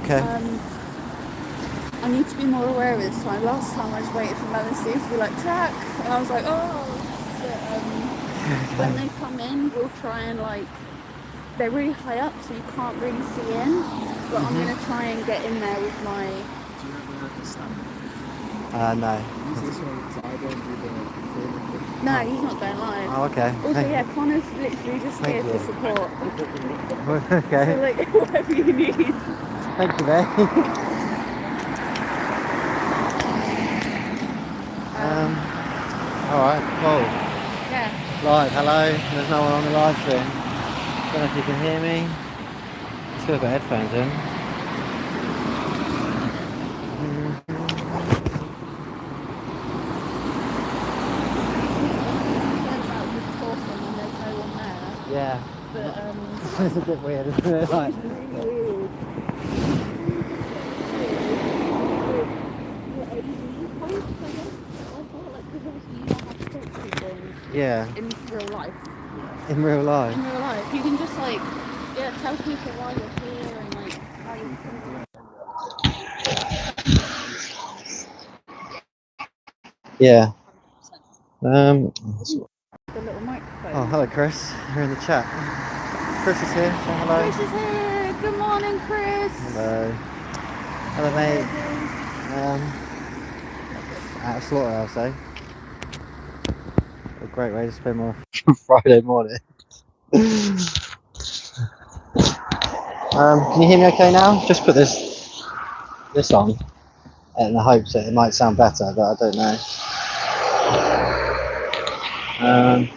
Okay. I need to be more aware of it this time. Last time I was waiting for Mel and Steve to be like, track, and I was like, oh. But, when they come in, we'll try and like, they're really high up, so you can't really see in. But I'm gonna try and get in there with my. Do you have the stamp? No. Use this one because I don't do the filming thing. No, he's not going live. Oh, okay. Also, yeah, Connor's literally just Thank here you. for support. Okay. So like, whatever you need. Thank you, mate. Alright, cool. Yeah. Live, hello. There's no one on the live stream. Don't know if you can hear me. Still got headphones in. Yeah. But It's a bit weird, isn't it? Like, yeah. in real life. In real life. In real life, you can just like, yeah, tell people why you're here and like how you're feeling. Yeah. The little microphone. Oh, hello, Chris. You're in the chat. Chris is here. Say hello. Chris is here. Good morning, Chris. Hello. Hello, mate. At a slaughterhouse, eh? A great way to spend my Friday morning. Can you hear me okay now? Just put this on in the hopes that it might sound better, but I don't know. Okay.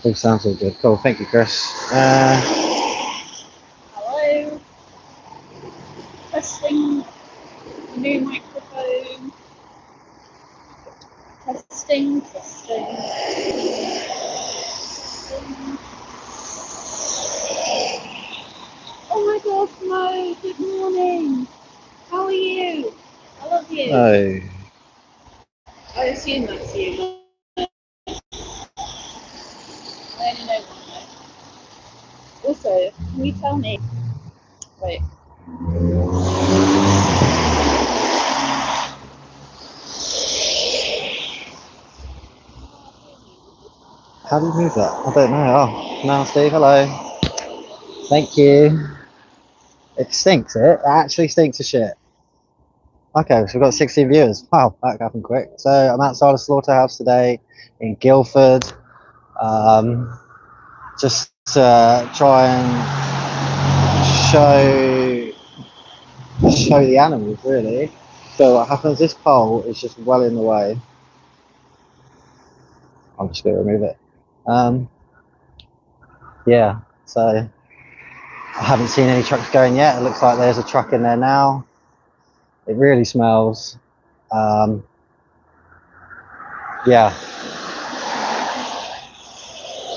It sounds all good. Cool. Thank you, Chris. Hello. Testing. New microphone. Testing. Oh my God, Mo. Good morning. How are you? I love you. Oh. I assume that's you. I only know one though. Also, can you tell me? Wait. How do you move that? I don't know. Oh, now Steve, hello. Thank you. It stinks, it actually stinks of shit. Okay, so we've got 16 viewers. Wow, that happened quick. So I'm outside of Slaughterhouse today in Guildford. Just to try and show the animals, really. So what happens, this pole is just well in the way. I'm just going to remove it. Yeah, so I haven't seen any trucks going yet. It looks like there's a truck in there now. It really smells. Yeah.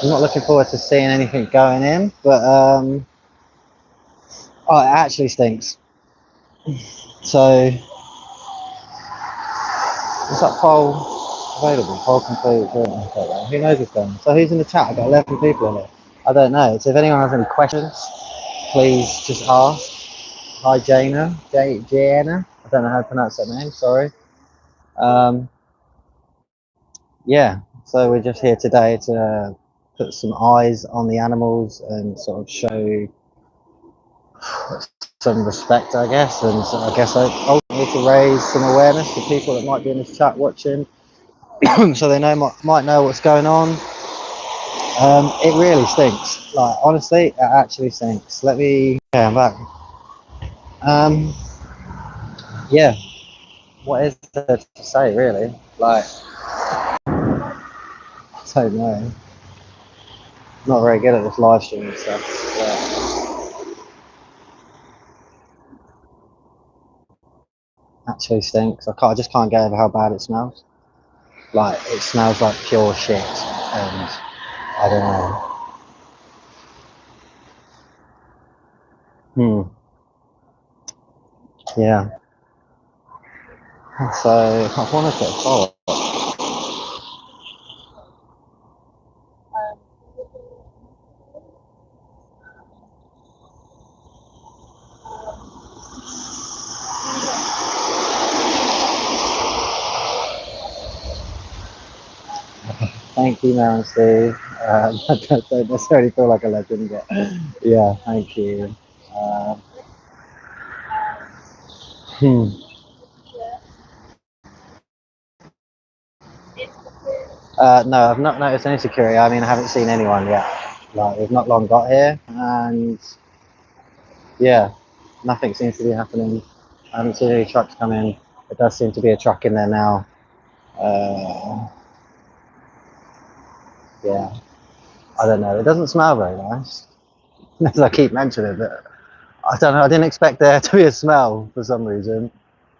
I'm not looking forward to seeing anything going in, but oh, it actually stinks. So is that poll available? Poll complete. Who knows what's going on? So who's in the chat? I've got 11 people in it. I don't know. So if anyone has any questions, please just ask. Hi, Jana. Jana. I don't know how to pronounce that name. Sorry. Yeah. So we're just here today to put some eyes on the animals and sort of show some respect, I guess, and so I guess ultimately to raise some awareness for people that might be in this chat watching, so they might know what's going on. It really stinks. Like honestly, it actually stinks. Yeah, I'm back. Yeah. What is there to say, really? Like, I don't know. Not very good at this live stream and stuff. Actually stinks. I just can't get over how bad it smells. Like it smells like pure shit, and I don't know. Yeah. So I want to get a follow. Thank you, Mel and Steve. I don't necessarily feel like a legend, but yeah, thank you. Uh, hmm. No, I've not noticed any security. I mean, I haven't seen anyone yet. Like, we've not long got here, and yeah, nothing seems to be happening. I haven't seen any trucks come in. There does seem to be a truck in there now. Uh, yeah, I don't know. It doesn't smell very nice, as I keep mentioning, but I don't know. I didn't expect there to be a smell for some reason.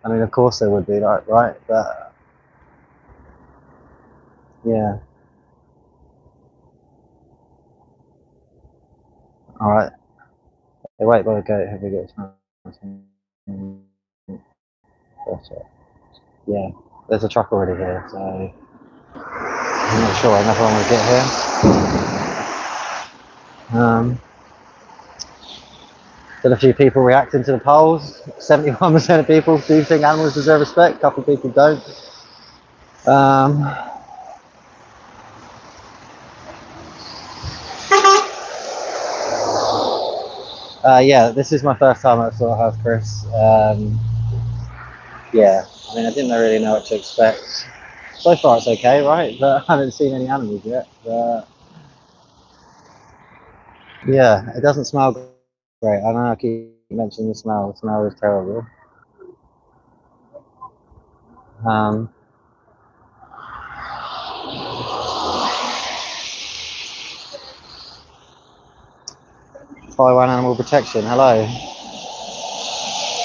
I mean, of course there would be, right? But yeah. All right. Hey, wait by the gate. Have we got time? Gotcha. Yeah. There's a truck already here, so I'm not sure another one will get here. Did a few people reacting to the polls. 71% of people do think animals deserve respect. A couple of people don't. Yeah, this is my first time at a slaughterhouse, Chris. Yeah, I mean, I didn't really know what to expect. So far, it's okay, right? But I haven't seen any animals yet. But yeah, it doesn't smell great. I know I keep mentioning the smell. The smell is terrible. 1 Animal Protection. Hello.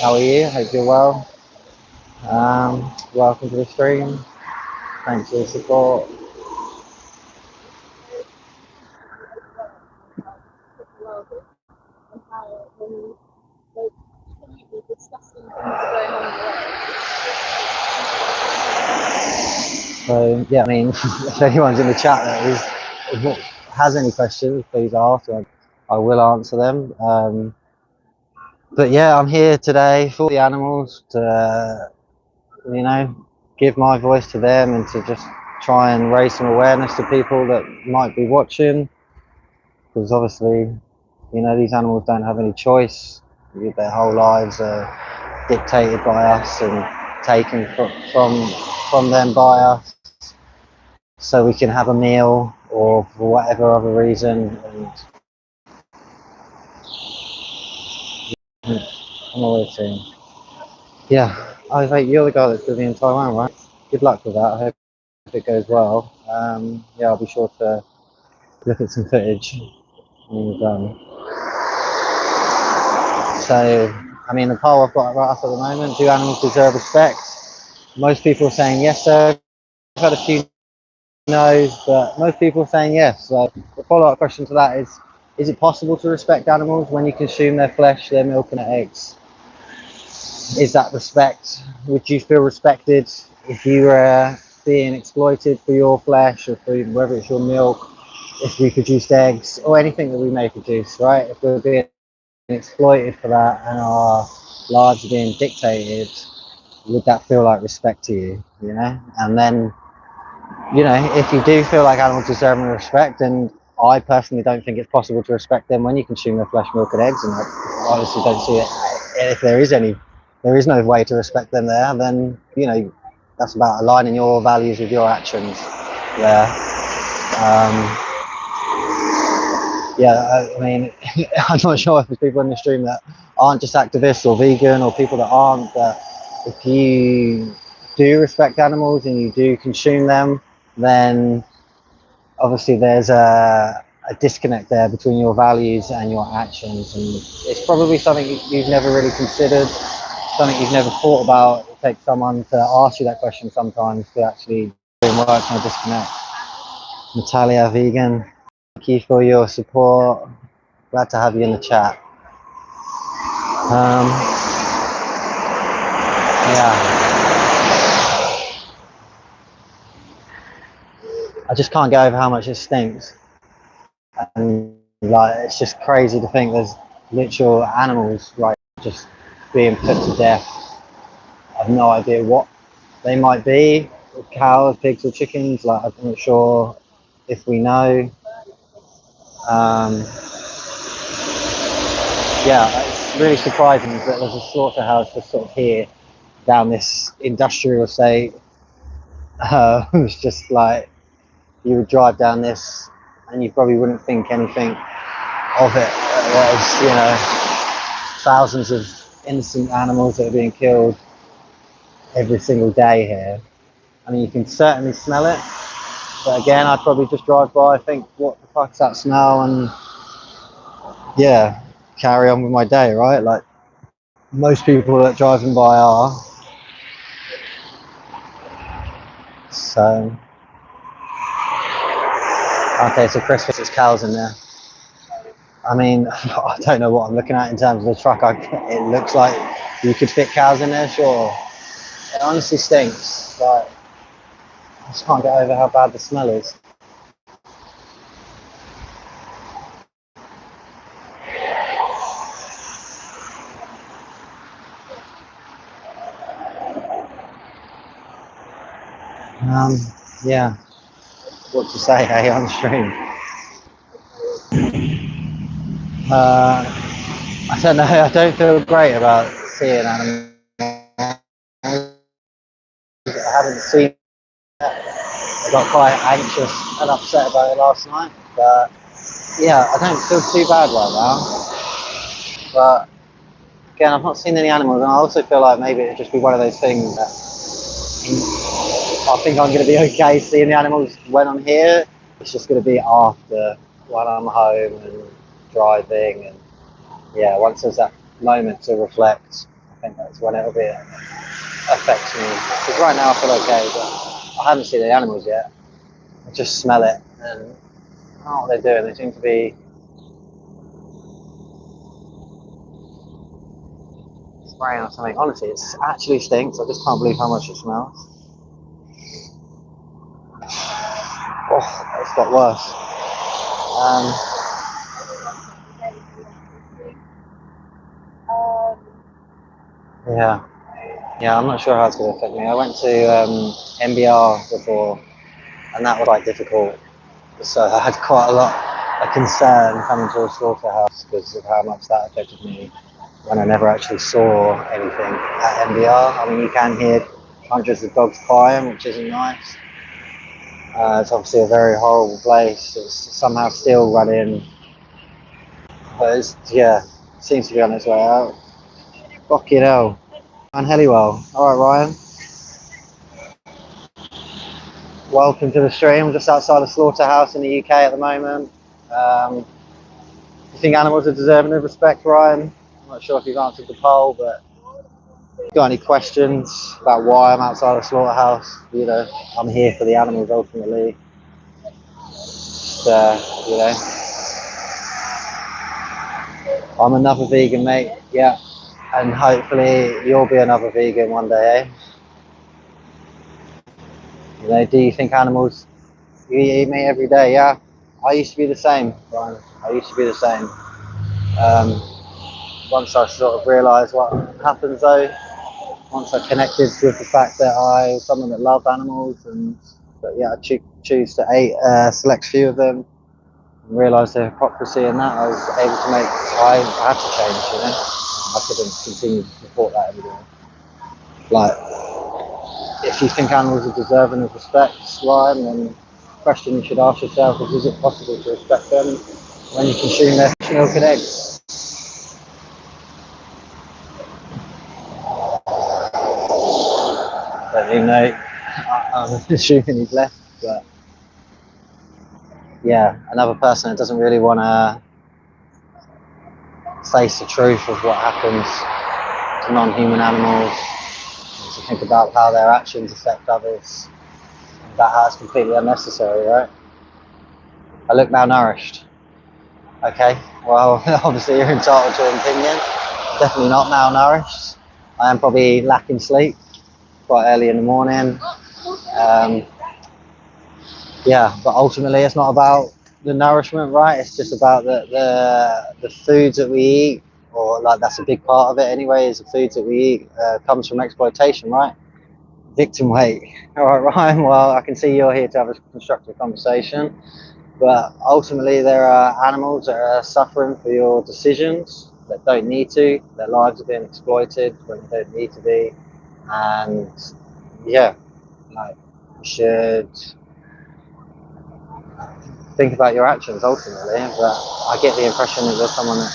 How are you? Hope you're well. Welcome to the stream. Thanks for your support. So yeah, I mean, if anyone's in the chat that has any questions, please ask. I will answer them. But yeah, I'm here today for the animals to, give my voice to them and to just try and raise some awareness to people that might be watching. Because obviously, these animals don't have any choice. Their whole lives are dictated by us and taken from them by us, so we can have a meal or for whatever other reason. And I'm always saying, yeah, I think you're the guy that's going to be in Taiwan, right? Good luck with that. I hope it goes well. Yeah, I'll be sure to look at some footage when you're done. So, I mean, the poll I've got right up at the moment: do animals deserve respect? Most people are saying yes, sir. I've had a few no's, but most people are saying yes. So the follow-up question to that is it possible to respect animals when you consume their flesh, their milk and their eggs? Is that respect? Would you feel respected if you were being exploited for your flesh or for whether it's your milk, if we produced eggs or anything that we may produce, right? If we're being exploited for that and our lives are being dictated, would that feel like respect to you, And then, if you do feel like animals deserve respect, then I personally don't think it's possible to respect them when you consume their flesh, milk and eggs, and I honestly don't see it. If there is no way to respect them there, then, that's about aligning your values with your actions there. Yeah, I mean, I'm not sure if there's people in the stream that aren't just activists or vegan or people that aren't, but if you do respect animals and you do consume them, then obviously there's a disconnect there between your values and your actions, and it's probably something you've never really considered, something you've never thought about. It takes someone to ask you that question sometimes to actually work on a disconnect. Natalia Vegan, thank you for your support. Glad to have you in the chat. Yeah. I just can't get over how much it stinks. And it's just crazy to think there's literal animals just being put to death. I have no idea what they might be. Cows, pigs or chickens, I'm not sure if we know. Yeah, it's really surprising that there's a slaughterhouse just sort of here down this industrial estate. It's just like you would drive down this and you probably wouldn't think anything of it. There's, thousands of innocent animals that are being killed every single day here. I mean, you can certainly smell it, but again, I'd probably just drive by, think, what the fuck's that smell, and yeah, carry on with my day, right? Like most people that driving by are. So, okay, so Christmas is cows in there. I mean, I don't know what I'm looking at in terms of the truck. It looks like you could fit cows in there, sure. It honestly stinks. Like, I just can't get over how bad the smell is. Yeah, what to say, hey, on stream? I don't know, I don't feel great about seeing animals. I haven't seen it. I got quite anxious and upset about it last night, but yeah, I don't feel too bad right now. But again, I've not seen any animals, and I also feel like maybe it'd just be one of those things that I think I'm going to be okay seeing the animals when I'm here. It's just going to be after, when I'm home and driving, and yeah, once there's that moment to reflect, I think that's when it'll be affects me. Because right now I feel okay, but I haven't seen the animals yet. I just smell it, and I don't know what they're doing. They seem to be spraying or something. Honestly, it actually stinks. I just can't believe how much it smells. Oh, it's got worse. Yeah, I'm not sure how it's going to affect me. I went to MBR before, and that was quite difficult. So I had quite a lot of concern coming to a slaughterhouse because of how much that affected me when I never actually saw anything at MBR. I mean, you can hear hundreds of dogs crying, which isn't nice. It's obviously a very horrible place. It's somehow still running, but it's, yeah, seems to be on its way out. Fucking hell. And Hellywell. Alright, Ryan. Welcome to the stream. I'm just outside a slaughterhouse in the UK at the moment. You think animals are deserving of respect, Ryan? I'm not sure if you've answered the poll, but if you've got any questions about why I'm outside a slaughterhouse, I'm here for the animals ultimately. I'm another vegan, mate. Yeah. And hopefully you'll be another vegan one day, eh? Do you think animals, you eat meat every day? Yeah. I used to be the same, Ryan. I used to be the same. Once I sort of realised what happens though, once I connected with the fact that I was someone that loved animals, but yeah, I choose to eat a select few of them, and realised the hypocrisy in that, I had to change, I couldn't continue to support that every day. Like, if you think animals are deserving of respect, Ryan, then the question you should ask yourself is it possible to respect them when you consume their milk and eggs? Don't even know. I'm assuming he's left, but yeah, another person that doesn't really want to face the truth of what happens to non-human animals, to think about how their actions affect others, about how it's completely unnecessary, right? I look malnourished. Okay, well, obviously you're entitled to an opinion. Definitely not malnourished. I am probably lacking sleep quite early in the morning. Yeah, but ultimately it's not about the nourishment, right? It's just about the foods that we eat, or like that's a big part of it anyway, is the foods that we eat comes from exploitation, right? Victim weight. All right, Ryan. Well, I can see you're here to have a constructive conversation, but ultimately there are animals that are suffering for your decisions that don't need to. Their lives are being exploited when they don't need to be, and yeah, like you should think about your actions ultimately. But I get the impression that you're someone that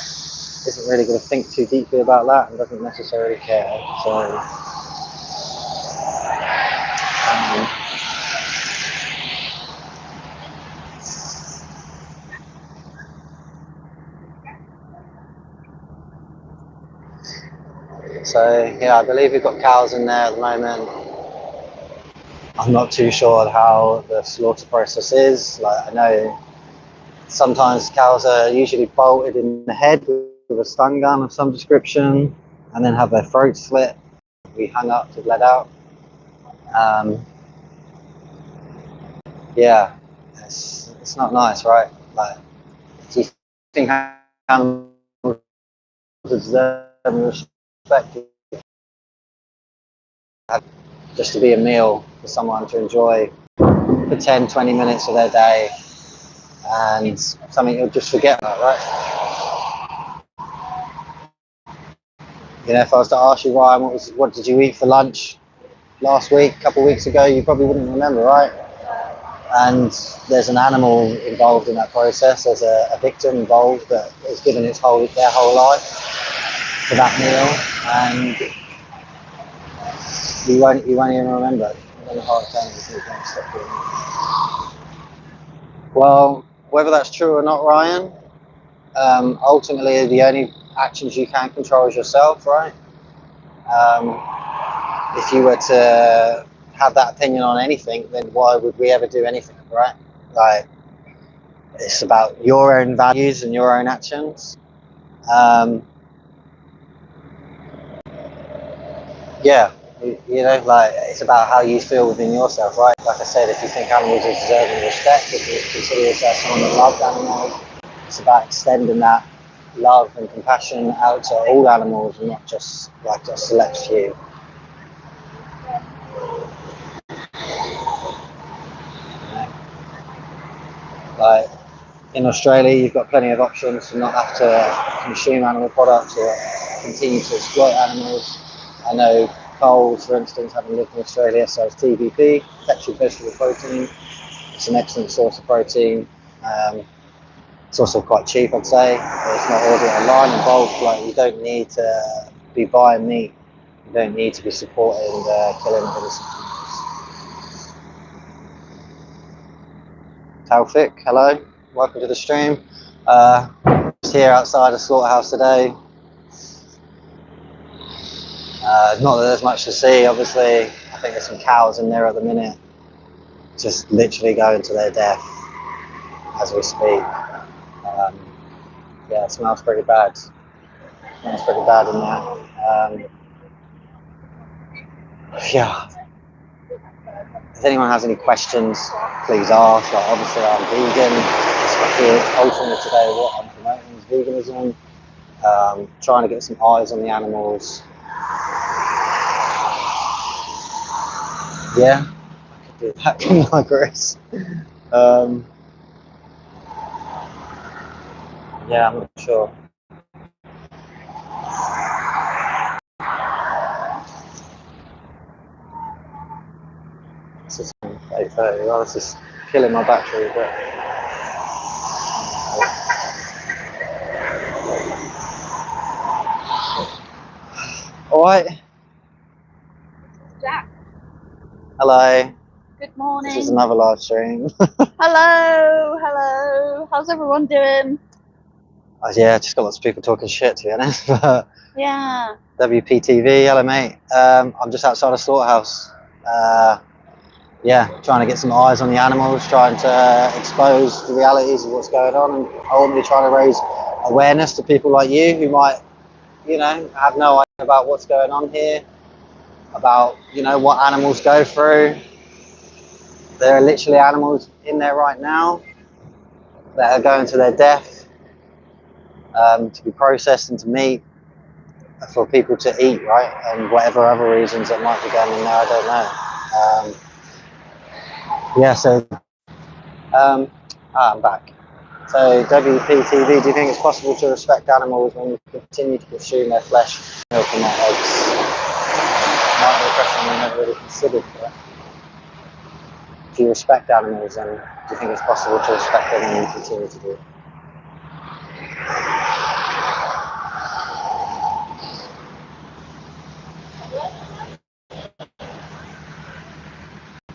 isn't really going to think too deeply about that and doesn't necessarily care. So. So yeah, I believe we've got cows in there at the moment. I'm not too sure how the slaughter process is. Like I know sometimes cows are usually bolted in the head with a stun gun of some description, and then have their throats slit, be hung up to bled out. Um, yeah, it's not nice, right? Like, do you think animals deserve respect just to be a meal for someone to enjoy for 10, 20 minutes of their day, and something you'll just forget about, right? You know, if I was to ask you, Ryan, what did you eat for lunch last week, a couple of weeks ago, you probably wouldn't remember, right? And there's an animal involved in that process. There's a victim involved that has given their whole life for that meal, and you won't even remember. Well, whether that's true or not, Ryan, ultimately the only actions you can control is yourself, right? If you were to have that opinion on anything, then why would we ever do anything, right? Like, it's about your own values and your own actions. Yeah, you know, like it's about how you feel within yourself, right? Like I said, if you think animals are deserving of respect, if you consider yourself someone that loves animals, it's about extending that love and compassion out to all animals and not just like a select few. Like in Australia, you've got plenty of options to not have to consume animal products or continue to exploit animals. I know Coles, for instance, having lived in Australia, sells TVP, textured vegetable protein. It's an excellent source of protein. It's also quite cheap, I'd say. It's not ordering online involved. Like you don't need to be buying meat. You don't need to be supporting the killing of innocent animals. Taufik, hello, welcome to the stream. Just here outside a slaughterhouse today. Not that there's much to see, obviously. I think there's some cows in there at the minute, just literally going to their death as we speak. Yeah, it smells pretty bad. It smells pretty bad in there. Yeah. If anyone has any questions, please ask. Like, obviously, I'm vegan. Ultimately today, what I'm promoting is veganism. Trying to get some eyes on the animals. Yeah, I could do that, couldn't I, Chris? Yeah, I'm not sure. This is 8:30. Well, this is killing my battery, but. Alright. Jack. Hello. Good morning. This is another live stream. Hello. How's everyone doing? Yeah, just got lots of people talking shit, to be honest. Yeah. WPTV, hello mate. I'm just outside a slaughterhouse. Yeah, trying to get some eyes on the animals, trying to expose the realities of what's going on, and ultimately trying to raise awareness to people like you who might, you know, have no idea about what's going on here, about, you know, what animals go through. There are literally animals in there right now that are going to their death, to be processed into meat for people to eat, right? And whatever other reasons that might be going in there, I don't know. Yeah, so I'm back. So WPTV, do you think it's possible to respect animals when you continue to consume their flesh, milk and their eggs? Might be a question we never really considered. But if you respect animals, then do you think it's possible to respect them when you continue to do it?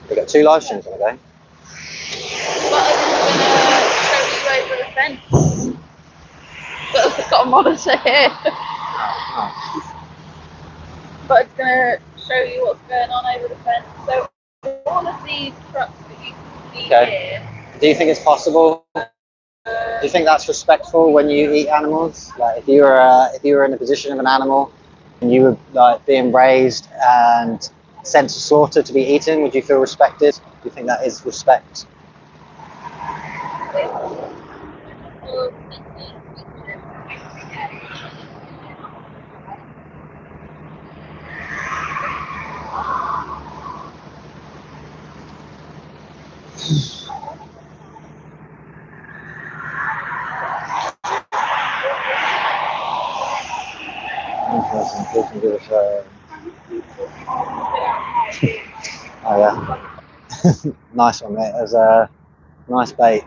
We've got 2 live streams on the go. But I'm just gonna show you over the fence. But I've got a monitor here. But it's gonna show you what's going on over the fence. So all of these trucks that you can see here. Do you think it's possible? Do you think that's respectful when you eat animals? Like if you were in the position of an animal and you were like being raised and sent to slaughter to be eaten, would you feel respected? Do you think that is respect? Interesting. We can give us a... Oh yeah. Nice one, mate. It was a nice bait.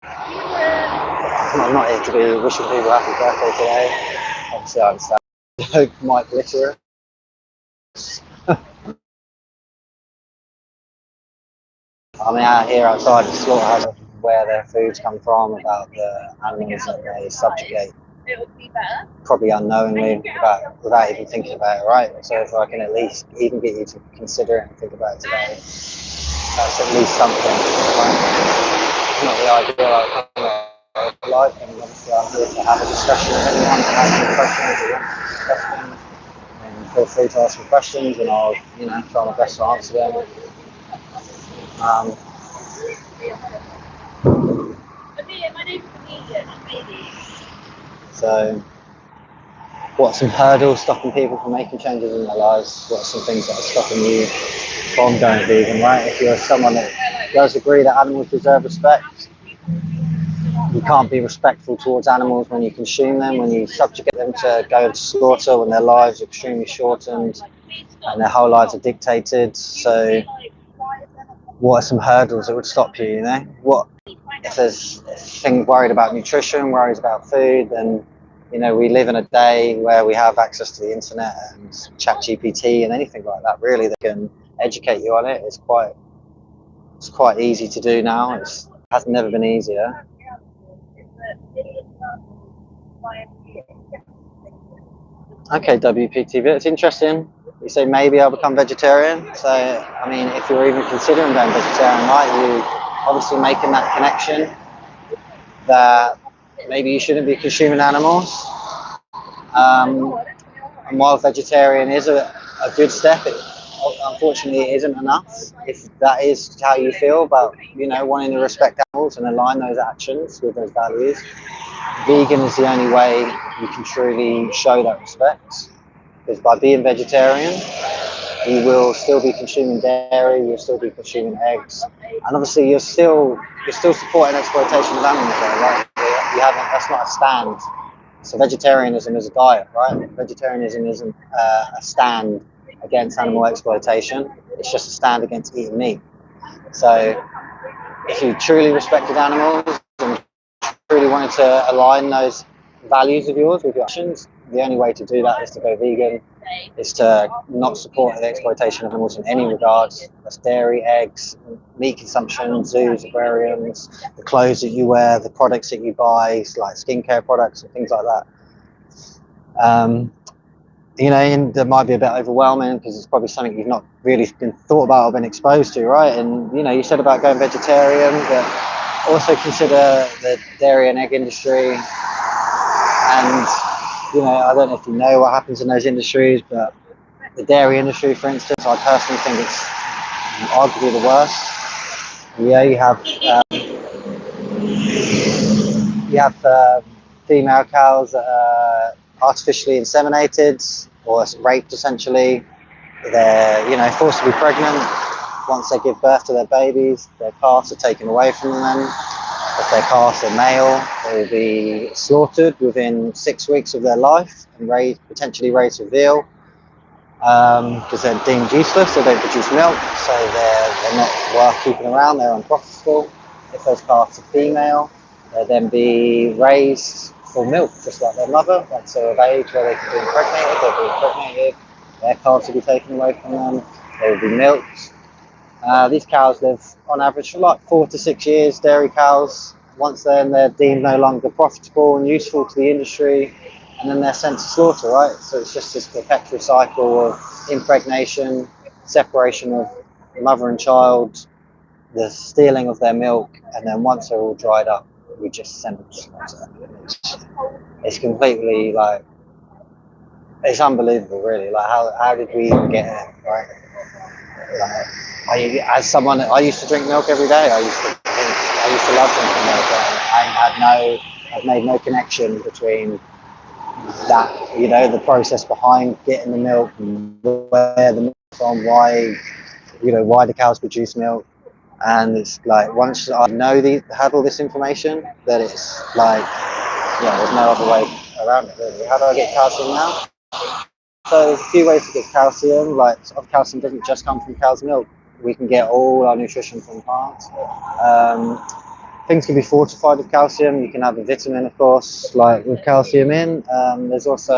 I'm not here to be wishing people happy birthday today. Obviously, I understand. Joke might glitter. I mean, out here outside the slaughterhouse, where their foods come from, about the animals that they subjugate, probably unknowingly, without even thinking about it, right? So if I can at least even get you to consider it and think about it today, that's at least something. Right? It's not the ideal outcome of life, and obviously I'm here to have a discussion with anyone that has any questions or wants to discuss things. And feel free to ask me questions, and I'll, try my best to answer them. So, what are some hurdles stopping people from making changes in their lives? What are some things that are stopping you from going vegan, right? If you're someone that does agree that animals deserve respect, you can't be respectful towards animals when you consume them, when you subjugate them to go to slaughter, when their lives are extremely shortened and their whole lives are dictated. So, what are some hurdles that would stop you, What if there's things worried about nutrition, worries about food, then we live in a day where we have access to the internet and ChatGPT and anything like that really that can educate you on it. It's quite easy to do now. It has never been easier. Okay, WPTV, it's interesting. You say maybe I'll become vegetarian. So, I mean, if you're even considering going vegetarian, right, you obviously making that connection that maybe you shouldn't be consuming animals. And while vegetarian is a good step, unfortunately it isn't enough. If that is how you feel about, wanting to respect animals and align those actions with those values, vegan is the only way you can truly show that respect. Because by being vegetarian, you will still be consuming dairy, you'll still be consuming eggs, and obviously you're still supporting exploitation of animals there, right? That's not a stand. So vegetarianism is a diet, right? Vegetarianism isn't a stand against animal exploitation, it's just a stand against eating meat. So if you truly respected animals and truly wanted to align those values of yours with your actions, the only way to do that is to go vegan, is to not support the exploitation of animals in any regards. That's dairy, eggs, meat consumption, zoos, aquariums, the clothes that you wear, the products that you buy, like skincare products and things like that. And that might be a bit overwhelming because it's probably something you've not really been thought about or been exposed to, right? And you said about going vegetarian, but also consider the dairy and egg industry. And I don't know if you know what happens in those industries, but the dairy industry, for instance, I personally think it's arguably the worst. Yeah, you have female cows that are artificially inseminated or raped, essentially, they're, you know, forcibly pregnant. Once they give birth to their babies, their calves are taken away from them. If their calves are male, they will be slaughtered within 6 weeks of their life and potentially raised for veal, because they're deemed useless. They don't produce milk, so they're not worth keeping around. They're unprofitable. If those calves are female, they'll then be raised for milk, just like their mother. Once they're of age where they can be impregnated, they'll be impregnated. Their calves will be taken away from them. They will be milked. These cows live on average for like 4 to 6 years, dairy cows. Once then they're deemed no longer profitable and useful to the industry, and then they're sent to slaughter, right? So it's just this perpetual cycle of impregnation, separation of mother and child, the stealing of their milk, and then once they're all dried up, we just send them to slaughter. It's completely like, it's unbelievable, really. Like, how did we even get here, right? Like, as someone, I used to drink milk every day. I used to love drinking milk. I've made no connection between that, you know, the process behind getting the milk, where the milk from, why, you know, why the cows produce milk. And it's like, once I had all this information, that it's like, yeah, there's no other way around it, really. How do I get calcium now? So there's a few ways to get calcium. Like, calcium doesn't just come from cow's milk. We can get all our nutrition from plants. Things can be fortified with calcium. You can have a vitamin, of course, like with calcium in. There's also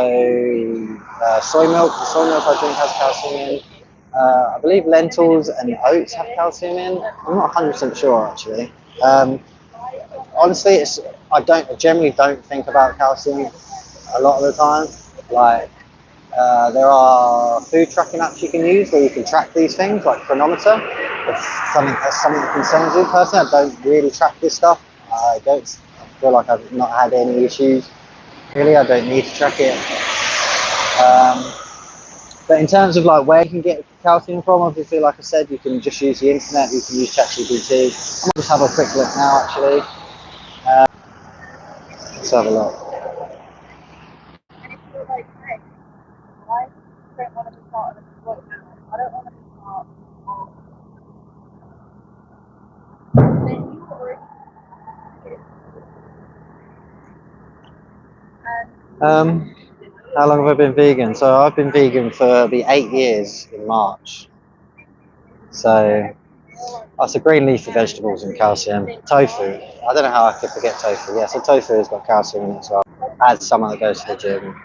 soy milk. The soy milk I drink has calcium in. I believe lentils and oats have calcium in. I'm not 100% sure, actually. Honestly, I generally don't think about calcium a lot of the time. Like, there are food tracking apps you can use where you can track these things, like Chronometer. If something that concerns you, personally, I don't really track this stuff. I feel like I've not had any issues. Really, I don't need to track it. But in terms of like where you can get calcium from, obviously, like I said, you can just use the internet. You can use ChatGPT. I might just have a quick look now, actually. Let's have a look. How long have I been vegan? So I've been vegan for the 8 years in March. So that's a green leafy vegetables and calcium. Tofu. I don't know how I could forget tofu. Yeah, so tofu has got calcium in it as well. As someone that goes to the gym.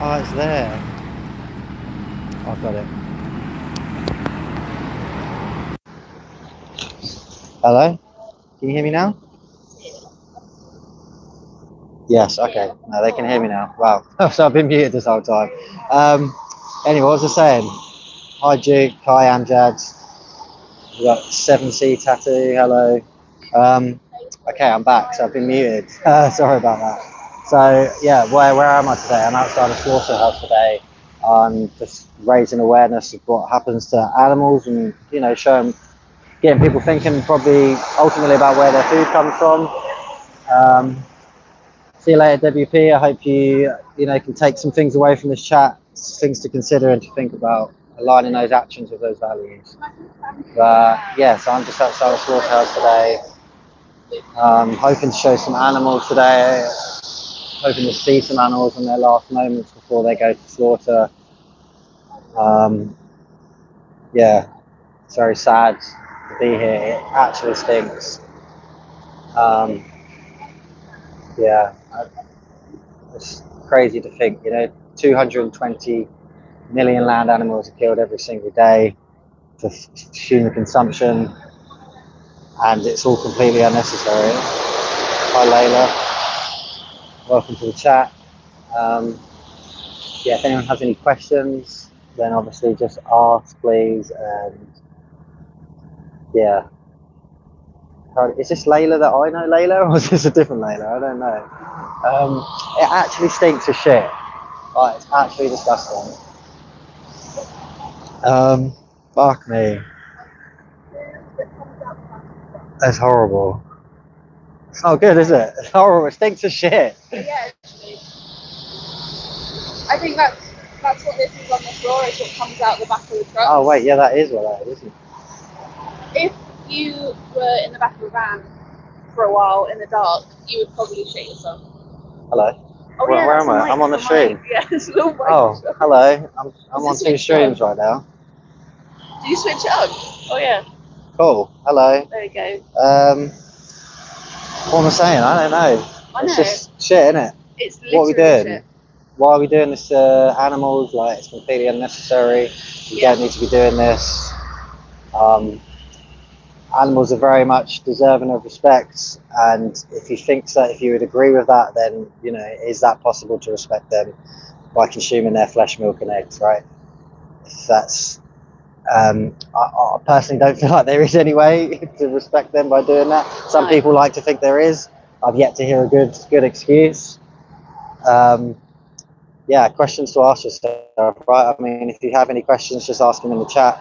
Oh, it's there. I've got it. Hello? Can you hear me now? Yes, okay. No, they can hear me now. Wow. So I've been muted this whole time. Anyway, what was I saying? Hi, Duke. Hi, Amjad. We've got 7C Tattoo. Hello. Okay, I'm back. So I've been muted. Sorry about that. So, yeah, where am I today? I'm outside a slaughterhouse today. I'm just raising awareness of what happens to animals and, you know, getting people thinking probably ultimately about where their food comes from. See you later, WP. I hope you can take some things away from this chat, things to consider and to think about, aligning those actions with those values. But yeah, so I'm just outside the slaughterhouse today, hoping to show some animals today, hoping to see some animals in their last moments before they go to slaughter. Yeah, it's very sad to be here. It actually stinks. Yeah. It's crazy to think, 220 million land animals are killed every single day for human consumption, and it's all completely unnecessary. Hi, Layla. Welcome to the chat. Yeah, if anyone has any questions, then obviously just ask, please. And yeah, is this Layla that I know, Layla, or is this a different Layla? I don't know. It actually stinks of shit. Like, it's actually disgusting. Fuck me. That's horrible. It's not good, is it? It's horrible. It stinks of shit. Yeah, actually. I think that's what this is on the floor, is what comes out the back of the truck. Oh wait, yeah, that is what that is, isn't it? If you were in the back of a van for a while in the dark, you would probably shit yourself. Hello. Oh, where am I? I'm on the stream. Yeah, it's a little mic. Oh, hello. I'm on 2 streams right now. Do you switch it on? Oh yeah. Cool. Hello. There you go. What am I saying? I don't know. It's just shit, isn't it? It's literally what are we doing? Shit. Why are we doing this to animals? Like, it's completely unnecessary. You don't need to be doing this. Animals are very much deserving of respect, and if you would agree with that, then is that possible to respect them by consuming their flesh, milk, and eggs, right? If that's I personally don't feel like there is any way to respect them by doing that. Some people like to think there is. I've yet to hear a good excuse. Yeah, questions to ask yourself, right? I mean, if you have any questions, just ask them in the chat.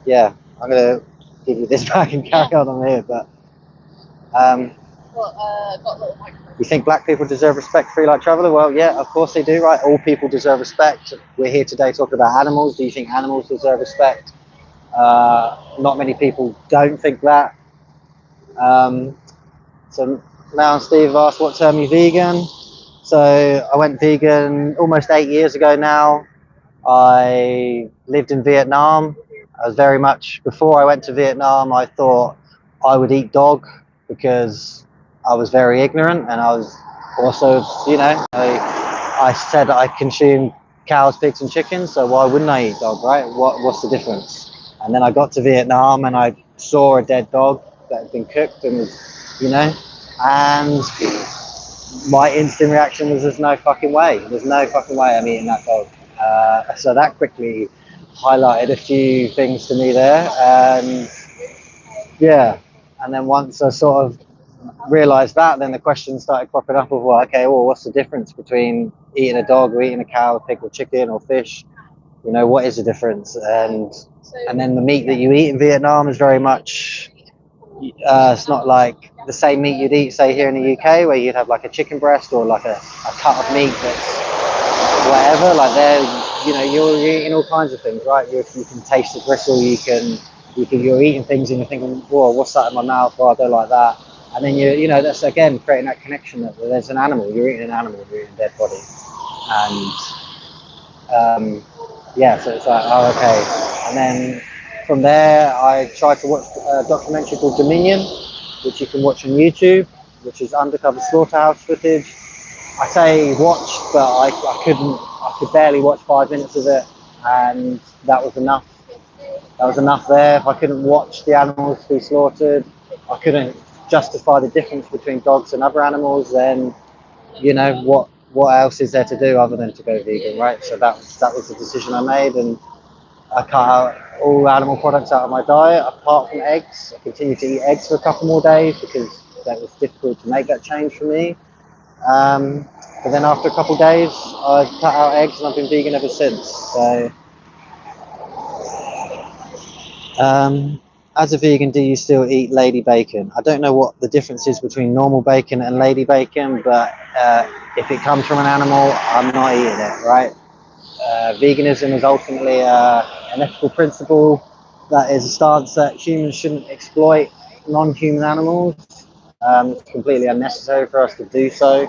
Yeah, I'm gonna give you this back and carry on here. But got a little microphone. You think black people deserve respect, free like traveller? Well, yeah, of course they do, right? All people deserve respect. We're here today talking about animals. Do you think animals deserve respect? Not many people don't think that. So now Steve asked, what turned me vegan? So I went vegan almost 8 years ago now. I lived in Vietnam. I was very much, before I went to Vietnam, I thought I would eat dog because I was very ignorant, and I was also, I said I consume cows, pigs and chickens, so why wouldn't I eat dog, right? What's the difference? And then I got to Vietnam and I saw a dead dog that had been cooked and was, and my instant reaction was there's no fucking way I'm eating that dog. So that quickly highlighted a few things to me there, and yeah, and then once I sort of realized that, then the questions started cropping up of, what's the difference between eating a dog or eating a cow, pig or chicken or fish? What is the difference? And then the meat that you eat in Vietnam is very much it's not like the same meat you'd eat, say, here in the UK, where you'd have like a chicken breast or like a cut of meat that's whatever. Like you're eating all kinds of things, right? You can taste the gristle, you're eating things and you're thinking, whoa, what's that in my mouth? Oh, I don't like that. And then that's again creating that connection that there's an animal, you're eating an animal, you're eating a dead body. And so it's like, oh, okay. And then from there, I tried to watch a documentary called Dominion, which you can watch on YouTube, which is undercover slaughterhouse footage. I say watch, but I could barely watch 5 minutes of it, and that was enough. That was enough there. If I couldn't watch the animals be slaughtered, I couldn't justify the difference between dogs and other animals, then, you know, what else is there to do other than to go vegan, right? So that was the decision I made, and I cut out all animal products out of my diet, apart from eggs. I continued to eat eggs for a couple more days because that was difficult to make that change for me. But then after a couple of days, I cut out eggs and I've been vegan ever since. So, as a vegan, do you still eat lady bacon? I don't know what the difference is between normal bacon and lady bacon, but if it comes from an animal, I'm not eating it, right? Veganism is ultimately an ethical principle. That is a stance that humans shouldn't exploit non-human animals. It's completely unnecessary for us to do so,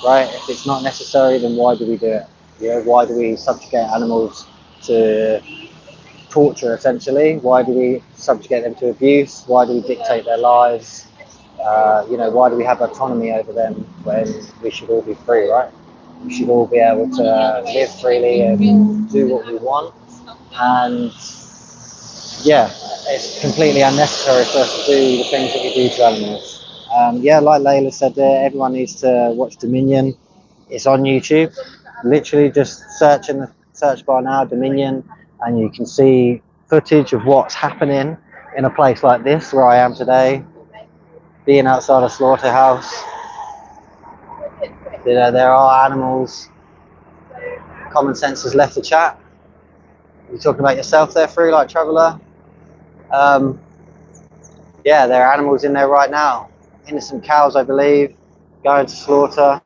right? If it's not necessary, then why do we do it? You know, why do we subjugate animals to torture, essentially? Why do we subjugate them to abuse? Why do we dictate their lives? You know, why do we have autonomy over them when we should all be free, right? We should all be able to live freely and do what we want. And yeah, it's completely unnecessary for us to do the things that we do to animals. Yeah, like Layla said there, everyone needs to watch Dominion. It's on YouTube. Literally just search in the search bar now, Dominion, and you can see footage of what's happening in a place like this where I am today, being outside a slaughterhouse. You know, there are animals. Common sense has left the chat. You're talking about yourself there, Free Light Traveller. Yeah, there are animals in there right now. Innocent cows, I believe, going to slaughter.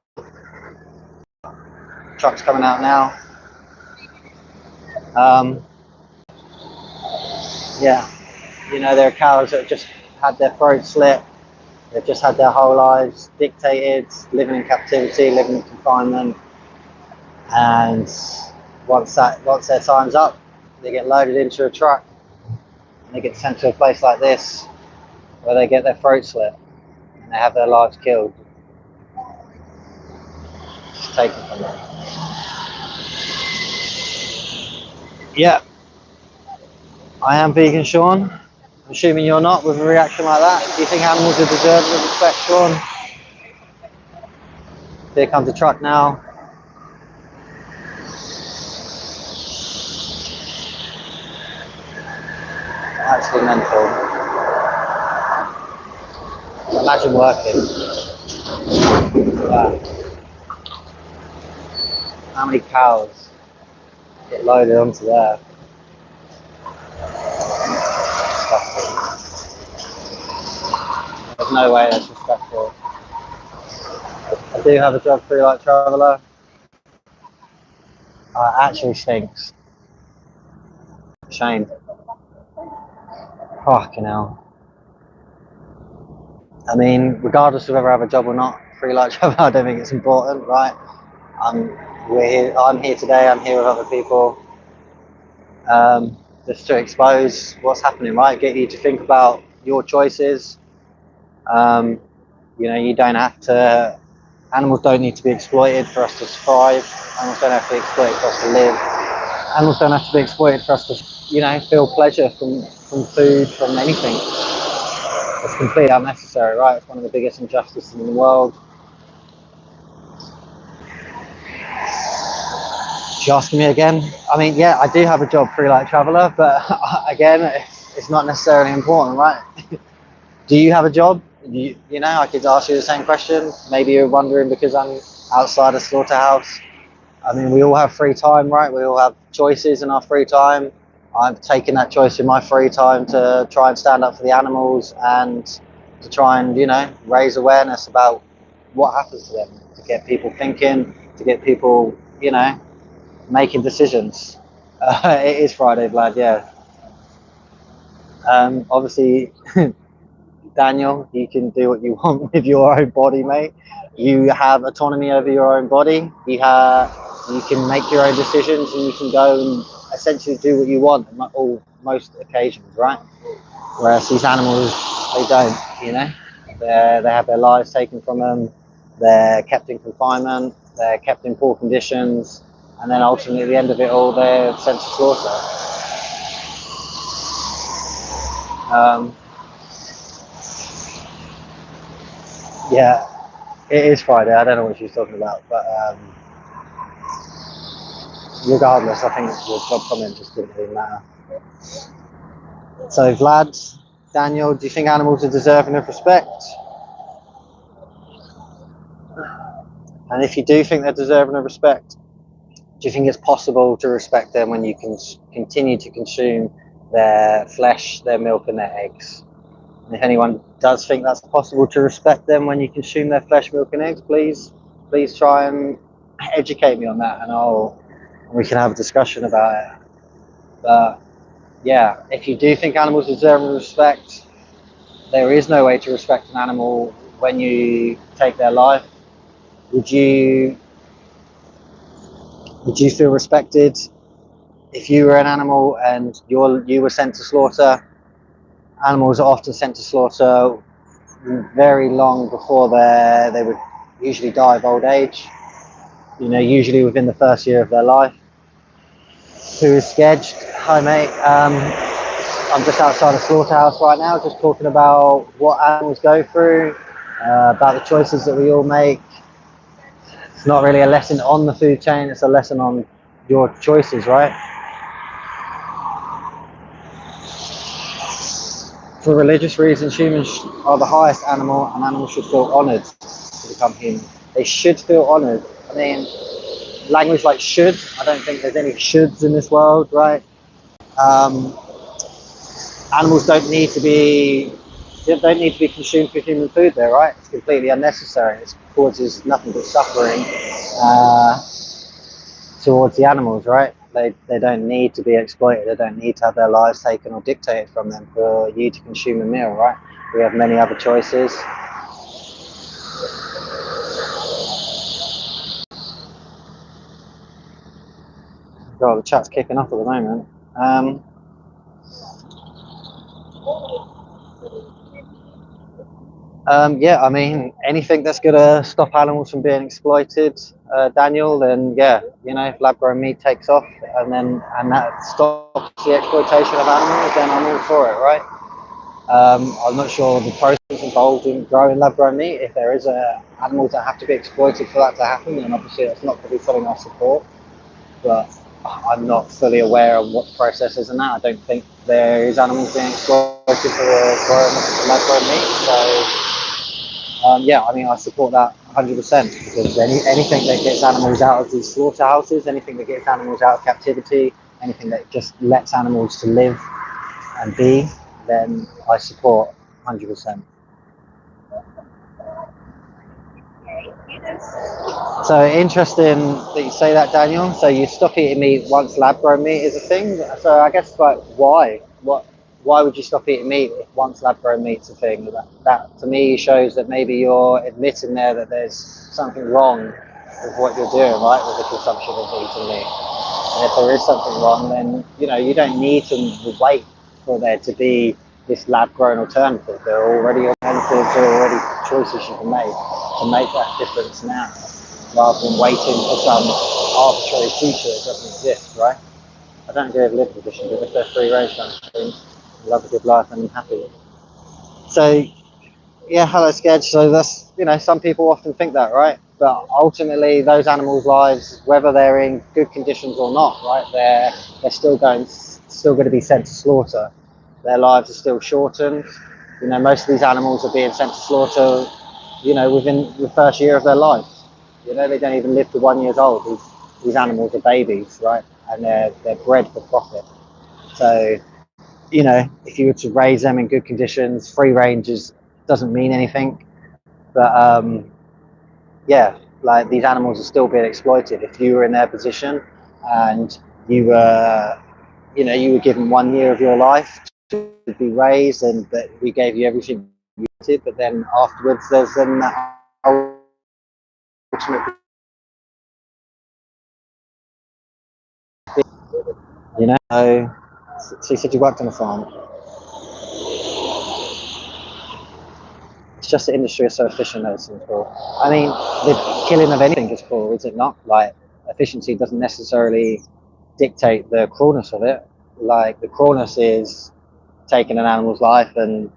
Truck's coming out now. Yeah, you know, there are cows that have just had their throats slit. They've just had their whole lives dictated, living in captivity, living in confinement. And once their time's up, they get loaded into a truck and they get sent to a place like this where they get their throat slit and they have their lives killed. Just taken from them. Yeah, I am vegan, Sean. I'm assuming you're not with a reaction like that. Do you think animals are deserving of respect, Sean? Here comes the truck now. Absolutely mental. Imagine working. How many cows get loaded onto there? There's no way that's respectful. I do have a job, Free Light Traveller. It actually stinks. Shame. Fucking hell. I mean, regardless of whether I have a job or not, Free Light Traveller, I don't think it's important, right? I'm here today, I'm here with other people. Just to expose what's happening, right? Get you to think about your choices. You know, you don't have to, animals don't need to be exploited for us to thrive. Animals don't have to be exploited for us to live. Animals don't have to be exploited for us to, you know, feel pleasure from food, from anything. It's completely unnecessary, right? It's one of the biggest injustices in the world. You're asking me again? I mean, yeah, I do have a job, Free Light Traveller, but again, it's not necessarily important, right? Do you have a job? You know, I could ask you the same question. Maybe you're wondering because I'm outside a slaughterhouse. I mean, we all have free time, right? We all have choices in our free time. I've taken that choice in my free time to try and stand up for the animals and to try and, you know, raise awareness about what happens to them, to get people thinking, to get people, you know, making decisions. It is Friday, Vlad, yeah. Obviously, Daniel, you can do what you want with your own body, mate. You have autonomy over your own body. You can make your own decisions, and you can go and essentially do what you want on most occasions, right? Whereas these animals, they don't, you know. They have their lives taken from them. They're kept in confinement. they're kept in poor conditions, and then ultimately at the end of it all, they're sent to slaughter. Yeah, it is Friday. I don't know what she's talking about, but regardless, I think your job comment just didn't really matter. So Vlad, Daniel, do you think animals are deserving of respect? And if you do think they're deserving of respect, do you think it's possible to respect them when you can continue to consume their flesh, their milk, and their eggs? And if anyone does think that's possible to respect them when you consume their flesh, milk, and eggs, please try and educate me on that, and we can have a discussion about it. But yeah, if you do think animals deserve respect, there is no way to respect an animal when you take their life. Would you feel respected if you were an animal and you were sent to slaughter? Animals are often sent to slaughter very long before they would usually die of old age. You know, usually within the first year of their life. Who is Sketched? Hi mate. I'm just outside a slaughterhouse right now, just talking about what animals go through, about the choices that we all make. It's not really a lesson on the food chain, it's a lesson on your choices, right? For religious reasons, humans are the highest animal, and animals should feel honoured to become human. They should feel honoured. I mean, language like should, I don't think there's any shoulds in this world, right? Animals don't need to be consumed for human food there, right? It's completely unnecessary. It causes nothing but suffering towards the animals, right? They don't need to be exploited. They don't need to have their lives taken or dictated from them for you to consume a meal, right? We have many other choices. God, the chat's kicking off at the moment. Yeah, I mean, anything that's going to stop animals from being exploited, Daniel, then yeah, you know, if lab-grown meat takes off and that stops the exploitation of animals, then I'm all for it, right? I'm not sure the process involved in growing lab-grown meat. If there is animals that have to be exploited for that to happen, then obviously that's not going to be something I support. But I'm not fully aware of what the process is in that. I don't think there is animals being exploited for growing lab-grown meat, so. Yeah, I mean, I support that 100% because anything that gets animals out of these slaughterhouses, anything that gets animals out of captivity, anything that just lets animals to live and be, then I support 100%. So interesting that you say that, Daniel. So you stop eating meat once lab-grown meat is a thing. So I guess like why? Why would you stop eating meat if once lab-grown meat's a thing? That to me shows that maybe you're admitting there that there's something wrong with what you're doing, right, with the consumption of eating meat. And if there is something wrong, then you know you don't need to wait for there to be this lab-grown alternative. There are already alternatives, there are already choices you can make to make that difference now, rather than waiting for some arbitrary future that doesn't exist, right? I don't agree with living conditions, but if they're free range kind of thing, love a good life and I'm happy. So yeah, hello Sketch. So that's, you know, some people often think that, right? But ultimately those animals' lives, whether they're in good conditions or not, right, they're still going to be sent to slaughter. Their lives are still shortened. You know, most of these animals are being sent to slaughter, you know, within the first year of their life. You know, they don't even live to 1 year old. These animals are babies, right? And they're bred for profit. So, you know, if you were to raise them in good conditions, free range doesn't mean anything. But yeah, like these animals are still being exploited. If you were in their position and you were, you know, you were given 1 year of your life to be raised, and that we gave you everything you wanted, but then afterwards there's then that ultimate, you know. So you said you worked on a farm. It's just the industry is so efficient that it seems cool. I mean, the killing of anything is cool, is it not? Like, efficiency doesn't necessarily dictate the cruelness of it. Like, the cruelness is taking an animal's life and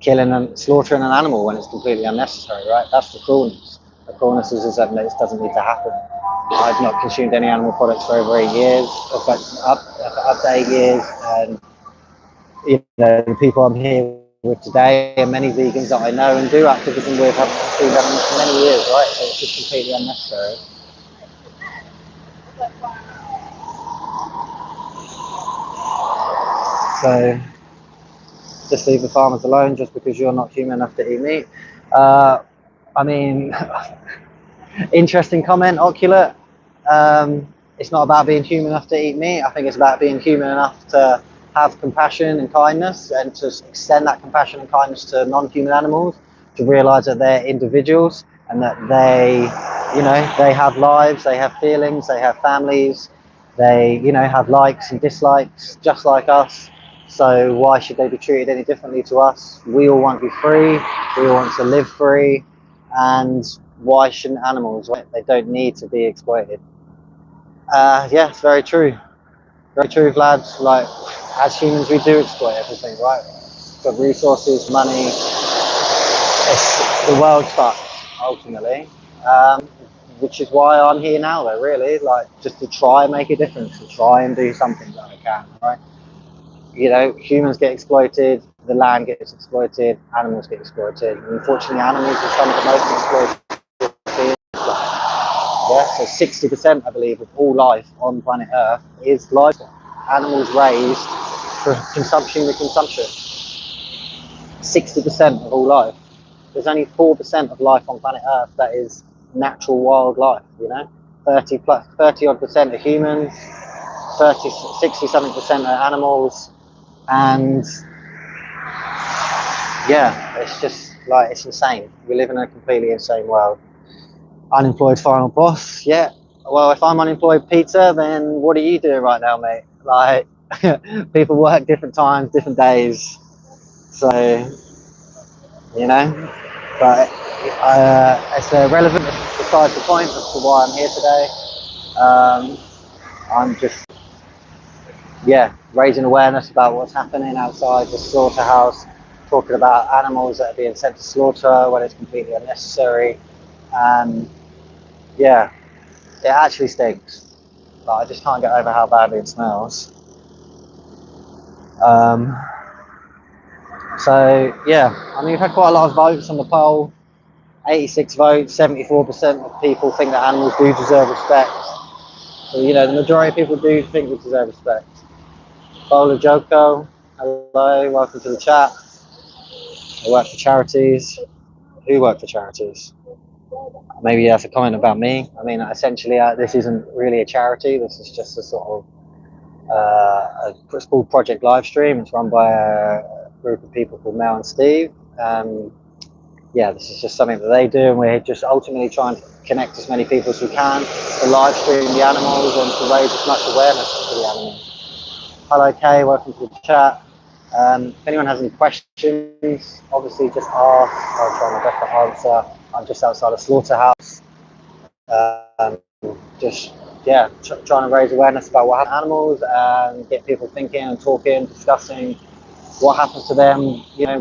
killing and slaughtering an animal when it's completely unnecessary, right? That's the cruelness. The cruelness is that it doesn't need to happen. I've not consumed any animal products for over 8 years, in fact, up to 8 years, and you know, the people I'm here with today and many vegans that I know and do activism with have consumed animals for many years, right? So it's just completely unnecessary. So just leave the farmers alone just because you're not human enough to eat meat. I mean, interesting comment, Oculate. It's not about being human enough to eat meat. I think it's about being human enough to have compassion and kindness, and to extend that compassion and kindness to non-human animals, to realize that they're individuals and that they, you know, they have lives, they have feelings, they have families, they, you know, have likes and dislikes just like us. So why should they be treated any differently to us? We all want to be free, we all want to live free, and why shouldn't animals? They don't need to be exploited. Yeah, it's very true. Very true, Vlad. Like, as humans, we do exploit everything, right? For resources, money, it's the world's fucked, ultimately. Which is why I'm here now, though, really. Like, just to try and make a difference, to try and do something that I can, right? You know, humans get exploited, the land gets exploited, animals get exploited. And unfortunately, animals are some of the most exploited. Yeah, so 60%, I believe, of all life on planet Earth is livestock. Animals raised for consumption to consumption. 60% of all life. There's only 4% of life on planet Earth that is natural wildlife, you know? 30 odd percent are humans, 60 something percent are animals, and yeah, it's just like, it's insane. We live in a completely insane world. Unemployed final boss, yeah. Well, if I'm unemployed, Peter, then what are you doing right now, mate? Like, people work different times, different days, so you know. But it's irrelevant. It's besides the point as to why I'm here today. I'm just, yeah, raising awareness about what's happening outside the slaughterhouse, talking about animals that are being sent to slaughter when it's completely unnecessary, and yeah. It actually stinks. Like, I just can't get over how badly it smells. So yeah, I mean, we've had quite a lot of votes on the poll. 86 votes, 74% of people think that animals do deserve respect. So, you know, the majority of people do think they deserve respect. Bola Joko, hello, welcome to the chat. I work for charities. Who work for charities? Maybe that's a comment about me. I mean, essentially, this isn't really a charity. This is just a sort of it's called Project Livestream. It's run by a group of people called Mel and Steve. Yeah, this is just something that they do, and we're just ultimately trying to connect as many people as we can to live stream the animals and to raise as much awareness for the animals. Hello, Kay, welcome to the chat. If anyone has any questions, obviously just ask. I'll try my best to answer. I'm just outside a slaughterhouse. Just, yeah, trying to raise awareness about what happens to animals and get people thinking and talking, discussing what happens to them, you know,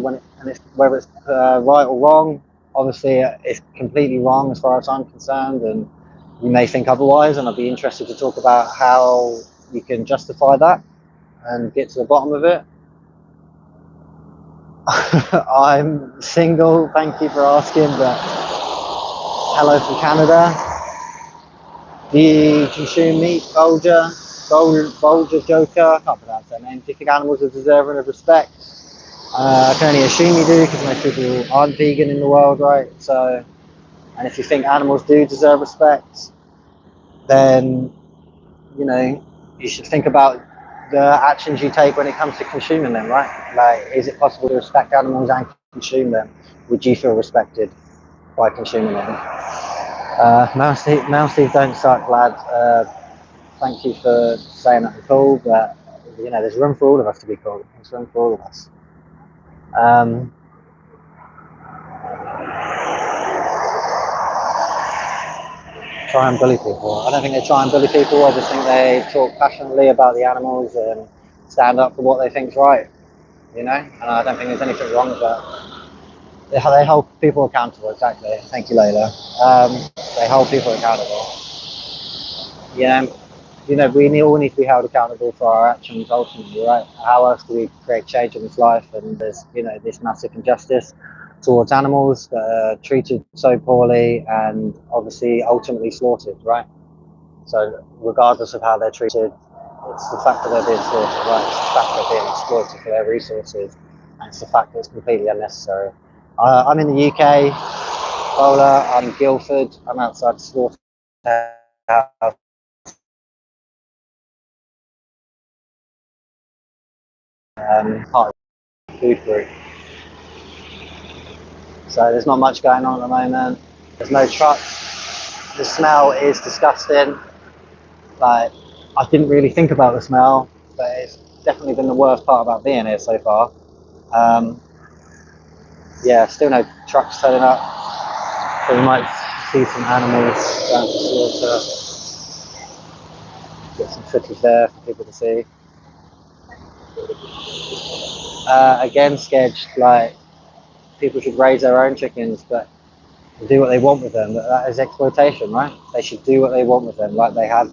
whether it's right or wrong. Obviously, it's completely wrong as far as I'm concerned, and you may think otherwise, and I'd be interested to talk about how you can justify that and get to the bottom of it. I'm single, thank you for asking, but hello from Canada. Do you consume meat, Bolger Joker? I can't pronounce that name. Do you think animals are deserving of respect? I can only assume you do, because most people aren't vegan in the world, right? So, and if you think animals do deserve respect, then, you know, you should think about the actions you take when it comes to consuming them, right? Like, is it possible to respect animals and consume them? Would you feel respected by consuming them? Mouse Steve, don't suck, lad. Thank you for saying that we're cool, but you know, there's room for all of us to be cool. There's room for all of us. try and bully people. I don't think they try and bully people. I just think they talk passionately about the animals and stand up for what they think's right. You know, and I don't think there's anything wrong with that. They hold people accountable. Exactly. Thank you, Layla. They hold people accountable. We all need to be held accountable for our actions ultimately, right? How else do we create change in this life? And there's, this massive injustice towards animals that are treated so poorly and obviously ultimately slaughtered, right? So regardless of how they're treated, it's the fact that they're being slaughtered, right? It's the fact they're being exploited for their resources, and it's the fact that it's completely unnecessary. I'm in the UK, Bola, I'm in Guildford, I'm outside the slaughterhouse. Part of the food group. So there's not much going on at the moment. There's no trucks. The smell is disgusting. Like, I didn't really think about the smell, but it's definitely been the worst part about being here so far. Yeah, still no trucks turning up. So we might see some animals going to slaughter. Get some footage there for people to see. Again, sketched, like, people should raise their own chickens, but do what they want with them. That is exploitation, right? They should do what they want with them. Like, they have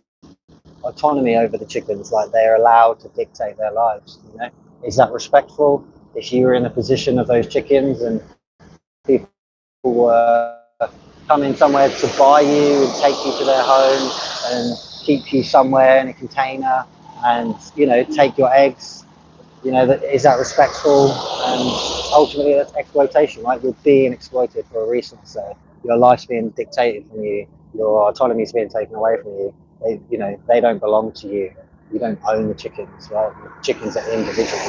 autonomy over the chickens. Like, they're allowed to dictate their lives. You know, is that respectful? If you were in the position of those chickens and people were coming somewhere to buy you and take you to their home and keep you somewhere in a container and take your eggs. Is that respectful? And ultimately, that's exploitation, right? You're being exploited for a reason. So your life's being dictated from you. Your autonomy is being taken away from you. They don't belong to you. You don't own the chickens, right? The chickens are individuals.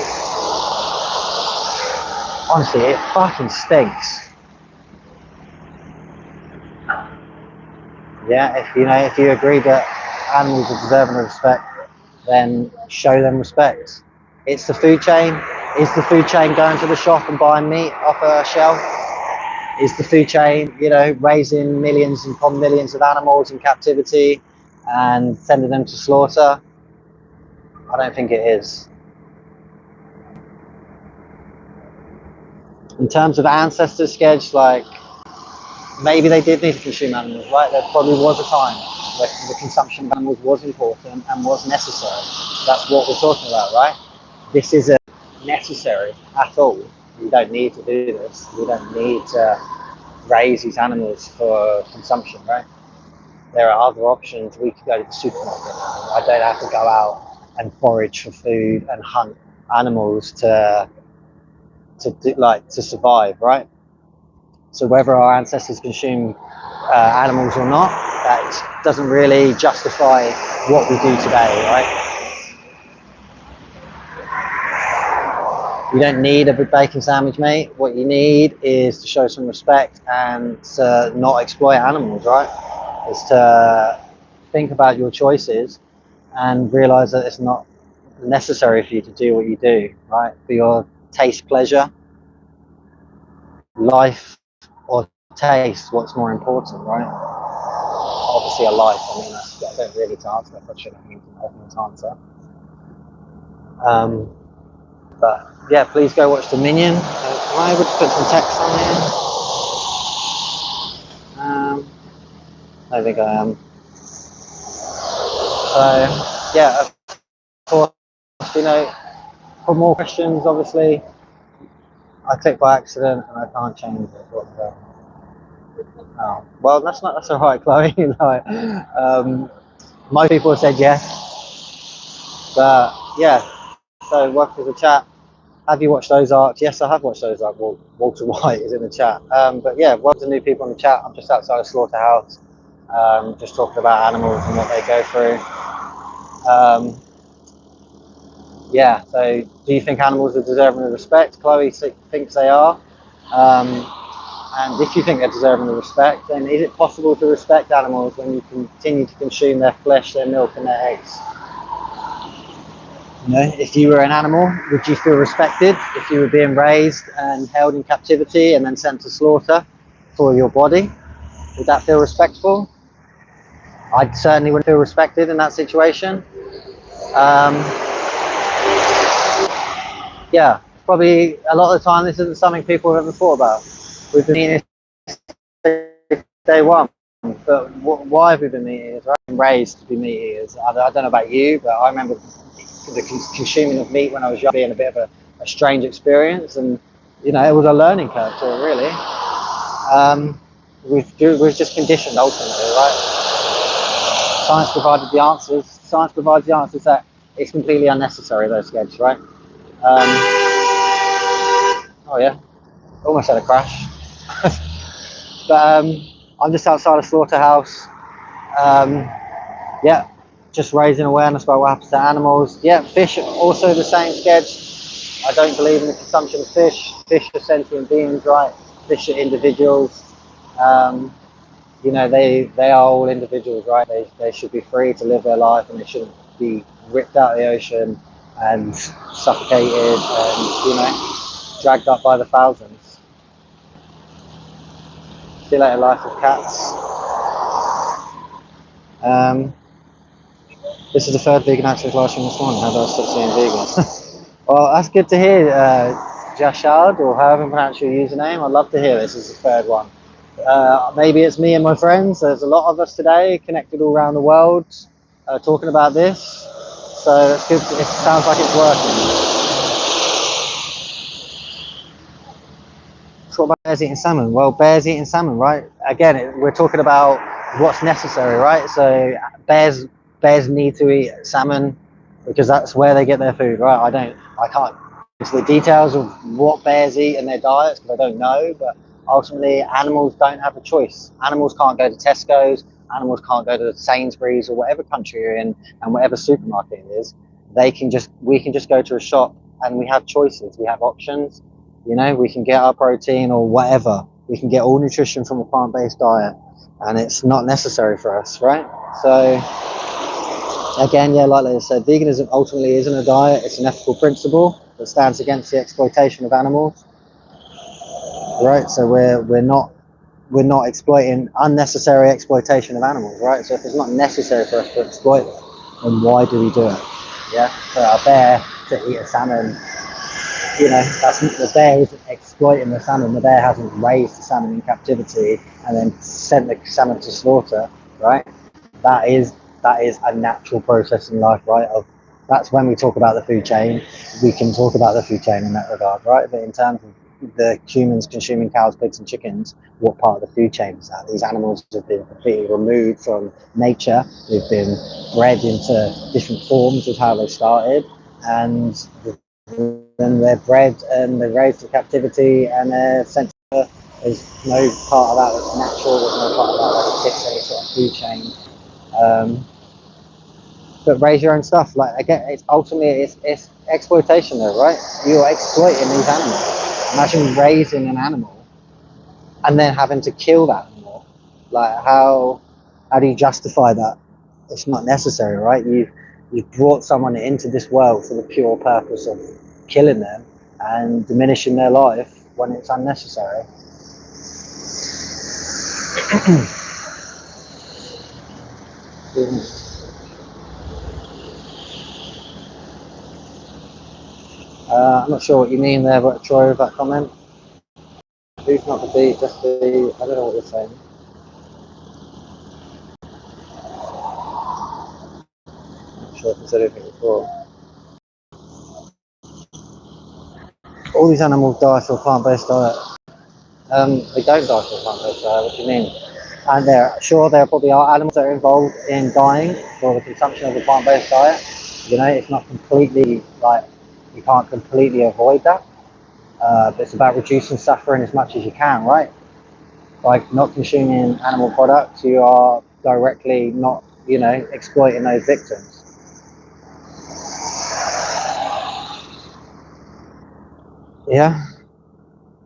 Honestly, it fucking stinks. Yeah, if you agree that animals are deserving of respect, then show them respect. It's the food chain. Is the food chain going to the shop and buying meat off a shelf? Is the food chain, raising millions and upon millions of animals in captivity and sending them to slaughter? I don't think it is. In terms of ancestors' sketch, like, maybe they did need to consume animals, right? There probably was a time where the consumption of animals was important and was necessary. That's what we're talking about, right? This isn't necessary at all. You don't need to do this. You don't need to raise these animals for consumption, right? There are other options. We could go to the supermarket. I don't have to go out and forage for food and hunt animals to survive, right? So whether our ancestors consume animals or not, that doesn't really justify what we do today, right? You don't need a big bacon sandwich, mate. What you need is to show some respect and to not exploit animals, right? Is to think about your choices and realize that it's not necessary for you to do what you do, right? For your taste, pleasure, life, or taste, what's more important, right? Obviously a life. I mean, I don't really need to answer that question. I think it's an answer. But yeah, please go watch Dominion. Am I able to put some text on here? I think I am. So yeah, of course, for more questions, obviously, I clicked by accident and I can't change it. Oh, well, that's all right, Chloe. Most people have said yes, but yeah. So welcome to the chat. Have you watched Ozark? Yes, I have watched Ozark. Well, Walter White is in the chat. But yeah, welcome to new people in the chat. I'm just outside a slaughterhouse, just talking about animals and what they go through. Yeah, so do you think animals are deserving of respect? Chloe thinks they are. And if you think they're deserving of respect, then is it possible to respect animals when you continue to consume their flesh, their milk and their eggs? If you were an animal, would you feel respected if you were being raised and held in captivity and then sent to slaughter for your body? Would that feel respectful? I certainly wouldn't feel respected in that situation. Yeah, probably a lot of the time this isn't something people have ever thought about. We've been eating this day one, but why have we been meat eaters? Right? I've been raised to be meat eaters. I don't know about you, but I remember the consuming of meat when I was young being a bit of a strange experience, and you know, it was a learning curve to it, really. We've just conditioned ultimately, right? Science provided the answers. Science provides the answers that it's completely unnecessary, those skids, right? Oh yeah, almost had a crash. But I'm just outside a slaughterhouse. Yeah, just raising awareness about what happens to animals. Yeah, fish also the same sketch. I don't believe in the consumption of fish. Fish are sentient beings, right? Fish are individuals. You know, they are all individuals, right? They should be free to live their life, and they shouldn't be ripped out of the ocean and suffocated and, you know, dragged up by the thousands. See you later, life of cats. This is the third vegan accident classroom this morning. How do I stop seeing vegans? Well, that's good to hear, Jashad, or however you pronounce your username. I'd love to hear this is the third one. Maybe it's me and my friends. There's a lot of us today connected all around the world talking about this. So it's good. It sounds like it's working. What about bears eating salmon? Well, bears eating salmon, right? Again, we're talking about what's necessary, right? So bears need to eat salmon because that's where they get their food, right? I can't into the details of what bears eat and their diets because I don't know, but ultimately animals don't have a choice. Animals can't go to Tesco's, animals can't go to Sainsbury's or whatever country you're in and whatever supermarket it is. We can just go to a shop and we have choices, we have options. You know, we can get our protein or whatever. We can get all nutrition from a plant-based diet, and it's not necessary for us, right? So, again, yeah, like I said, veganism ultimately isn't a diet. It's an ethical principle that stands against the exploitation of animals, right? So we're not exploiting unnecessary exploitation of animals, right? So if it's not necessary for us to exploit them, then why do we do it? Yeah, for a bear to eat a salmon. You know, that's the bear isn't exploiting the salmon. The bear hasn't raised the salmon in captivity and then sent the salmon to slaughter, right? That is a natural process in life, right? That's when we talk about the food chain. We can talk about the food chain in that regard, right? But in terms of the humans consuming cows, pigs, and chickens, what part of the food chain is that? These animals have been completely removed from nature. They've been bred into different forms of how they started, and then they're bred and they're raised in captivity and they're sent to Earth. There's no part of that that's natural. There's no part of that that fits any sort of food chain. But raise your own stuff. Like again, it's ultimately it's exploitation, though, right? You're exploiting these animals. Imagine raising an animal and then having to kill that animal. Like how do you justify that? It's not necessary, right? You've brought someone into this world for the pure purpose of killing them and diminishing their life when it's unnecessary. I'm not sure what you mean there, but Troy, with that comment. Beef, not the beef, just the. I don't know what you're saying. I'm not sure if I said anything before. All these animals die for a plant-based diet. They don't die for a plant-based diet. What do you mean? And there probably are animals that are involved in dying for the consumption of a plant-based diet. You know, it's not completely like you can't completely avoid that. But it's about reducing suffering as much as you can, right? By not consuming animal products, you are directly not, you know, exploiting those victims. Yeah.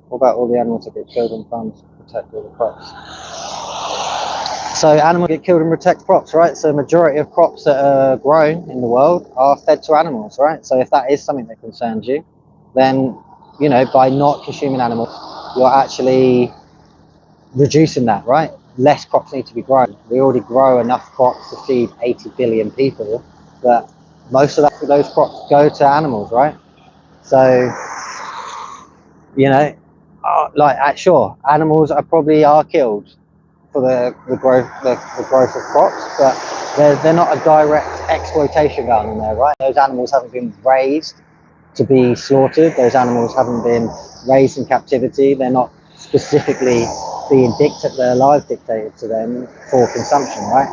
What about all the animals that get killed on farms to protect all the crops? So animals get killed and protect crops, right? So the majority of crops that are grown in the world are fed to animals, right? So if that is something that concerns you, then, you know, by not consuming animals, you're actually reducing that, right? less crops need to be grown. We already grow enough crops to feed 80 billion people, but most of those crops go to animals, right? So, you know, sure, animals are killed for the growth of crops, but they're not a direct exploitation going on there, right? Those animals haven't been raised to be slaughtered. Those animals haven't been raised in captivity. They're not specifically being their lives dictated to them for consumption, right?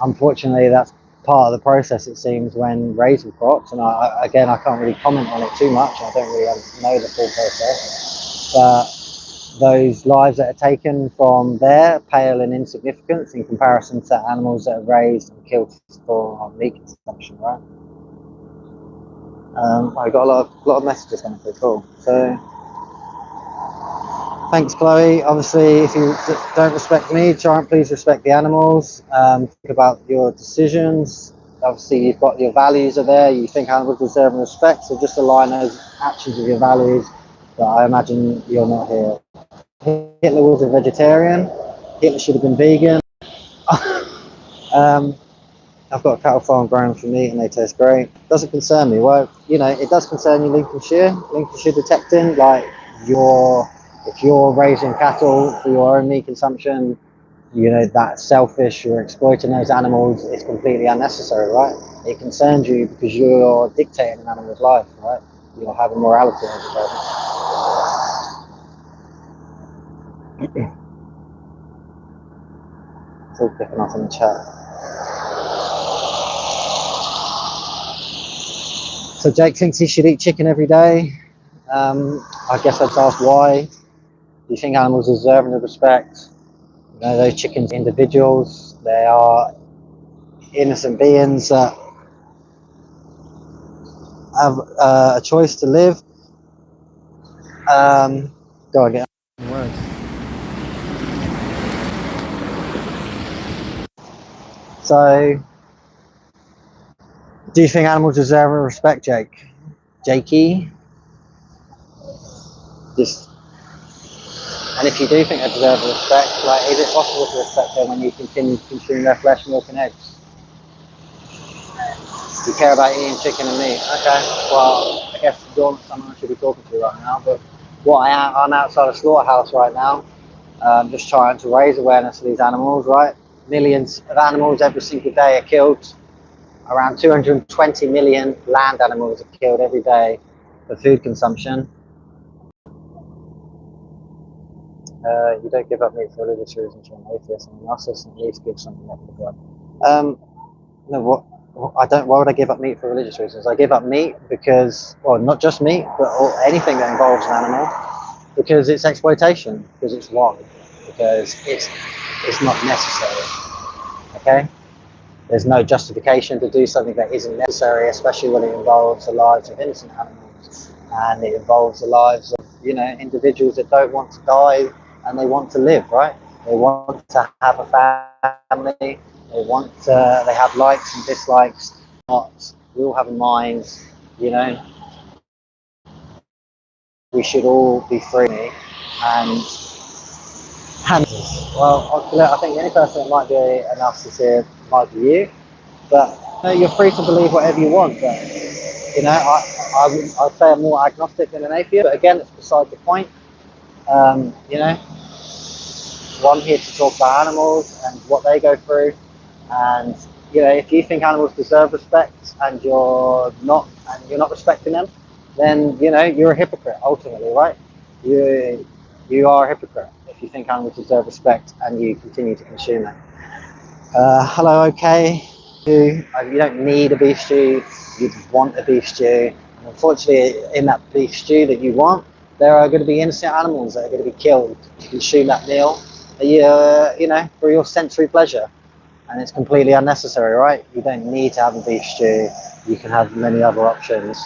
Unfortunately, that's part of the process, it seems, when raising crops. And I can't really comment on it too much. I don't really know the full process, but those lives that are taken from there pale in insignificance in comparison to animals that are raised and killed for meat consumption, right? I got a lot of messages coming through. Cool. So thanks, Chloe. Obviously, if you don't respect me, try and please respect the animals. Think about your decisions. Obviously, you've got your values are there. You think animals deserve respect, so just align those actions with your values. But I imagine you're not here. Hitler was a vegetarian. Hitler should have been vegan. I've got a cattle farm growing for meat and they taste great. Doesn't concern me. Well, it does concern you, Lincolnshire detecting. Like, if you're raising cattle for your own meat consumption, that's selfish. You're exploiting those animals. It's completely unnecessary, right? It concerns you because you're dictating an animal's life, right? You're having morality over it. It's all picking up in the chat. So Jake thinks he should eat chicken every day. I guess I'd ask why. Do you think animals deserve the respect? Those chickens are individuals. They are innocent beings that have a choice to live. Go again. Words. So, do you think animals deserve respect, Jake? Jakey? And if you do think they deserve respect, is it possible to respect them when you continue to consume their flesh, milk, and eggs? You care about eating chicken and meat. Okay, well, I guess you're not someone I should be talking to right now, but I'm outside a slaughterhouse right now, just trying to raise awareness of these animals, right? Millions of animals every single day are killed. Around 220 million land animals are killed every day for food consumption. You don't give up meat for religious reasons, you're an atheist, and narcissist at least give something up for God. No, I don't. Why would I give up meat for religious reasons? I give up meat because, well, not just meat, but anything that involves an animal, because it's exploitation, because it's wrong, because it's not necessary. Okay, there's no justification to do something that isn't necessary, especially when it involves the lives of innocent animals and it involves the lives of individuals that don't want to die and they want to live, right? They want to have a family. They have likes and dislikes. We all have a mind, we should all be free. And well, I think the only person that might be a narcissist might be you, but you're free to believe whatever you want. But I'd say I'm more agnostic than an atheist, but again, it's beside the point. Well, I'm here to talk about animals and what they go through. And if you think animals deserve respect and you're not respecting them, then you're a hypocrite ultimately, right? You are a hypocrite if you think animals deserve respect and you continue to consume them. Hello, okay. You don't need a beef stew. You want a beef stew. And unfortunately, in that beef stew that you want, there are going to be innocent animals that are going to be killed to consume that meal. For your sensory pleasure. And it's completely unnecessary, right? You don't need to have a beef stew. You can have many other options.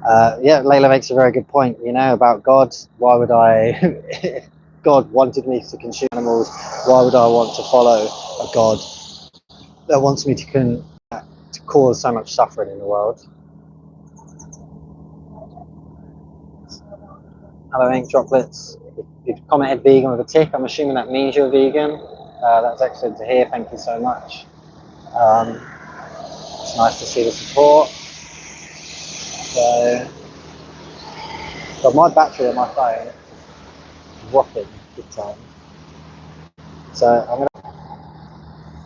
Layla makes a very good point, about God. Why would if God wanted me to consume animals, why would I want to follow a God that wants me to cause so much suffering in the world? Hello, Ink Chocolates. You've commented vegan with a tick. I'm assuming that means you're vegan. That's excellent to hear. Thank you so much. It's nice to see the support. So, but my battery on my phone is whopping big time. So I'm gonna.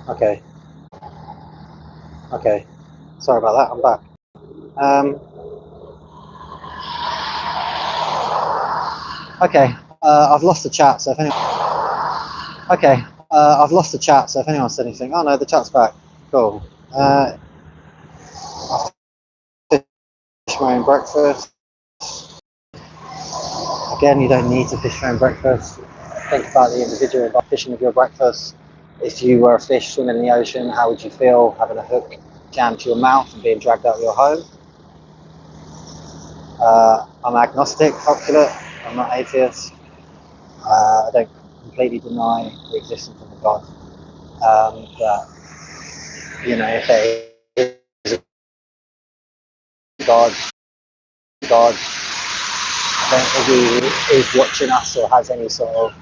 Okay. Okay. Sorry about that. I'm back. Okay. I've lost the chat. So if anyone. Okay. I've lost the chat. So if anyone said anything, oh no, the chat's back. Cool. I fish my own breakfast. Again, you don't need to fish your own breakfast. Think about the individual about fishing with your breakfast. If you were a fish swimming in the ocean, how would you feel having a hook jammed to your mouth and being dragged out of your home? I'm agnostic, oculate. I'm not atheist. I don't completely deny the existence of a God. But, you know, if there is a God, I don't think he is watching us or has any sort of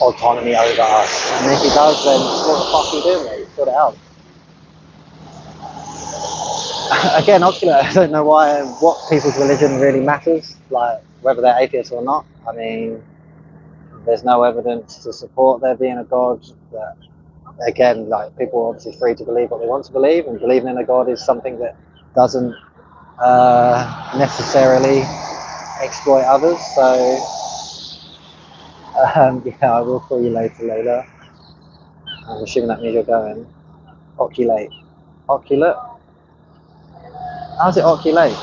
autonomy over us. And if he does, then what the fuck are you doing, mate? Sort it out. Again, ocular, I don't know what people's religion really matters, like whether they're atheists or not. I mean, there's no evidence to support there being a God. But again, like, people are obviously free to believe what they want to believe, and believing in a God is something that doesn't necessarily exploit others. So, yeah, I will call you later, Lola. I'm assuming that means you're going. Oculate. Oculate? How's it oculate?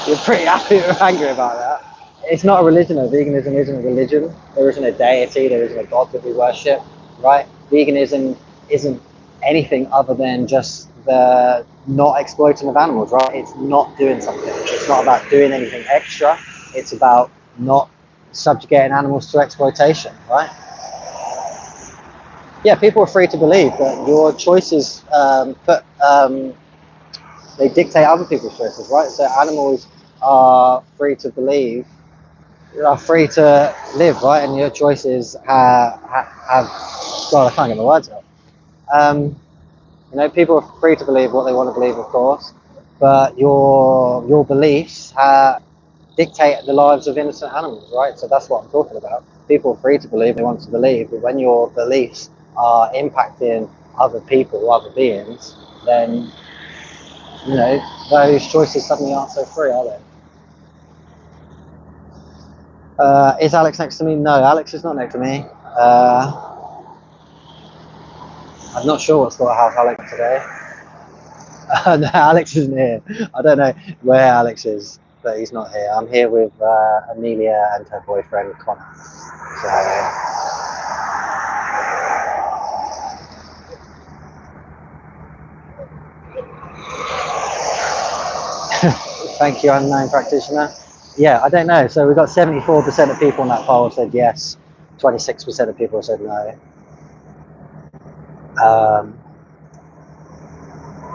You're pretty happy or angry about that. It's not a religion though. Veganism isn't a religion. There isn't a deity, there isn't a God that we worship, right? Veganism isn't anything other than just the not exploiting of animals, right? It's not doing something. It's not about doing anything extra. It's about not subjugating animals to exploitation, right? Yeah, people are free to believe, but your choices they dictate other people's choices, right? So animals are free to believe, are free to live, right? And your choices have God, I can't get my words out. You know, people are free to believe what they want to believe, of course, but your beliefs dictate the lives of innocent animals, right? So that's what I'm talking about. People are free to believe they want to believe, but when your beliefs are impacting other people, other beings, then, you know, those choices suddenly aren't so free, are they? Is Alex next to me? No, Alex is not next to me. I'm not sure what's got to have Alex today. No, Alex isn't here. I don't know where Alex is, but he's not here. I'm here with Amelia and her boyfriend Connor. So, thank you, unknown practitioner. Yeah, I don't know. So we've got 74% of people on that poll said yes, 26% of people said no.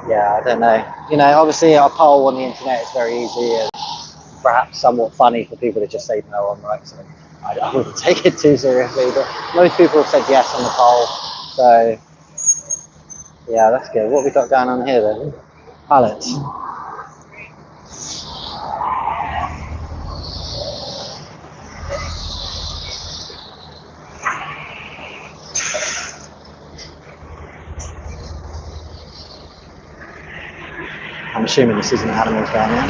Yeah, I don't know. You know, obviously a poll on the internet is very easy and perhaps somewhat funny for people to just say no on, right? So I wouldn't take it too seriously, but most people have said yes on the poll. So yeah, that's good. What have we got going on here then? Alex. I'm assuming this isn't animals down there.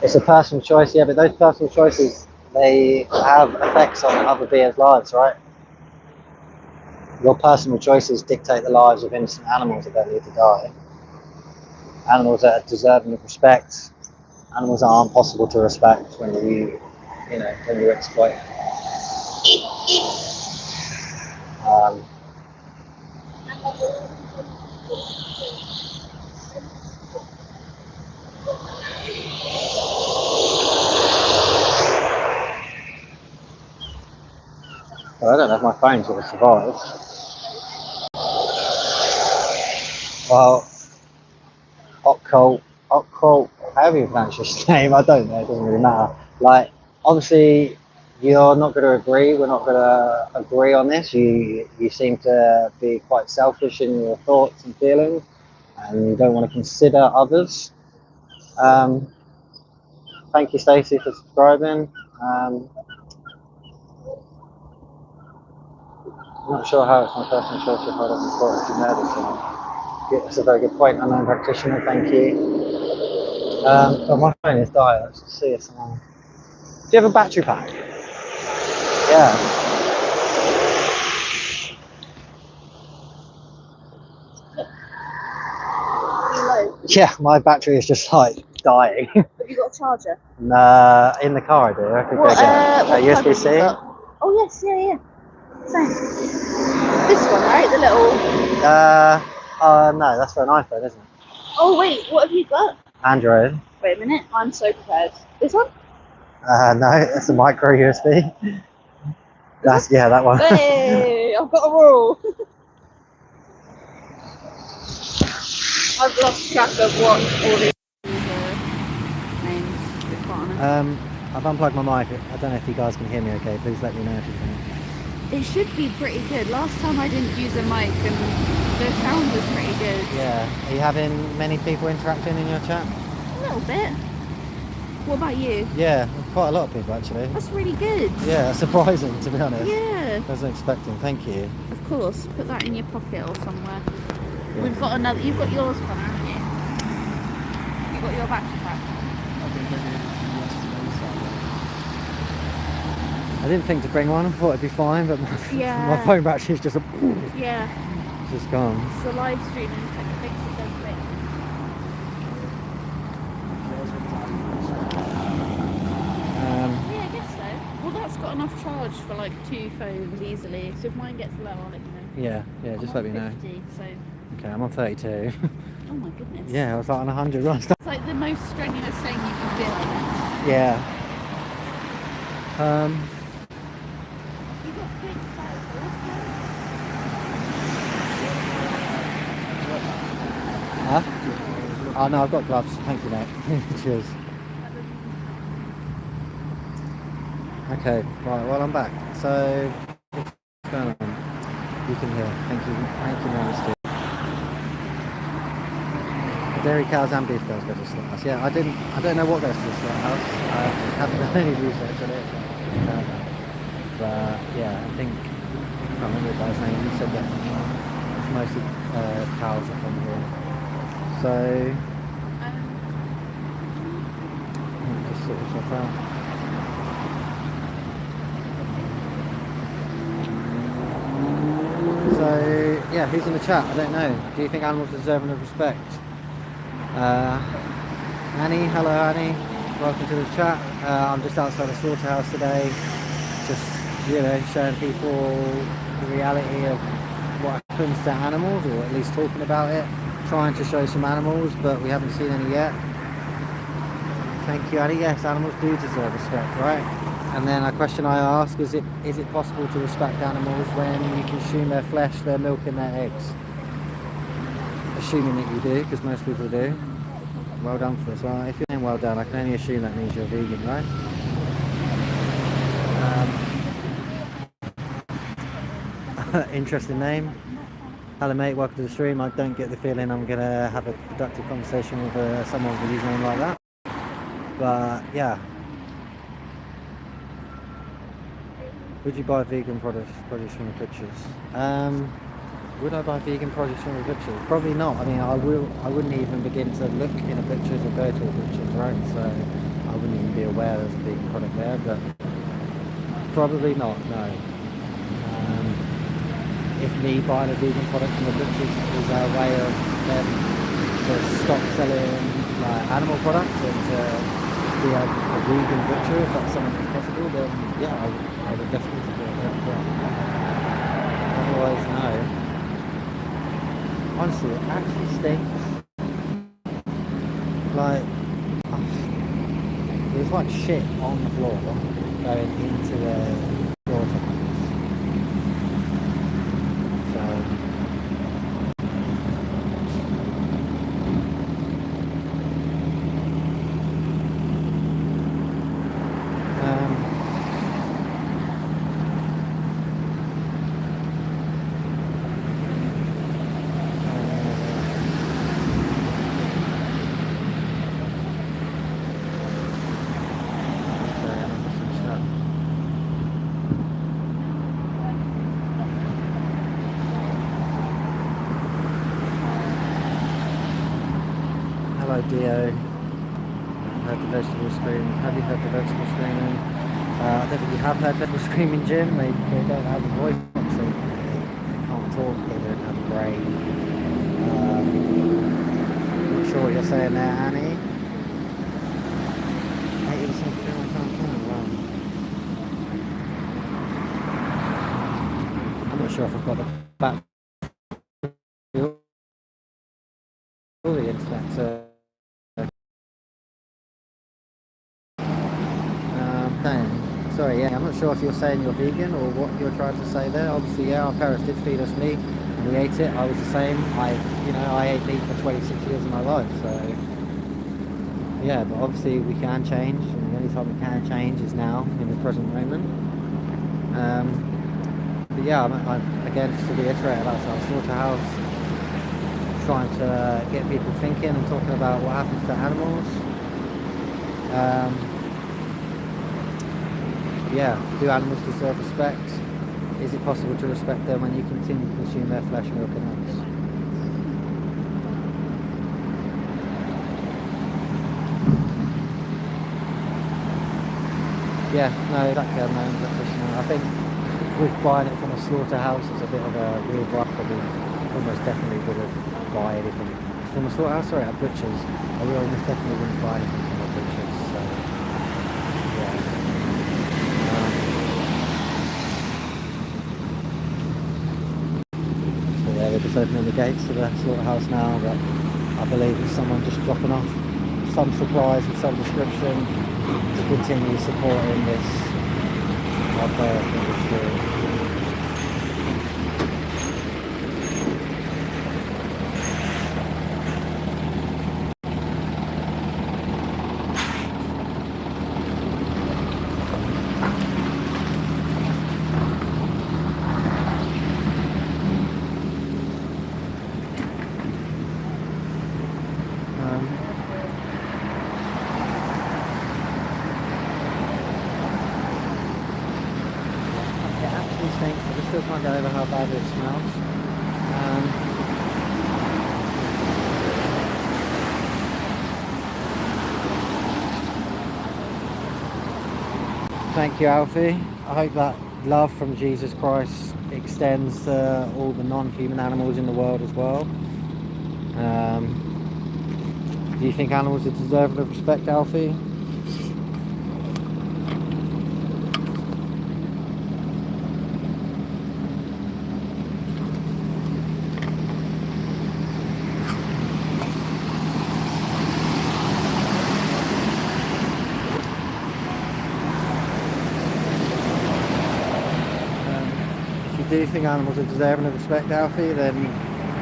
It's a personal choice, yeah, but those personal choices, they have effects on other beings' lives, right? Your personal choices dictate the lives of innocent animals that don't need to die. Animals that are deserving of respect. Animals that aren't possible to respect when you exploit. Well, I don't know if my phone's going to survive. Well, occult however you pronounce your name, I don't know, it doesn't really matter. Like, obviously, you're not going to agree, we're not going to agree on this. You seem to be quite selfish in your thoughts and feelings, and you don't want to consider others. Thank you, Stacey, for subscribing. I'm not sure how it's my personal choice if I don't report it to murder someone. Yeah, that's a very good point, unknown practitioner, thank you. But my phone is dying, let's just see if someone... Do you have a battery pack? Yeah. Hello. Yeah, my battery is just like dying. Have you got a charger? In the car I do, I could What, go get what a plug have you USB-C. got? Oh yes, yeah. Same. This one, right? The little... No, that's for an iPhone, isn't it? Oh wait, what have you got? Android. Wait a minute, I'm so prepared. This one? No, that's a micro USB. That's, yeah, that one. Hey, I've got a rule. I've lost track of what all these names. To be quite honest. I've unplugged my mic. I don't know if you guys can hear me okay. Please let me know if you can. It should be pretty good. Last time I didn't use a mic and the sound was pretty good. Yeah. Are you having many people interacting in your chat? A little bit. What about you? Yeah, quite a lot of people actually. That's really good. Yeah, surprising to be honest. Yeah. I wasn't expecting. Thank you. Of course. Put that in your pocket or somewhere. Yeah. We've got another. You've got yours, Connor, haven't you? You've got your battery pack. I've been ready yesterday, I didn't think to bring one. I thought it'd be fine, but Yeah. my phone battery is just Yeah. just gone. It's the live stream and it makes it go quick. Yeah, I guess so. Well, that's got enough charge for like 2 phones easily. So if mine gets low, I'll let you know. Yeah, just I'm let me on know. 50, so. Okay, I'm on 32. Oh my goodness. Yeah, I was like on 100 last time. It's like the most strenuous thing you can do. Yeah. You got thick fibers. Huh? Oh no, I've got gloves. Thank you, mate. Cheers. Okay, right, well I'm back. So, what's going on? You can hear. Thank you, Mr. Dairy cows and beef cows go to the slaughterhouse. Yeah, I don't know what goes to the slaughterhouse. I haven't done any research on it. But yeah, I think, I can't remember the guy's name, he said that it's mostly cows that come here. So, just sort yourself out. So, yeah, who's in the chat? I don't know. Do you think animals deserve enough respect? Annie, hello Annie. Welcome to the chat. I'm just outside the slaughterhouse today. Just, showing people the reality of what happens to animals, or at least talking about it. Trying to show some animals, but we haven't seen any yet. Thank you, Annie. Yes, animals do deserve respect, right? And then a question I ask is it possible to respect animals when you consume their flesh, their milk and their eggs? Assuming that you do, because most people do. Well done for this. Well, if you're saying well done, I can only assume that means you're vegan, right? Interesting name. Hello mate, welcome to the stream. I don't get the feeling I'm going to have a productive conversation with someone with a username like that. But yeah. Would you buy vegan produce from the butchers? Would I buy vegan produce from the butchers? Probably not. I mean, I wouldn't even begin to look in a butcher's or go to a butcher's, right? So I wouldn't even be aware there's a vegan product there, but probably not, no. If me buying a vegan product from the butchers is a way of them to stop selling animal products and to be a vegan butcher, if that's something that's possible, then yeah, I would definitely do it. Yeah. Otherwise, no. Honestly, it actually stinks. Like, there's like shit on the floor going into the water. So, Hello, Dio. Heard the vegetable screaming. Have you heard the vegetable screaming? I don't think you have heard vegetable screaming, Jim. They don't have a voice box, so they can't talk, they don't have a brain. Not sure what you're saying there, Annie. 80% kill on time. Wow. I'm not sure if I've got the back audience that sorry, yeah, I'm not sure if you're saying you're vegan or what you're trying to say there. Obviously, yeah, our parents did feed us meat and we ate it. I was the same. I ate meat for 26 years of my life, so yeah, but obviously we can change, and the only time we can change is now, in the present moment. But yeah, again, just to reiterate about our slaughterhouse, trying to get people thinking and talking about what happens to animals. Yeah, do animals deserve respect? Is it possible to respect them when you continue to consume their flesh, milk and eggs? Yeah, no, exactly, I think with buying it from a slaughterhouse, it's a bit of a weird one. Probably almost definitely wouldn't buy anything from a slaughterhouse, sorry, at butchers. I will almost definitely wouldn't buy anything from a butchers, so yeah. Yeah, they're just opening the gates to the slaughterhouse now, but I believe it's someone just dropping off some supplies of some description to continue supporting this barbaric industry. I still can't get over how bad it smells. Thank you, Alfie. I hope that love from Jesus Christ extends to all the non-human animals in the world as well. Do you think animals are deserving of respect, Alfie? Do you think animals are deserving of respect, Alfie? Then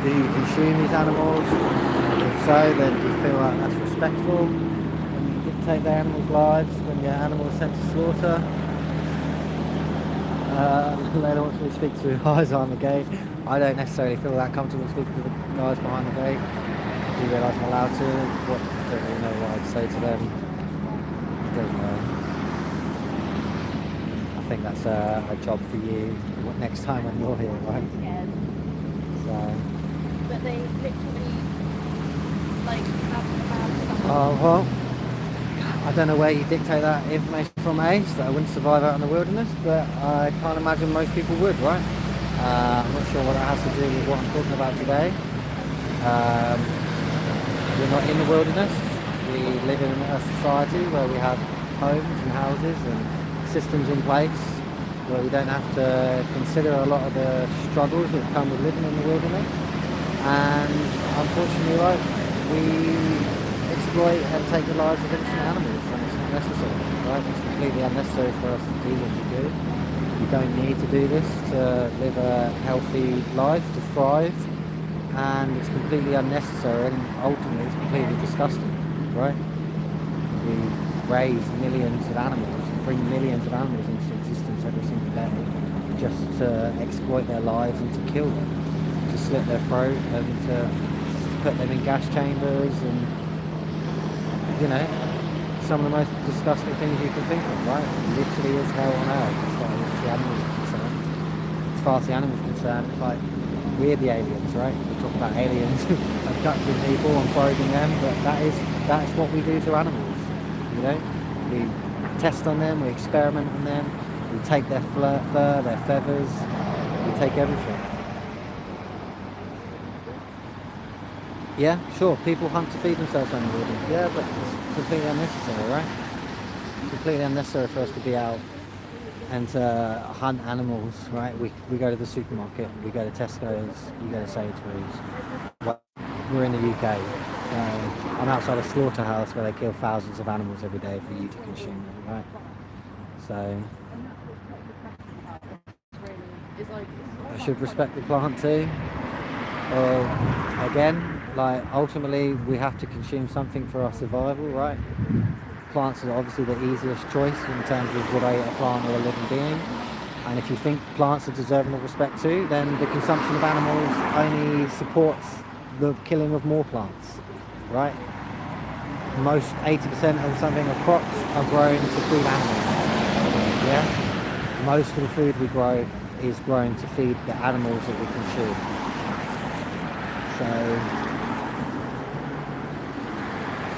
do you consume these animals? If so, then do you feel like that's respectful? When you dictate the animals' lives, when your animal is sent to slaughter? Later wants me to speak to guys behind the gate. I don't necessarily feel that comfortable speaking to the guys behind the gate. I do realise I'm allowed to. I don't really know what I'd say to them. I don't know. I think that's a job for you next time when you're here, right? Yeah. So. But they literally, like, have bad stuff. Oh, well, I don't know where you dictate that information from, Ace, that I wouldn't survive out in the wilderness, but I can't imagine most people would, right? I'm not sure what that has to do with what I'm talking about today. We're not in the wilderness. We live in a society where we have homes and houses and systems in place where we don't have to consider a lot of the struggles that come with living in the wilderness, and unfortunately, right, we exploit and take the lives of innocent animals, and it's not necessary, right? It's completely unnecessary for us to do what we do. We don't need to do this to live a healthy life, to thrive, and it's completely unnecessary, and ultimately it's completely disgusting, right? We raise millions of animals, bring millions of animals into existence every single day just to exploit their lives and to kill them, to slit their throat and to put them in gas chambers and, you know, some of the most disgusting things you can think of, right? It literally is hell on earth as far as the animals are concerned. As far as the animals are concerned, it's like we're the aliens, right? We talk about aliens abducting people and probing them, but that's what we do to animals. You know, we test on them, we experiment on them, we take their fur, their feathers, we take everything. Yeah, sure. People hunt to feed themselves on the wilderness. Yeah, but it's completely unnecessary, right? Completely unnecessary for us to be out and hunt animals, right? We go to the supermarket, we go to Tesco's, you go to Sainsbury's. Well, we're in the UK. I'm outside a slaughterhouse where they kill thousands of animals every day for you to consume them, right? So I should respect the plant too. Well, again, like ultimately we have to consume something for our survival, right? Plants are obviously the easiest choice in terms of would I eat a plant or a living being. And if you think plants are deserving of respect too, then the consumption of animals only supports the killing of more plants, right? Most 80% of something of crops are grown to feed animals. Yeah? Most of the food we grow is grown to feed the animals that we consume. So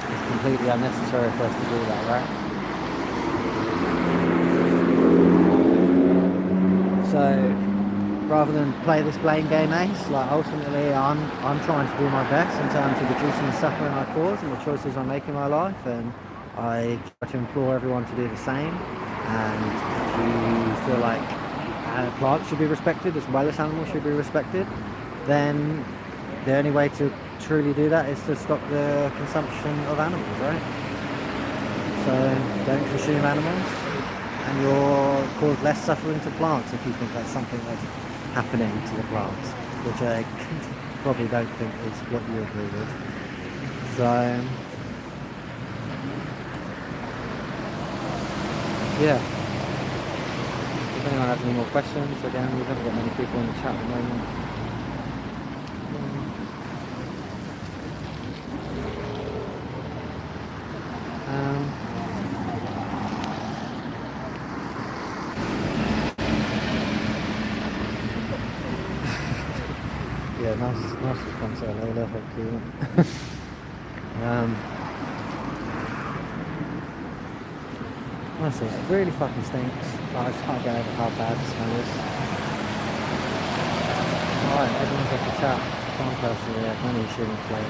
it's completely unnecessary for us to do that, right? So rather than play this blame game, Ace, like ultimately I'm trying to do my best in terms of reducing the suffering I cause and the choices I make in my life, and I try to implore everyone to do the same. And if you feel like plants should be respected as well as animals should be respected, then the only way to truly do that is to stop the consumption of animals, right? So don't consume animals, and you'll cause less suffering to plants if you think that's something that's happening to the plants, which I probably don't think is what you agree with. So yeah, if anyone has any more questions, again, we haven't got many people in the chat at the moment. Yeah, nice response there, Lola, thank you. Honestly, it really fucking stinks. I just can't get over how bad the smell is. Alright, everyone's off the chat. One person here, money shouldn't play.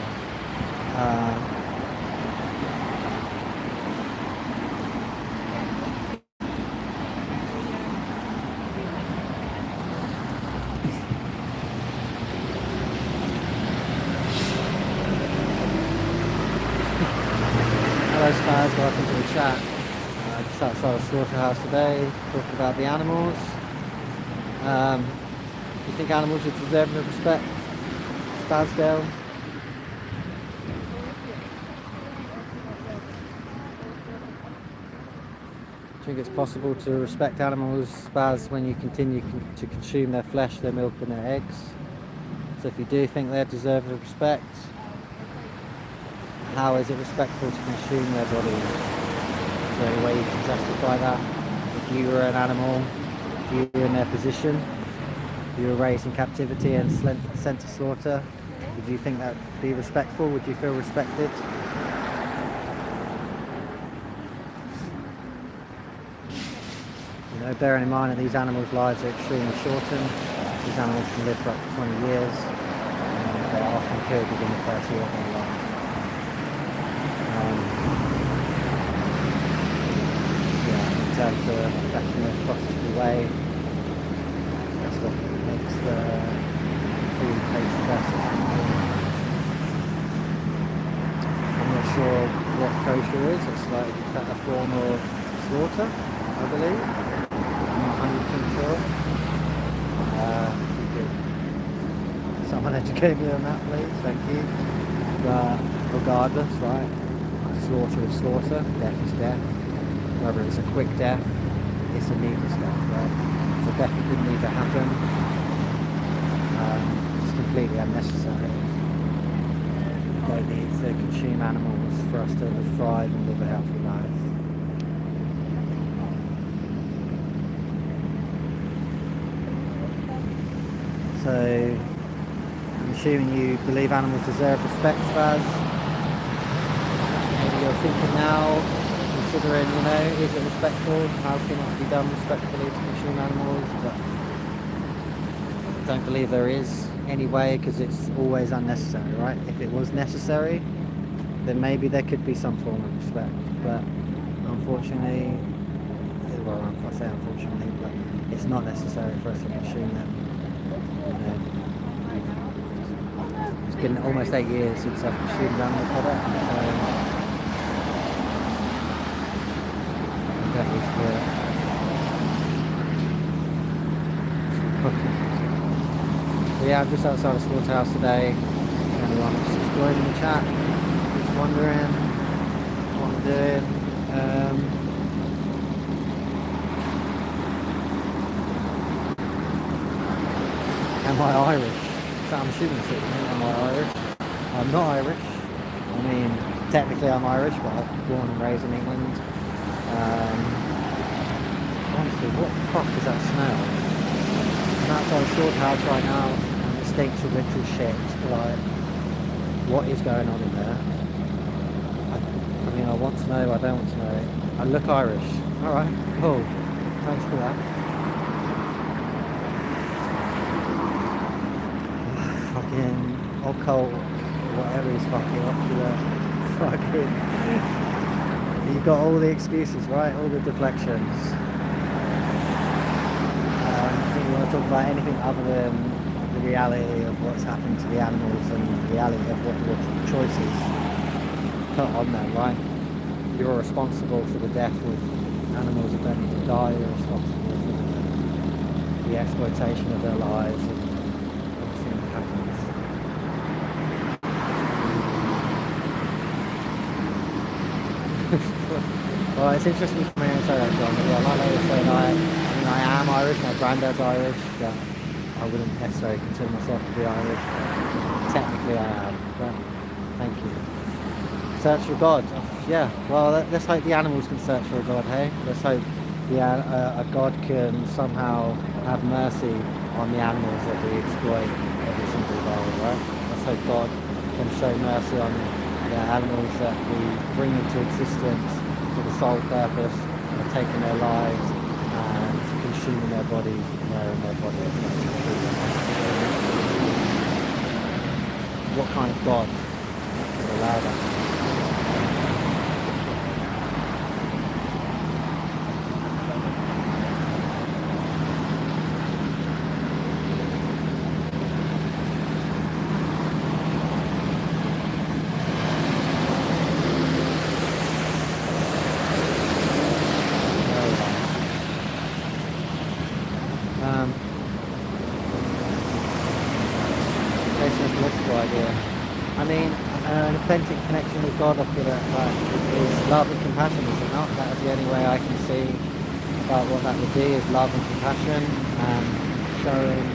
Hello Spaz, welcome to the chat. Just outside the slaughterhouse today, talking about the animals. You think animals are deserving of respect? Spazdale? Do you think it's possible to respect animals, Spaz, when you continue to consume their flesh, their milk and their eggs? So if you do think they're deserving of respect, how is it respectful to consume their bodies? Is there any way you can justify that? If you were an animal, if you were in their position, you were raised in captivity and sent to slaughter, would you think that would be respectful? Would you feel respected? You know, bearing in mind that these animals' lives are extremely shortened. These animals can live for up to 20 years, and they are often killed within the first year of their life. In terms of that's the most profitable way. That's what makes the food taste the best. I'm not sure what kosher is. It's like a form of slaughter, I believe. I'm not 100% sure. Someone educate me on that, please. Thank you. But regardless, right? Slaughter is slaughter. Death is death. Whether it's a quick death, it's a needless death, right? So death that didn't need to happen. It's completely unnecessary. We don't need to consume animals for us to thrive and live a healthy life. So assuming you believe animals deserve respect, Faz. Maybe you're thinking now, considering, you know, is it respectful? How can it be done respectfully to consume animals? But I don't believe there is any way, because it's always unnecessary, right? If it was necessary, then maybe there could be some form of respect. But unfortunately, well, I say unfortunately, but it's not necessary for us to consume them. You know, it's been almost 8 years since I've consumed animal product, so I'm getting used to it. So yeah, I'm just outside the slaughterhouse today. Anyone that's just joining the chat, just wondering what I'm doing. Am I Irish? So I'm assuming it's am I Irish? I'm not Irish. I mean, technically I'm Irish, but I was born and raised in England. Honestly, what the fuck is that smell? I'm outside the slaughterhouse right now, and it stinks of literal shit. Like, what is going on in there? I mean, I want to know, I don't want to know. I look Irish. Alright, cool. Thanks for that. Fucking occult, whatever he's fucking ocular, fucking. You got all the excuses, right? All the deflections. I think you want to talk about anything other than the reality of what's happened to the animals and the reality of what your choices put on them, right? You're responsible for the death of animals that don't need to die. You're responsible for the exploitation of their lives and everything that happens. Well, it's interesting for me to say that, John. Yeah, like I was saying, I am Irish, my granddad's Irish, but I wouldn't necessarily consider myself to be Irish, but technically I am. But thank you. Search for God. Yeah, well, let's hope the animals can search for a God, hey? Let's hope a God can somehow have mercy on the animals that we exploit every single day, right? Let's hope God can show mercy on the animals that we bring into existence for the sole purpose of taking their lives and consuming their bodies, wearing their bodies. What kind of God would allow that? Authentic connection with God, I feel that is love and compassion, is it not? That is the only way I can see about what that would be, is love and compassion, and showing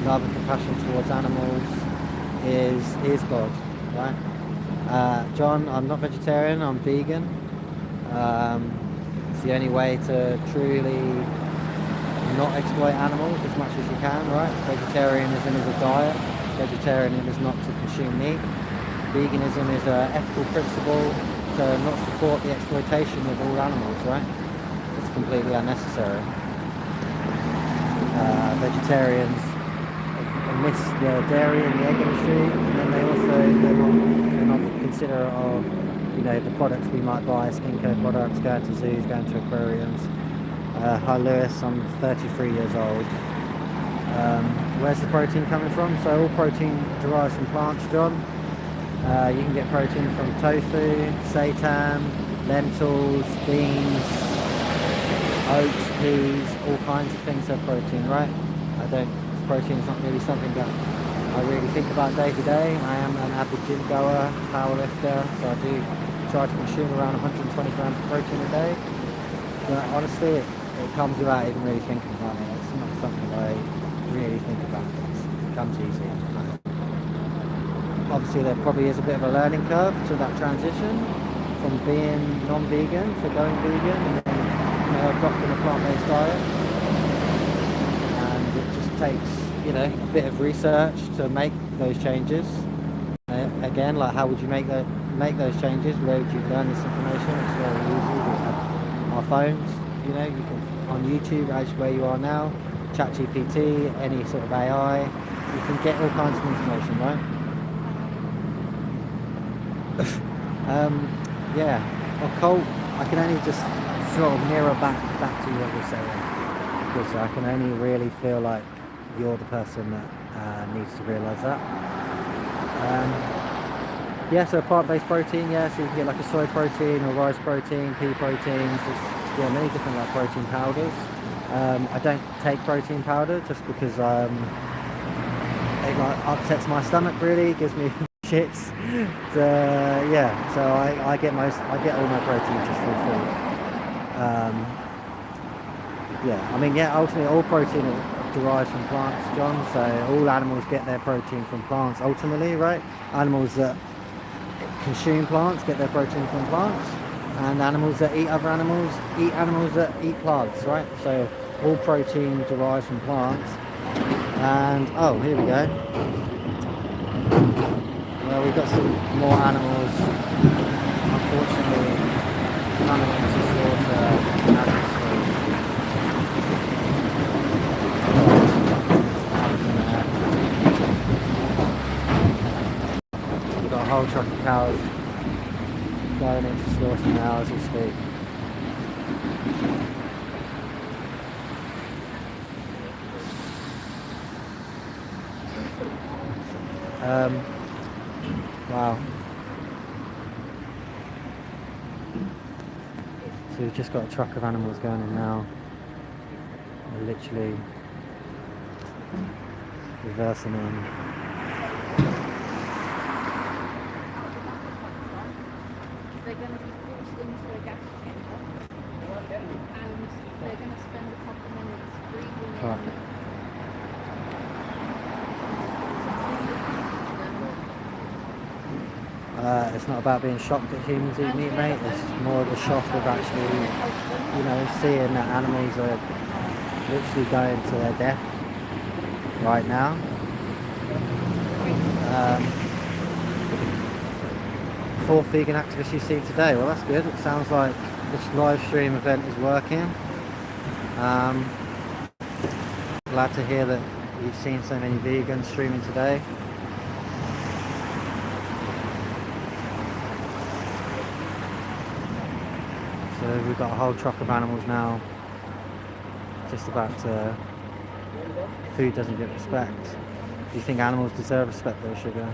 love and compassion towards animals is God, right? John, I'm not vegetarian, I'm vegan. It's the only way to truly not exploit animals as much as you can, right? Vegetarianism is a diet, vegetarianism is not to consume meat. Veganism is an ethical principle to not support the exploitation of all animals, right? It's completely unnecessary. Vegetarians miss the dairy and the egg industry, and then they're not considerate of, you know, the products we might buy, skincare products, going to zoos, going to aquariums. Hi Lewis, I'm 33 years old. Where's the protein coming from? So all protein derives from plants, John. You can get protein from tofu, seitan, lentils, beans, oats, peas, all kinds of things have protein, right? Protein is not really something that I really think about day to day. I am an avid gym goer, power lifter, so I do try to consume around 120 grams of protein a day. But honestly, it comes without even really thinking about it. It's not something I really think about. It comes easy. Obviously there probably is a bit of a learning curve to that transition from being non-vegan to going vegan and then, you know, adopting a plant-based diet, and it just takes, you know, a bit of research to make those changes. Again, like how would you make those changes? Where would you learn this information? It's very easy. We have our phones, you know, you can on YouTube as where you are now, ChatGPT, any sort of AI, you can get all kinds of information, right? Yeah, well, Colt, I can only just sort of mirror back to what you're saying, because I can only really feel like you're the person that needs to realise that. Yeah, so plant-based protein, yeah, so you can get like a soy protein or rice protein, pea proteins, there's many different like protein powders. I don't take protein powder just because it like upsets my stomach really, gives me shits. Yeah, so I get all my protein just from food. Yeah, I mean, yeah, ultimately all protein derives from plants, John, so all animals get their protein from plants ultimately, right? Animals that consume plants get their protein from plants, and animals that eat other animals eat animals that eat plants, right? So all protein derives from plants. And oh, here we go. Well, we've got some more animals. Unfortunately, none of them to slaughter as we speak. We've got a whole truck of cows going into slaughter now as we speak. Wow. So we've just got a truck of animals going in now. We're literally reversing in. They're going to be forced into a gas chamber, and they're going to spend a couple of minutes breathing in. It's not about being shocked that humans eat meat, mate. It's more the shock of actually, you know, seeing that animals are literally going to their death right now. 4th vegan activist you see today. Well, that's good. It sounds like this live stream event is working. Glad to hear that you've seen so many vegans streaming today. So we've got a whole truck of animals now. Just about to... Food doesn't get respect. Do you think animals deserve respect though, Sugar?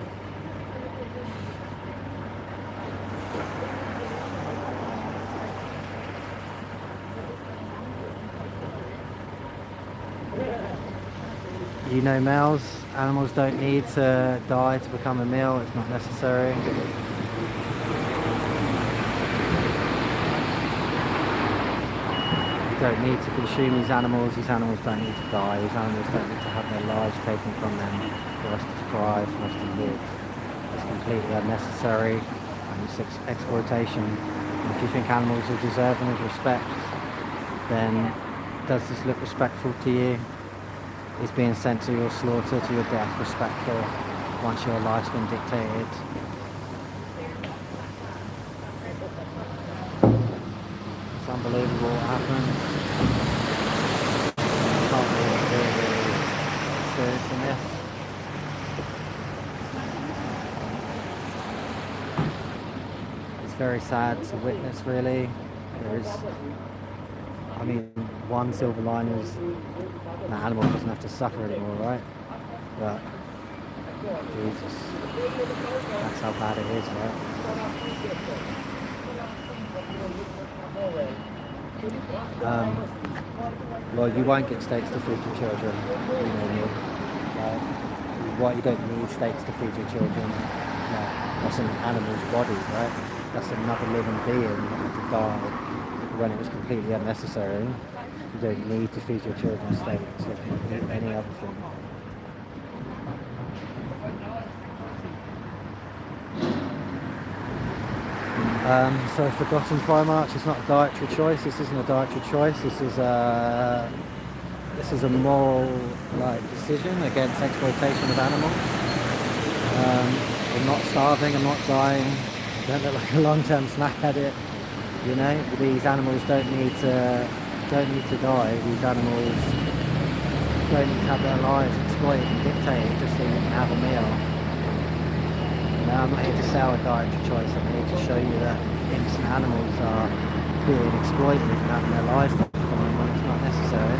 You know, males, animals don't need to die to become a meal. It's not necessary. You don't need to consume these animals. These animals don't need to die. These animals don't need to have their lives taken from them for us to thrive, for us to live. It's completely unnecessary, and it's exploitation. And if you think animals are deserving of respect, then does this look respectful to you? Is being sent to your slaughter, to your death, respectful once your life's been dictated? It's unbelievable what happens. I can't believe we're really experiencing this. It's very sad to witness, really. There is, I mean, one silver line is the animal doesn't have to suffer anymore, right? But Jesus, that's how bad it is, right? Well, you won't get steaks to feed your children, you know me. You don't need steaks to feed your children. No, that's an animal's body, right? That's another living being that had to die when it was completely unnecessary. You don't need to feed your children steaks or any other thing. So Forgotten Primarch, it's not a dietary choice. This isn't a dietary choice. This is this is a moral like decision against exploitation of animals. I'm not starving, I'm not dying, I don't look like a long-term smack addict. You know, these animals don't need to die. These animals don't need to have their lives exploited and dictated just so you can have a meal. You know, I'm not here to sell a dietary choice. I'm here to show you that innocent animals are being exploited and having their lives taken from them when it's not necessary.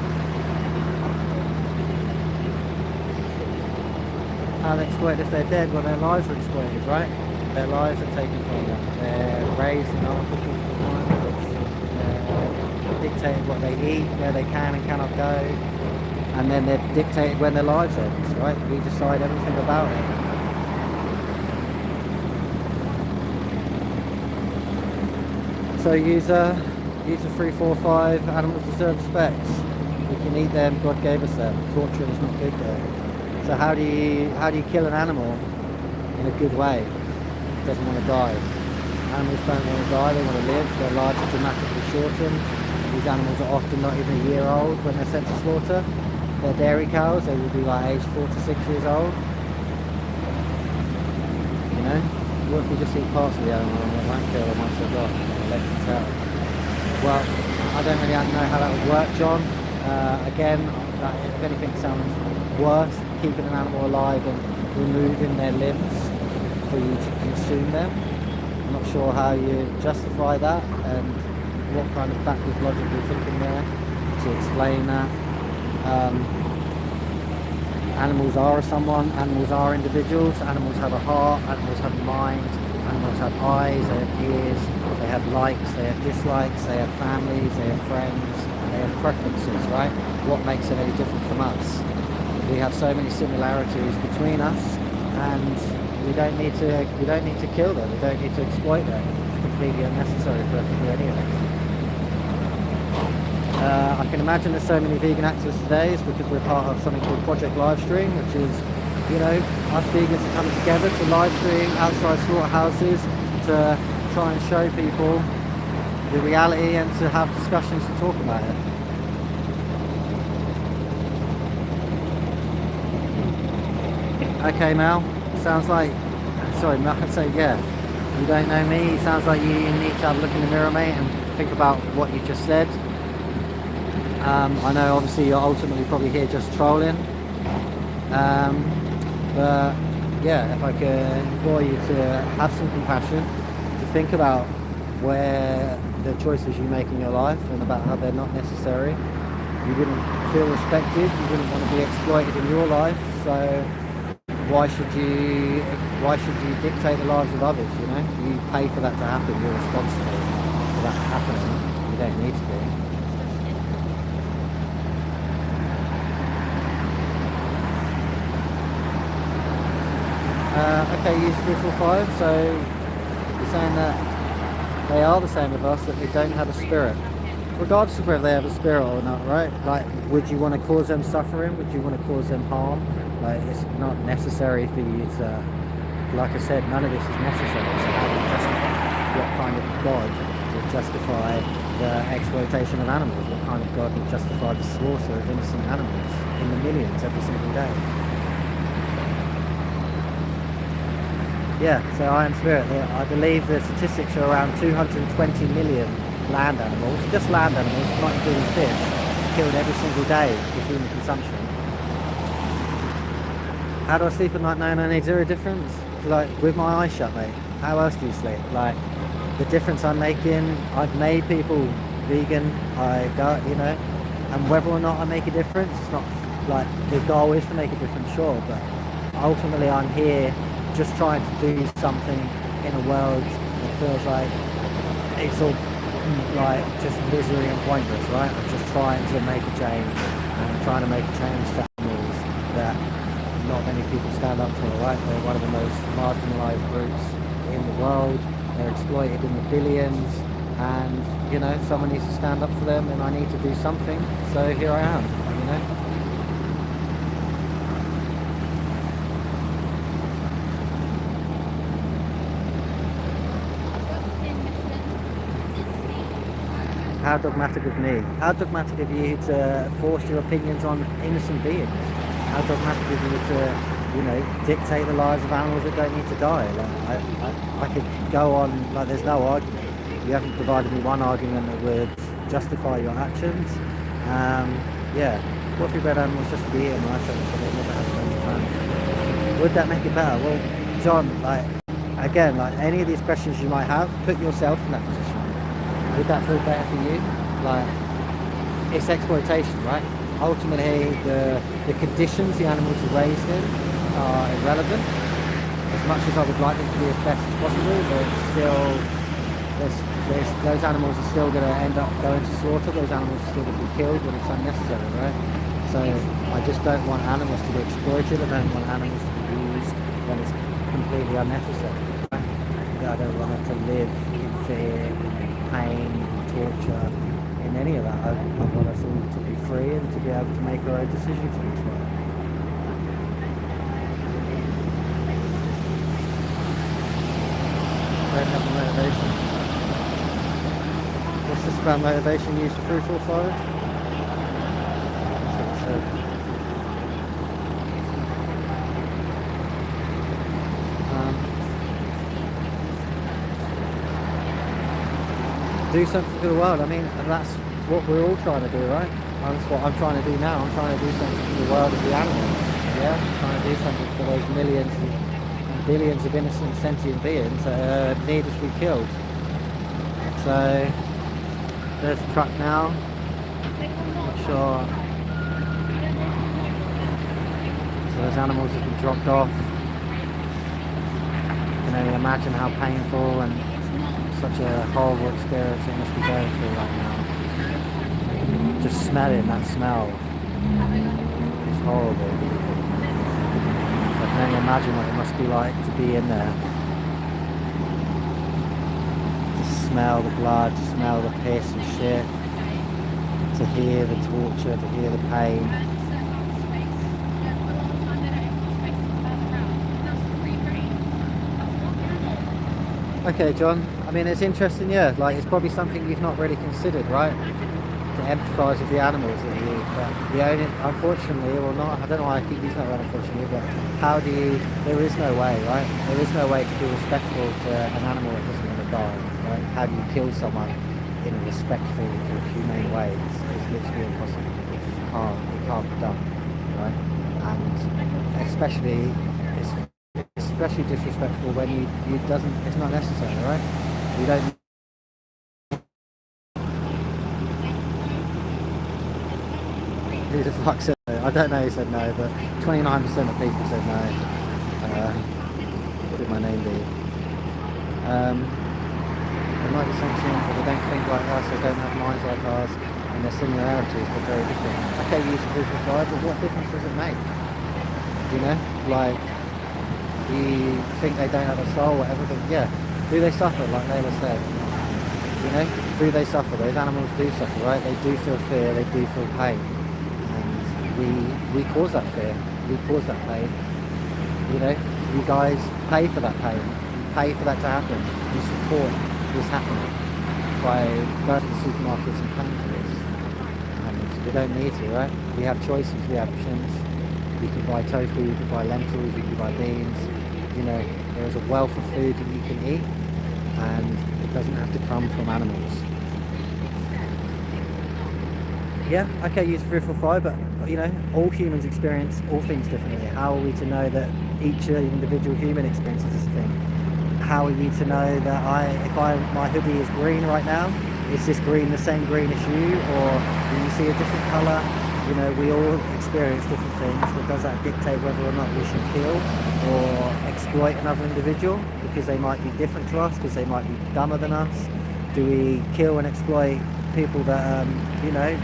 How are they exploited if they're dead? Well, their lives are exploited, right? Their lives are taken from them. They're raised in artificial environments. They're dictated what they eat, where they can and cannot go, and then they're dictated when their lives end, right? We decide everything about it. So user 345, animals deserve respect. We can eat them, God gave us them. Torturing is not good though. So how do you kill an animal in a good way? It doesn't want to die. Animals don't want to die, they want to live. Their lives are dramatically shortened. These animals are often not even a year old when they're sent to slaughter. They're dairy cows, they will be like age 4 to 6 years old. You know? What if we just eat parts of the animal and it won't kill them once they're gone? Let them tell. Well, I don't really know how that would work, John. Again, if anything sounds worse, keeping an animal alive and removing their limbs for you to consume them. I'm not sure how you justify that and what kind of backwards logic you're thinking there to explain that. Animals are someone, animals are individuals, animals have a heart, animals have a mind, animals have eyes, they have ears, they have likes, they have dislikes, they have families, they have friends, they have preferences, right? What makes it any different from us? We have so many similarities between us, and we don't need to kill them, we don't need to exploit them. It's completely unnecessary for us to do any of this. I can imagine there's so many vegan activists today is because we're part of something called Project Livestream, which is, you know, us vegans are coming together to live stream outside slaughterhouses to try and show people the reality and to have discussions to talk about it. Okay, Mel, sounds like, sorry, Mel, so yeah, you don't know me, sounds like you need to have a look in the mirror, mate, and think about what you just said. I know obviously you're ultimately probably here just trolling, but yeah, if I could implore you to have some compassion, to think about where the choices you make in your life and about how they're not necessary. You wouldn't feel respected, you wouldn't want to be exploited in your life, so why should you dictate the lives of others, you know? You pay for that to happen, you're responsible for that happening, you don't need to be. Okay, use 345, so you're saying that they are the same with us, that they don't have a spirit. Regardless of whether they have a spirit or not, right? Like, would you want to cause them suffering? Would you want to cause them harm? Like, it's not necessary for you to, like I said, none of this is necessary. So how do you justify, what kind of God would justify the exploitation of animals? What kind of God would justify the slaughter of innocent animals in the millions every single day? Yeah, so I am Spirit. I believe the statistics are around 220 million land animals, just land animals, not including fish, killed every single day for human consumption. How do I sleep at night knowing I need zero difference? Like, with my eyes shut, mate. How else do you sleep? Like, the difference I'm making, I've made people vegan, I go, you know, and whether or not I make a difference, it's not, like, the goal is to make a difference, sure, but ultimately I'm here just trying to do something in a world that feels like it's all like just misery and pointless, right? I'm just trying to make a change, and I'm trying to make a change to animals that not many people stand up for, right? They're one of the most marginalised groups in the world. They're exploited in the billions, and you know, someone needs to stand up for them, and I need to do something. So here I am, you know. How dogmatic of me? How dogmatic of you to force your opinions on innocent beings? How dogmatic of you to, you know, dictate the lives of animals that don't need to die? Like, I could go on, like there's no argument. You haven't provided me one argument that would justify your actions. Yeah, what if we bred animals just to be eaten, right? So they never have to understand. Would that make it better? Well, John, like, again, like any of these questions you might have, put yourself in that position. Would that feel better for you? Like, it's exploitation, right? Ultimately, the conditions the animals are raised in are irrelevant. As much as I would like them to be as best as possible, but still, those animals are still going to end up going to slaughter. Those animals are still going to be killed when it's unnecessary, right? So I just don't want animals to be exploited. I don't want animals to be used when it's completely unnecessary. Right? I don't want them to live in fear, in pain, in torture, in any of that. I want us all to be free and to be able to make our own decisions in this world. Don't have the motivation. What's this about motivation used for fruitful forest? That's what it said. Do something for the world. I mean, and that's what we're all trying to do, right? And that's what I'm trying to do now. I'm trying to do something for the world of the animals. Yeah, I'm trying to do something for those millions and billions of innocent sentient beings that need to be killed. So there's a truck now. Not sure. So those animals have been dropped off. You can only imagine how painful and such a horrible experience it must be going through right now. Just smelling that smell is horrible. I can only imagine what it must be like to be in there. To smell the blood, to smell the piss and shit. To hear the torture, to hear the pain. Okay, John. I mean, it's interesting, yeah. Like, it's probably something you've not really considered, right? To empathise with the animals that you eat. But the only, unfortunately, or not, I don't know why I keep using that word unfortunately, but how do you, there is no way, right? There is no way to be respectful to an animal that doesn't want to die, right? How do you kill someone in a respectful or humane way? It's literally impossible. It can't be done, right? And especially disrespectful when you doesn't, it's not necessary, right? You don't. Who the fuck said no? I don't know who said no, but 29% of people said no. What did my name be? They might be sentient, but they don't think like us, they don't have minds like ours, and their similarities but very different. Okay, you use a visual fire, but what difference does it make? You know, like, you think they don't have a soul, whatever, but yeah, do they suffer, like Layla said? You know, do they suffer? Those animals do suffer, right? They do feel fear, they do feel pain. And we cause that fear, we cause that pain. You know, you guys pay for that pain, you pay for that to happen, you support this happening by going to the supermarkets and paying for this. And we don't need to, right? We have choices, we have options. You can buy tofu, you can buy lentils, you can buy beans. You know, there is a wealth of food that you can eat, and it doesn't have to come from animals. Yeah, okay, use 3 or 5, but you know, all humans experience all things differently. How are we to know that each individual human experiences this thing? How are we to know that my hoodie is green right now? Is this green the same green as you, or do you see a different colour? You know, we all experience different things, but does that dictate whether or not we should kill or exploit another individual because they might be different to us, because they might be dumber than us? Do we kill and exploit people that are, you know,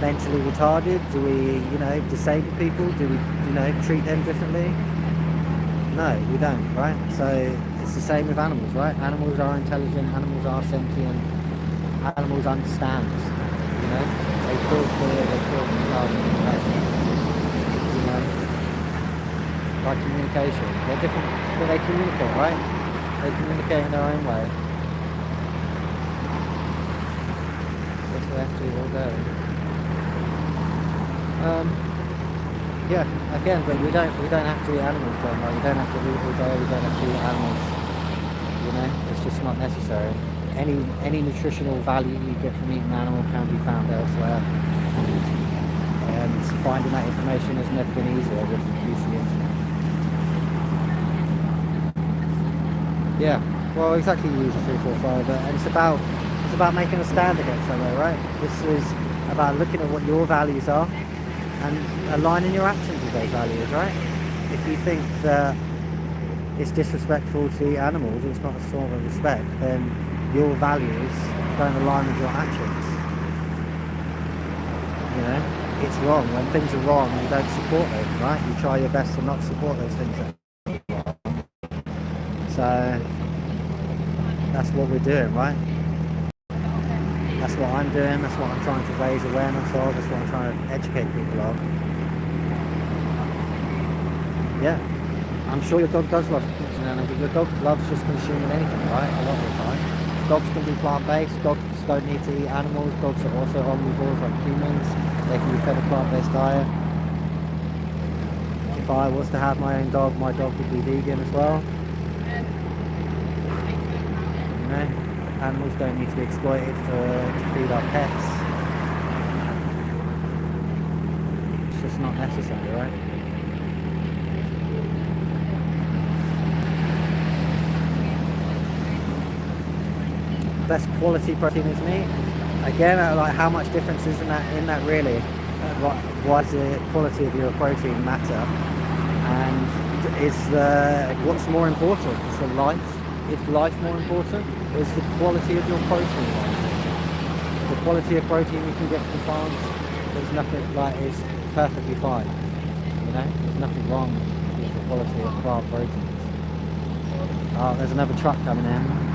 mentally retarded? Do we, you know, disable people? Do we, you know, treat them differently? No, we don't, right? So it's the same with animals, right? Animals are intelligent, animals are sentient, animals understand, you know? They feel fear, they feel love, you know, by communication. They're different, but they communicate, right? They communicate in their own way. left, we will go. Yeah, again, but we don't have to eat animals, John. Like, we don't have to eat all day. We don't have to eat animals. You know, it's just not necessary. Any nutritional value you get from eating an animal can be found elsewhere, and finding that information has never been easier with the use of the internet. Yeah, well, exactly. User 345, and it's about making a stand against somewhere, right? This is about looking at what your values are and aligning your actions with those values, right? If you think that it's disrespectful to eat animals, it's not a sort of respect, then your values don't align with your actions. You know, it's wrong. When things are wrong, you don't support them, right? You try your best to not support those things that are wrong. So that's what we're doing, right? That's what I'm doing, that's what I'm trying to raise awareness of, that's what I'm trying to educate people on. Yeah. I'm sure your dog does love consuming animals. Your dog loves just consuming anything, right? A lot of the time. Dogs can be plant-based, dogs don't need to eat animals, dogs are also omnivores like humans. They can be fed a plant-based diet. If I was to have my own dog, my dog would be vegan as well. You know? Animals don't need to be exploited to feed our pets. It's just not necessary, right? Best quality protein is meat. Again, like, how much difference is in that really? Why does the quality of your protein matter? And is what's more important? Is life more important? Is the quality of your protein more important? The quality of protein you can get from plants, there's nothing, like, it's perfectly fine. You know, there's nothing wrong with the quality of plant proteins. Oh, there's another truck coming in.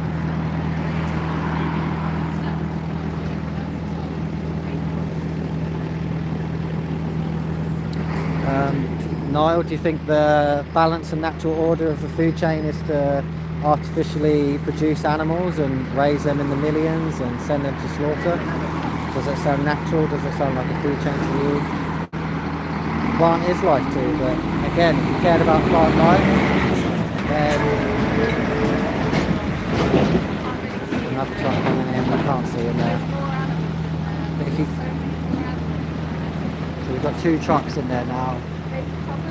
Niall, do you think the balance and natural order of the food chain is to artificially produce animals and raise them in the millions and send them to slaughter? Does it sound natural? Does it sound like a food chain to you? Plant is life too, but again, if you cared about plant life, then another truck coming in, I can't see in there. But if you, so we've got two trucks in there now.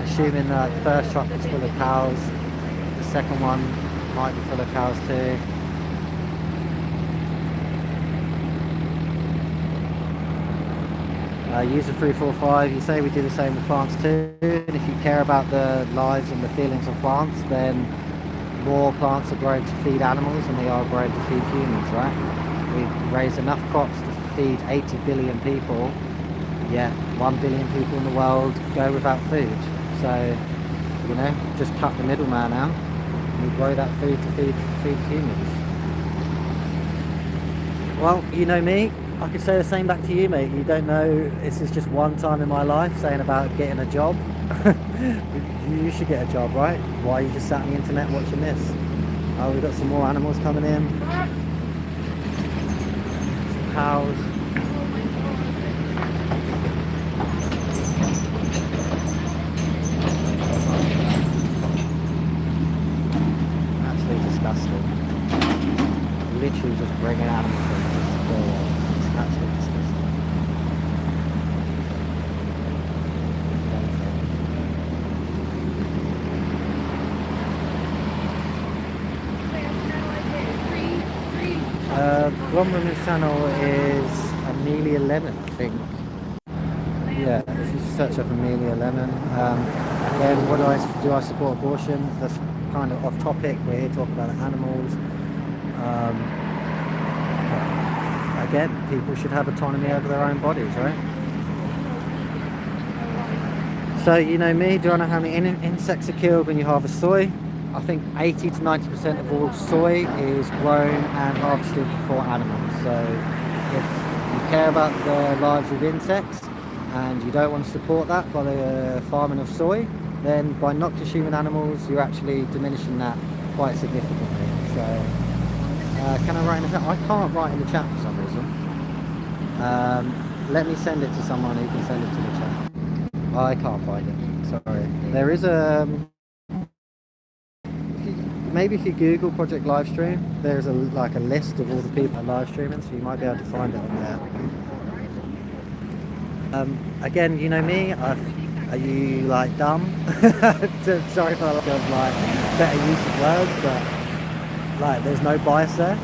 Assuming that the first truck is full of cows, the second one might be full of cows too. User 345, you say we do the same with plants too, and if you care about the lives and the feelings of plants, then more plants are grown to feed animals than they are grown to feed humans, right? We raise enough crops to feed 80 billion people, yet 1 billion people in the world go without food. So, you know, just cut the middleman out and we grow that food to feed humans. Well, you know me, I could say the same back to you, mate. You don't know, this is just one time in my life saying about getting a job. You should get a job, right? Why are you just sat on the internet watching this? Oh, we've got some more animals coming in. Some cows. Literally just bringing animals in. It's absolutely disgusting. One woman's channel is Amelia Lemon, I think. Yeah, if you search up Amelia Lemon. Again, what do I support abortion? That's kind of off topic. We're here talking about animals. Again, people should have autonomy over their own bodies, right? So, you know me, do I know how many insects are killed when you harvest soy? I think 80 to 90% of all soy is grown and harvested for animals. So if you care about the lives of insects and you don't want to support that by the farming of soy, then by not consuming animals, you're actually diminishing that quite significantly. So can I write in the chat? I can't write in the chat for some reason. Let me send it to someone who can send it to the chat. I can't find it. Sorry. There is a. Maybe if you Google Project Livestream, there's a list of all the people that are live streaming, so you might be able to find it on there. Again, you know me. Are you like dumb? Sorry for the lack of like better use of words, but like there's no bias there.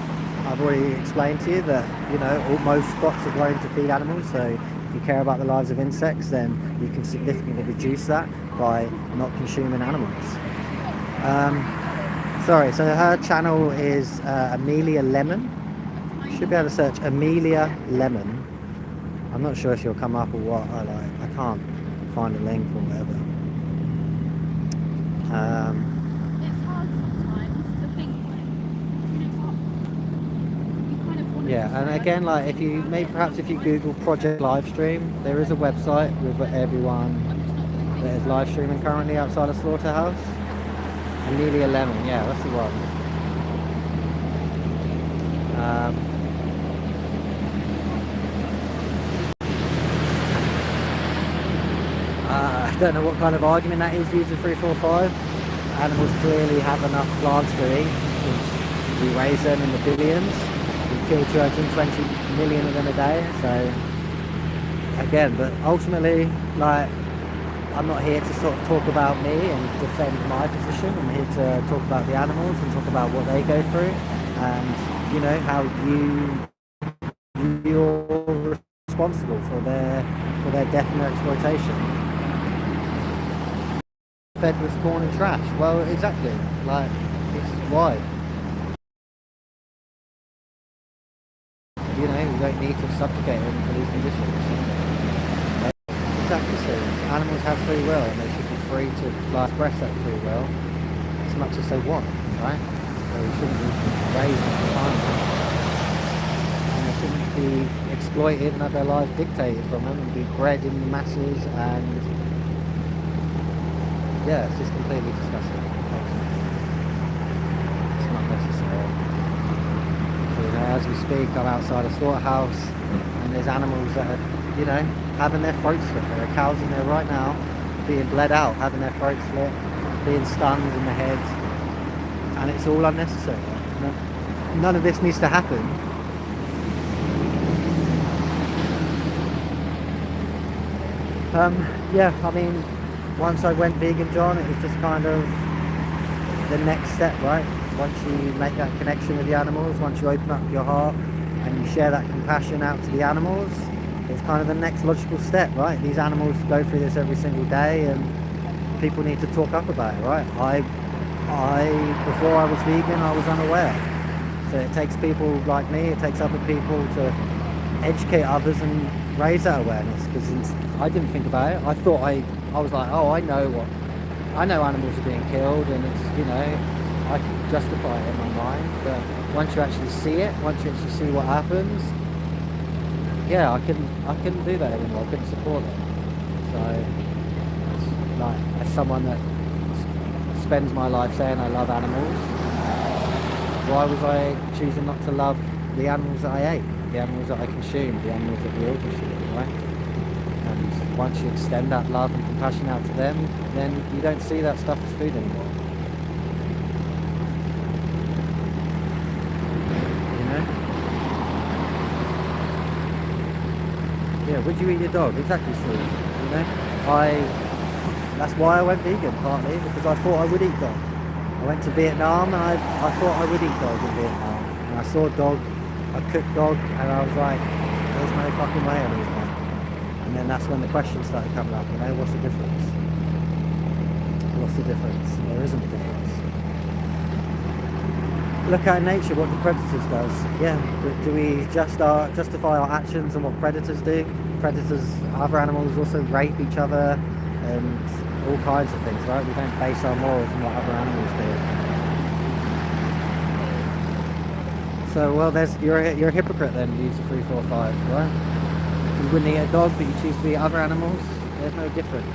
I've already explained to you that most crops are grown to feed animals, so if you care about the lives of insects, then you can significantly reduce that by not consuming animals. Sorry, so her channel is Amelia Lemon. You should be able to search Amelia Lemon. I'm not sure if she'll come up or what. I can't find a link or whatever. It's hard sometimes to think yeah, and again, like perhaps if you Google Project Livestream, there is a website with everyone that is live streaming currently outside a slaughterhouse. Amelia Lemon, yeah, that's the one. I don't know what kind of argument that is using 345. Animals clearly have enough plants to eat. We raise them in the billions. We kill 220 million of them a day. So again, but ultimately, like, I'm not here to sort of talk about me and defend my position. I'm here to talk about the animals and talk about what they go through, and how you're responsible for their death and their exploitation. Fed with corn and trash. Well, exactly. Like, it's why. You don't need to subjugate them to these conditions. Exactly so. Animals have free will, and they should be free to express that free will as much as they want, right? So we shouldn't be raised and confined to them. And they shouldn't be exploited and have their lives dictated from them and be bred in the masses, and yeah, it's just completely disgusting. It's not necessary. So, as we speak, I'm outside a slaughterhouse, and there's animals that are, having their throats slit. There are cows in there right now, being bled out, having their throats slit, being stunned in the head, and it's all unnecessary. None of this needs to happen. Yeah, I mean, once I went vegan, John, it was just kind of the next step, right? Once you make that connection with the animals, once you open up your heart and you share that compassion out to the animals, it's kind of the next logical step, right? These animals go through this every single day, and people need to talk up about it, right? Before I was vegan, I was unaware. So it takes people like me, it takes other people to educate others and raise that awareness, because I didn't think about it. I thought I was like, oh, I know animals are being killed, and it's, I can justify it in my mind. But once you actually see it, once you actually see what happens, yeah, I couldn't do that anymore. I couldn't support it. So, it's like, as someone that spends my life saying I love animals, why was I choosing not to love the animals that I ate, the animals that I consumed, the animals that we all consume, right? And once you extend that love and compassion out to them, then you don't see that stuff as food anymore. Yeah, would you eat your dog? Exactly, Steve. That's why I went vegan, partly, because I thought I would eat dog. I went to Vietnam, and I thought I would eat dog in Vietnam. And I saw dog, a cooked dog, and I was like, there's no fucking way I'm eating that. And then that's when the questions started coming up, what's the difference? What's the difference? There isn't a difference. Look at nature, what the predators does. Yeah, do we justify our actions and what predators do? Predators, other animals also rape each other and all kinds of things, right? We don't base our morals on what other animals do. So, well, you're a hypocrite then, user 345, right? You wouldn't eat a dog, but you choose to eat other animals. There's no difference.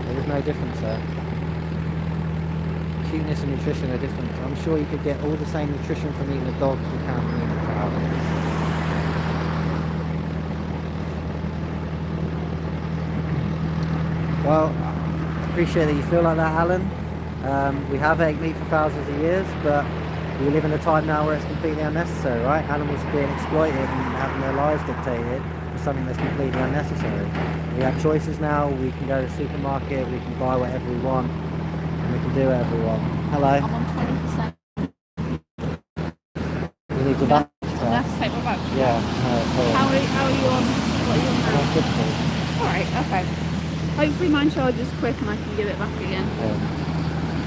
There is no difference there. Cuteness and nutrition are different. I'm sure you could get all the same nutrition from eating a dog as you can from eating a cow. Well, I appreciate that you feel like that, Alan. We have ate meat for thousands of years, but we live in a time now where it's completely unnecessary, right? Animals are being exploited and having their lives dictated for something that's completely unnecessary. We have choices now. We can go to the supermarket, we can buy whatever we want, and we can do whatever we want. Hello. I'm on 20%. You need to Yeah. back I'm gonna have to take my battery. Yeah. No, How are you on? What are you on now? cool. Alright, okay. Hopefully mine charges quick and I can give it back again.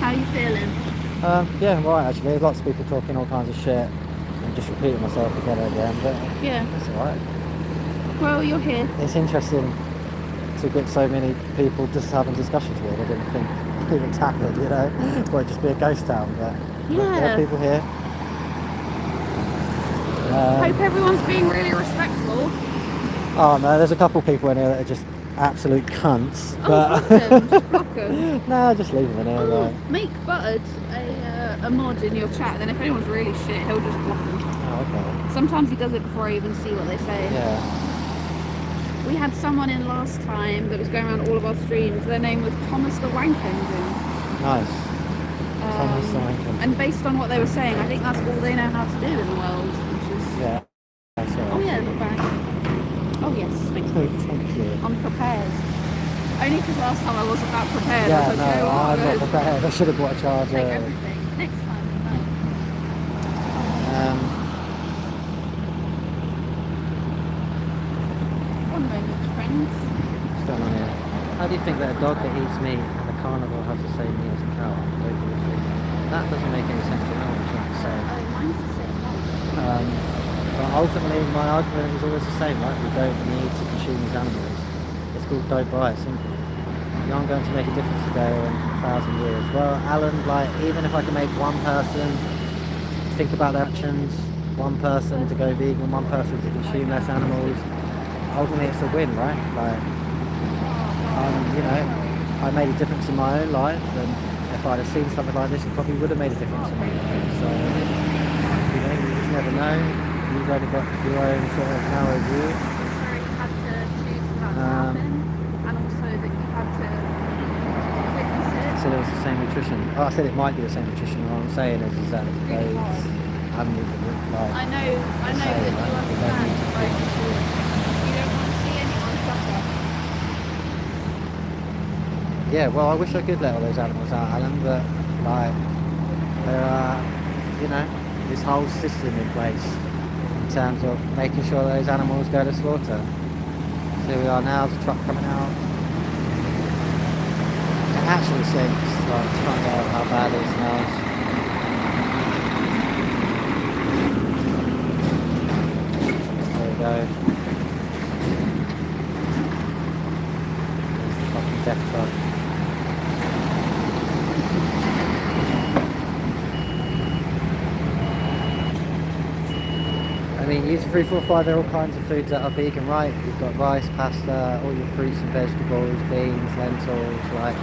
How are you feeling? Yeah, I'm right actually. There's lots of people talking all kinds of shit. I'm just repeating myself again and again, but Yeah. it's alright. Well, you're here. It's interesting to get so many people just having discussions with. I didn't think it would happen, you know. It might just be a ghost town, but there Yeah. are people here. Hope everyone's being really respectful. Oh no, there's a couple people in here that are just absolute cunts. Oh, But block them. Just block them. no, just leave them in here. Oh, Like. make Buttered a mod in your chat, then if anyone's really shit, he'll just block them. Oh, okay. Sometimes he does it before I even see what they say. Yeah. We had someone in last time that was going around all of our streams. Their name was Thomas the Wank Engine. Nice. Thomas the Wank Engine. And based on what they were saying, I think that's all they know how to do in the world, which is... Yeah. Oh yeah, look back. Oh yes, thank you. Thank you. I'm prepared. Only because last time I wasn't that prepared. Yeah, I was no, like, "You know what, I'm not guys, prepared. I should have bought a charger. take everything. Next time. Um, One moment, friends. what's going on here? How do you think that a dog that eats meat and a carnivore has the same meat as a cow? That doesn't make any sense. I know what I'm trying to say. Mine's the same one. But ultimately, my argument is always the same, right? We don't need to consume these animals. It's called don't buy it, simple. You aren't going to make a difference today or in 1,000 years. Well, Alan, like, even if I can make one person think about their actions, one person to go vegan, one person to consume less animals, ultimately it's a win, right? Like, you know, I made a difference in my own life, and if I'd have seen something like this, it probably would have made a difference in my life. So, you know, you just never know. You've only got your own sort of narrow view. Sorry, you had to choose for that to happen, and also that you had to witness it. So it was the same nutrition. Oh, I said it might be the same nutrition. What I'm saying is that Really those hard. animals like I know that you Same, right? understand, like, you don't want to see anyone suffer. yeah. Well, I wish I could let all those animals out, Alan, but like there are, you know, this whole system in place in terms of making sure that those animals go to slaughter. So here we are now. There's a truck coming out. It actually stinks. Like, to find out how bad it smells. There we go. There's the fucking death truck. I mean, use 3, 4, 5, there are all kinds of foods that are vegan, right? You've got rice, pasta, all your fruits and vegetables, beans, lentils, like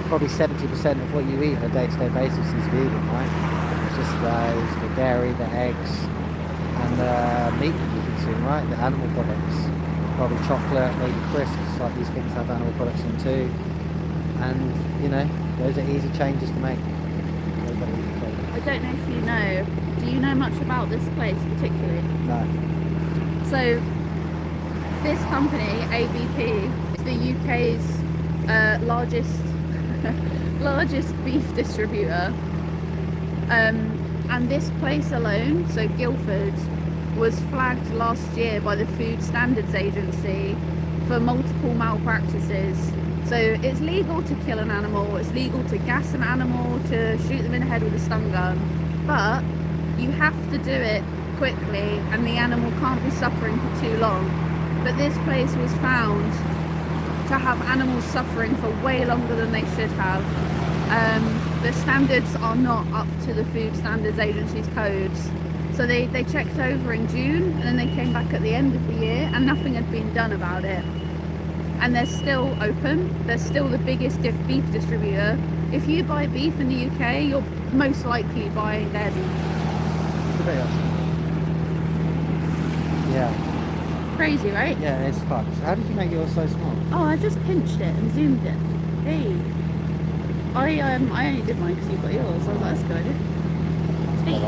probably 70% of what you eat on a day-to-day basis is vegan, right? It's just the dairy, the eggs, and the meat that you consume, right? The animal products, probably chocolate, maybe crisps, like these things have animal products in too. And, you know, those are easy changes to make. I don't know if you know. Do you know much about this place particularly? No. So, this company, ABP, is the UK's largest beef distributor. And this place alone, so Guildford, was flagged last year by the Food Standards Agency for multiple malpractices. So it's legal to kill an animal, it's legal to gas an animal, to shoot them in the head with a stun gun, but you have to do it quickly and the animal can't be suffering for too long. But this place was found to have animals suffering for way longer than they should have. The standards are not up to the Food Standards Agency's codes. So they checked over in June and then they came back at the end of the year and nothing had been done about it. And they're still open. They're still the biggest beef distributor. If you buy beef in the UK, you're most likely buying their beef. Yeah. Crazy, right? Yeah, it's fucked. How did you make yours so small? Oh, I just pinched it and zoomed it. Hey. I only did mine because you got yours. I was like, that's a good idea. Hey.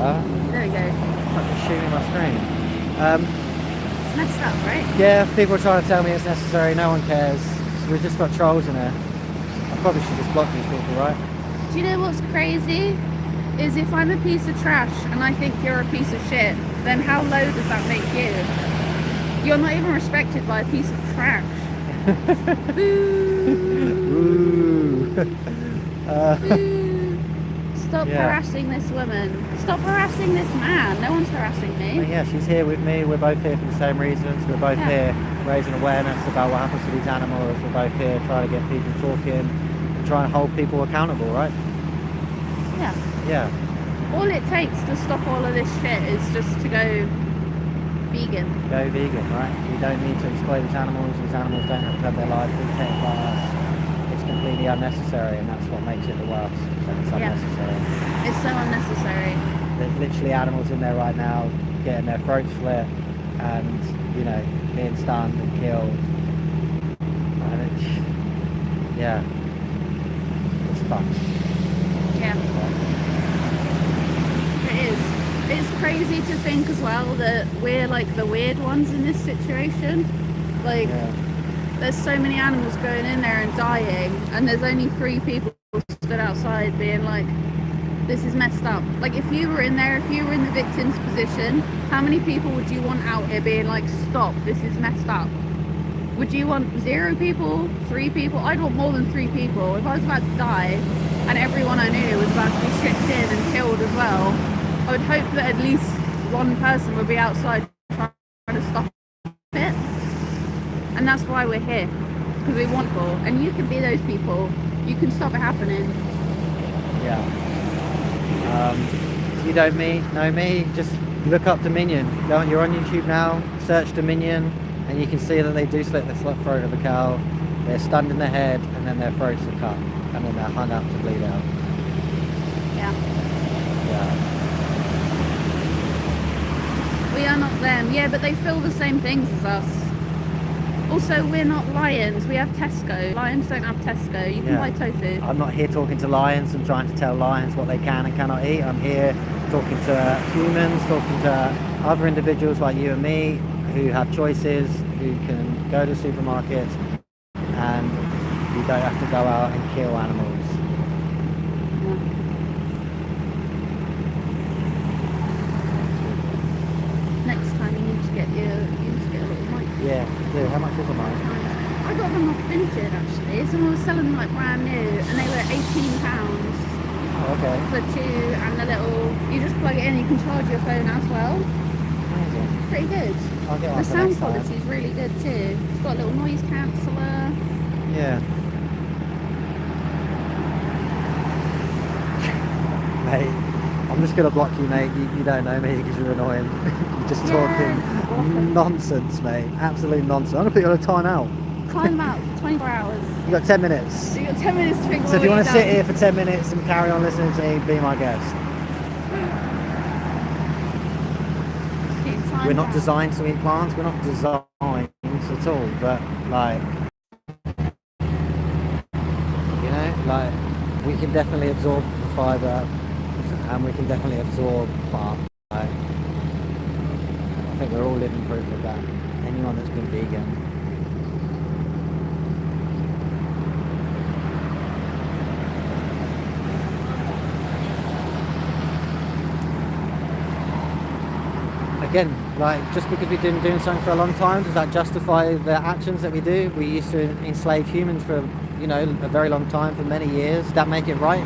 There we go. Fucking shooting my screen. It's messed up, right? Yeah, people are trying to tell me it's necessary. No one cares. We've just got trolls in there. I probably should just block these people, right? Do you know what's crazy? Is if I'm a piece of trash and I think you're a piece of shit, then how low does that make you? You're not even respected by a piece of trash. Boo! Ooh. Boo! Stop Yeah. harassing this woman. Stop harassing this man. No one's harassing But me. yeah, she's here with me. We're both here for the same reasons. We're both Yeah. here raising awareness about what happens to these animals. We're both here trying to get people talking and trying to hold people accountable, right? Yeah. Yeah. All it takes to stop all of this shit is just to go vegan. Go vegan, right? You don't need to exploit these animals. These animals don't have to have their lives dictated by us. It's completely unnecessary, and that's what makes it the worst. So it's Yeah. unnecessary. It's so unnecessary. There's literally animals in there right now getting their throats slit and, you know, being stunned and killed. And it's, yeah, it's fucked. Yeah. It is. It's crazy to think as well that we're like the weird ones in this situation. Like, Yeah. there's so many animals going in there and dying, and there's only 3 people stood outside being like, this is messed up. Like, if you were in there, if you were in the victim's position, how many people would you want out here being like, stop, this is messed up? Would you want 0 people, 3 people? I'd want more than 3 people. If I was about to die and everyone I knew was about to be shipped in and killed as well, I would hope that at least 1 person would be outside trying to stop it. And that's why we're here, because we want people. And you can be those people. You can stop it happening. Yeah. If you don't know me, just look up Dominion. You're on YouTube now, search Dominion, and you can see that they do slit the throat of a cow. They're stunned in the head, and then their throats are cut, and then they're hung up to bleed out. Yeah. Yeah. We are not them. Yeah, but they feel the same things as us. Also, we're not lions. We have Tesco. Lions don't have Tesco. You can Yeah. buy tofu. I'm not here talking to lions and trying to tell lions what they can and cannot eat. I'm here talking to humans, talking to other individuals like you and me who have choices, who can go to the supermarket, and you don't have to go out and kill animals. Next time you need to get a little mic. Yeah, do. How much is a mic? I got them off Vinted actually. Someone was selling them like brand new, and they were £18 Oh, okay. for 2, and the little. You just plug it in. You can charge your phone as well. Amazing. Pretty good. I'll get one The for sound next time. quality is really good too. It's got a little noise canceller. Yeah. Mate, I'm just gonna block you, mate. You don't know me because you're annoying. You're just talking nonsense, mate. Absolute nonsense. I'm gonna put you on a timeout. Time out for 24 hours. You got 10 minutes. So you got 10 minutes to think. So if you want to sit here for 10 minutes and carry on listening to me, be my guest. We're not designed to eat plants. We're not designed at all. But like, you know, like we can definitely absorb the fibre, and we can definitely absorb plant. Like, I think we're all living proof of that. Anyone that's been vegan. Again, like, just because we've been doing something for a long time, does that justify the actions that we do? We used to enslave humans for, you know, a very long time, for many years. Did that make it right?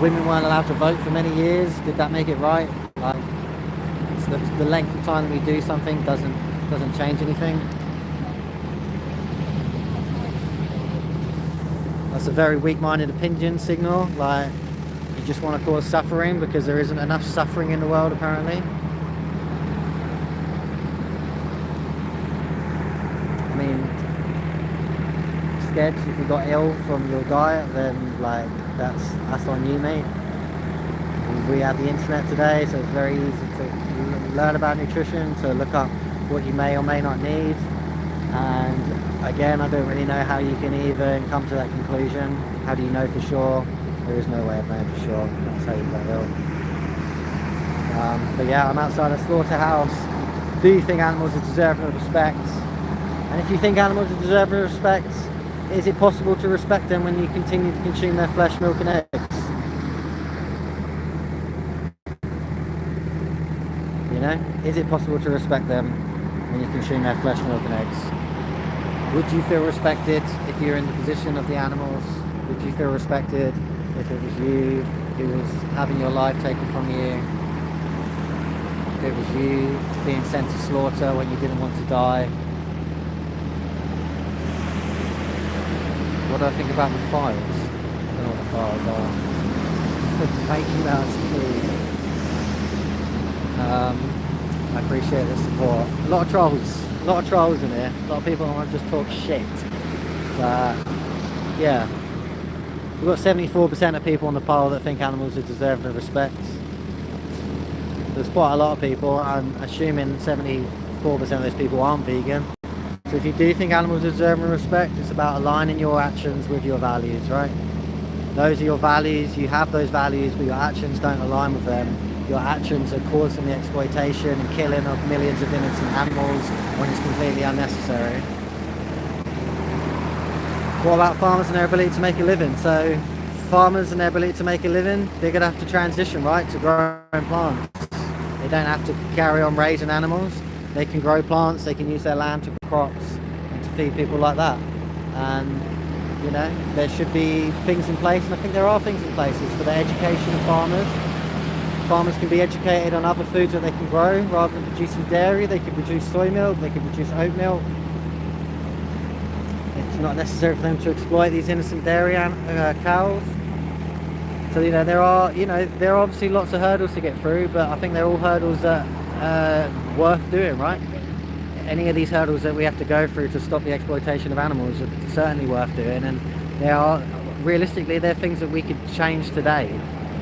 Women weren't allowed to vote for many years. Did that make it right? Like, it's the length of time that we do something doesn't change anything. That's a very weak-minded opinion signal. Like, you just want to cause suffering because there isn't enough suffering in the world, apparently. I mean, sketch, if you got ill from your diet, then like that's on you, mate. We have the internet today, so it's very easy to learn about nutrition, to look up what you may or may not need. And again, I don't really know how you can even come to that conclusion. How do you know for sure? There is no way of knowing for sure. That's how you get ill. But yeah, I'm outside a slaughterhouse. Do you think animals are deserving of respect? And if you think animals are deserving of respect, is it possible to respect them when you continue to consume their flesh, milk and eggs? You know, is it possible to respect them when you consume their flesh, milk and eggs? Would you feel respected if you're in the position of the animals? Would you feel respected if it was you who was having your life taken from you? If it was you being sent to slaughter when you didn't want to die? What do I think about the files? I don't know what the files are. Making that food. I appreciate the support. A lot of trolls in here. A lot of people want to just talk shit. But yeah, we've got 74% of people on the poll that think animals are deserving of respect. There's quite a lot of people. I'm assuming 74% of those people aren't vegan. So if you do think animals deserve respect, it's about aligning your actions with your values, right? Those are your values, you have those values, but your actions don't align with them. Your actions are causing the exploitation and killing of millions of innocent animals when it's completely unnecessary. What about farmers and their ability to make a living? So farmers and their ability to make a living, they're going to have to transition, right, to growing plants. They don't have to carry on raising animals. They can grow plants, they can use their land to grow crops and to feed people like that. And you know, there should be things in place, and I think there are things in places for the education of farmers. Farmers can be educated on other foods that they can grow rather than producing dairy. They can produce soy milk, they can produce oat milk. It's not necessary for them to exploit these innocent dairy cows. So you know, there are obviously lots of hurdles to get through, but I think they're all hurdles that worth doing, right? Any of these hurdles that we have to go through to stop the exploitation of animals are certainly worth doing, and realistically they're things that we could change today,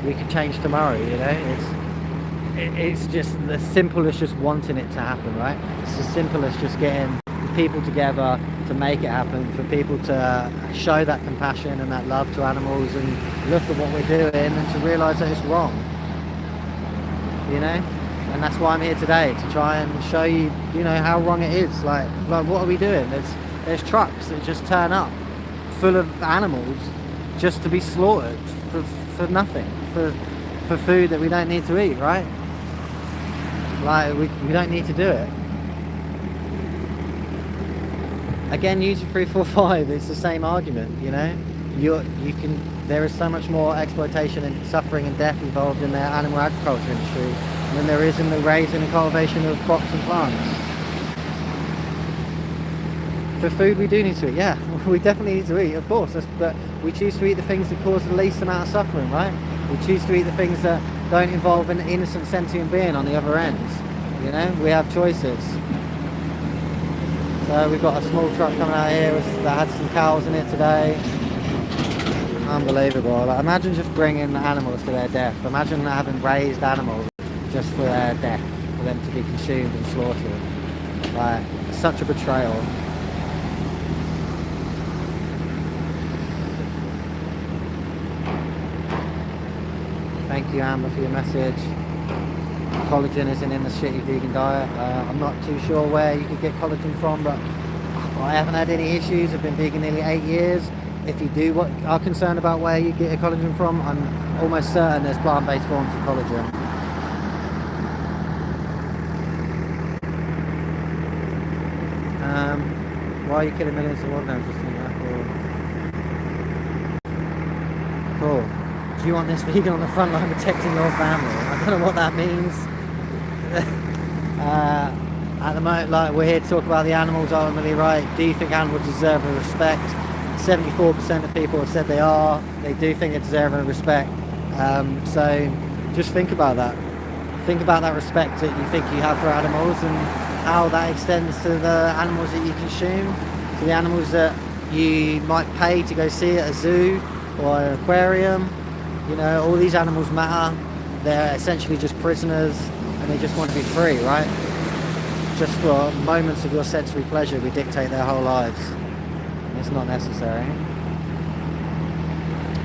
we could change tomorrow. You know, it's just as simple as just wanting it to happen, right? It's as simple as just getting people together to make it happen, for people to show that compassion and that love to animals and look at what we're doing and to realise that it's wrong, you know. And that's why I'm here today, to try and show you, you know, how wrong it is. Like what are we doing? There's trucks that just turn up full of animals just to be slaughtered for nothing, for food that we don't need to eat, right? Like we don't need to do it. Again, UG 345, it's the same argument, you know. There is so much more exploitation and suffering and death involved in the animal agriculture industry than there is in the raising and cultivation of crops and plants. For food we do need to eat, yeah, we definitely need to eat, of course, but we choose to eat the things that cause the least amount of suffering, right? We choose to eat the things that don't involve an innocent sentient being on the other end, you know, we have choices. So we've got a small truck coming out here that had some cows in it today. Unbelievable. Like, imagine just bringing animals to their death. Imagine having raised animals just for their death, for them to be consumed and slaughtered. Like, such a betrayal. Thank you, Amber, for your message. Collagen isn't in the shitty vegan diet. I'm not too sure where you could get collagen from, but I haven't had any issues. I've been vegan nearly 8 years. If you are concerned about where you get your collagen from, I'm almost certain there's plant-based forms of collagen. Why are you killing millions of organisms? Just think that cool. Do you want this vegan on the front line protecting your family? I don't know what that means. At the moment, like, we're here to talk about the animals ultimately, right? Do you think animals deserve respect? 74% of people have said they do think they deserve respect. So just think about that. Think about that respect that you think you have for animals and how that extends to the animals that you consume, to the animals that you might pay to go see at a zoo or an aquarium. You know, all these animals matter. They're essentially just prisoners and they just want to be free, right? just for moments of your sensory pleasure we dictate their whole lives. And it's not necessary.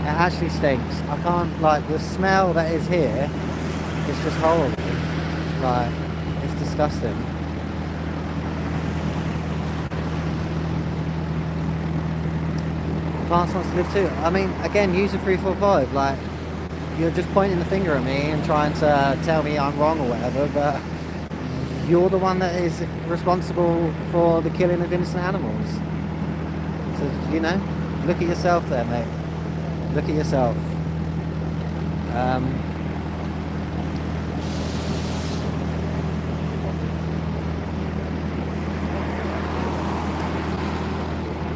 It actually stinks. I can't, like, the smell that is here is just horrible. Like, it's disgusting. Plants wants to live too. I mean, again, user 345, like, you're just pointing the finger at me and trying to tell me I'm wrong or whatever, but you're the one that is responsible for the killing of innocent animals. So, you know, look at yourself there, mate. Look at yourself.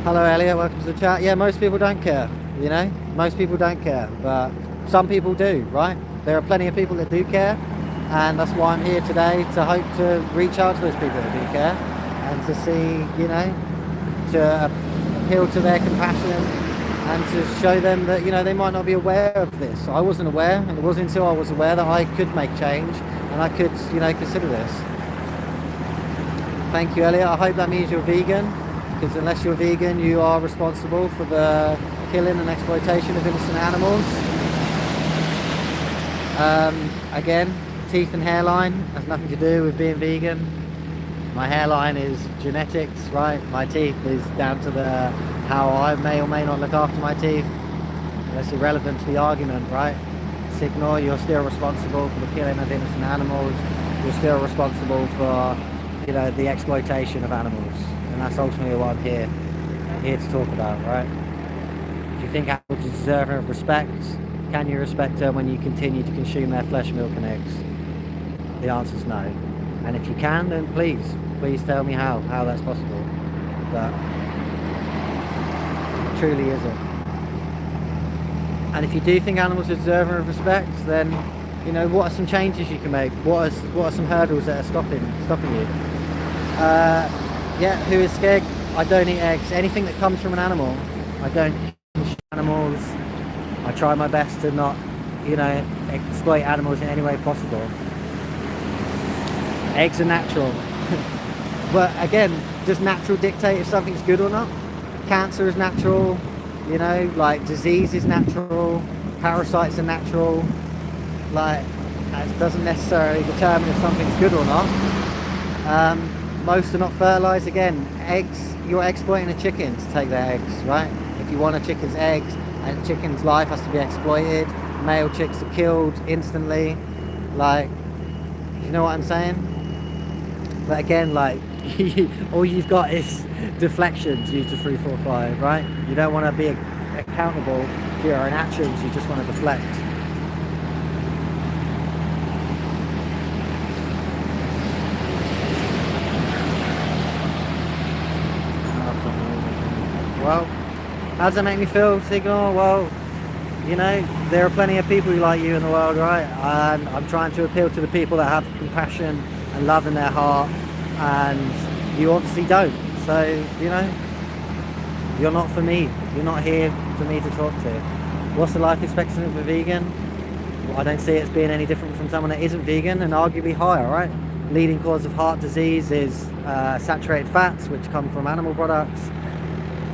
Hello Elliot, welcome to the chat. Yeah, most people don't care, you know? Most people don't care, but some people do, right? There are plenty of people that do care, and that's why I'm here today, to hope to reach out to those people that do care, and to see, you know, to appeal to their compassion, and to show them that, you know, they might not be aware of this. I wasn't aware, and it wasn't until I was aware that I could make change, and I could, you know, consider this. Thank you, Elliot. I hope that means you're vegan, because unless you're vegan, you are responsible for the killing and exploitation of innocent animals. Again, teeth and hairline has nothing to do with being vegan. My hairline is genetics, right? My teeth is down to the how I may or may not look after my teeth. That's irrelevant to the argument, right? Signal, you're still responsible for the killing of innocent animals. You're still responsible for, you know, the exploitation of animals. And that's ultimately what I'm here to talk about, right? If you think animals are deserving of respect, can you respect them when you continue to consume their flesh, milk and eggs? The answer is no. And if you can, then please tell me how that's possible. But it truly isn't. And if you do think animals are deserving of respect, then, you know, what are some changes you can make? What are some hurdles that are stopping you? Yeah, who is scared? I don't eat eggs. Anything that comes from an animal, I don't consume animals. I try my best to not, you know, exploit animals in any way possible. Eggs are natural. But again, does natural dictate if something's good or not? Cancer is natural, you know, like disease is natural, parasites are natural. Like, that doesn't necessarily determine if something's good or not. Most are not fertilized. Again, eggs, you're exploiting a chicken to take their eggs, right? If you want a chicken's eggs, and a chicken's life has to be exploited, male chicks are killed instantly. Like, you know what I'm saying? But again, like, all you've got is deflections, user 345, right? You don't want to be accountable for your own actions, you just want to deflect. Well, how does that make me feel, Signal? Well, you know, there are plenty of people like you in the world, right? And I'm trying to appeal to the people that have compassion and love in their heart, and you obviously don't. So, you know, you're not for me. You're not here for me to talk to. What's the life expectancy of a vegan? Well, I don't see it as being any different from someone that isn't vegan, and arguably higher, right? Leading cause of heart disease is saturated fats, which come from animal products.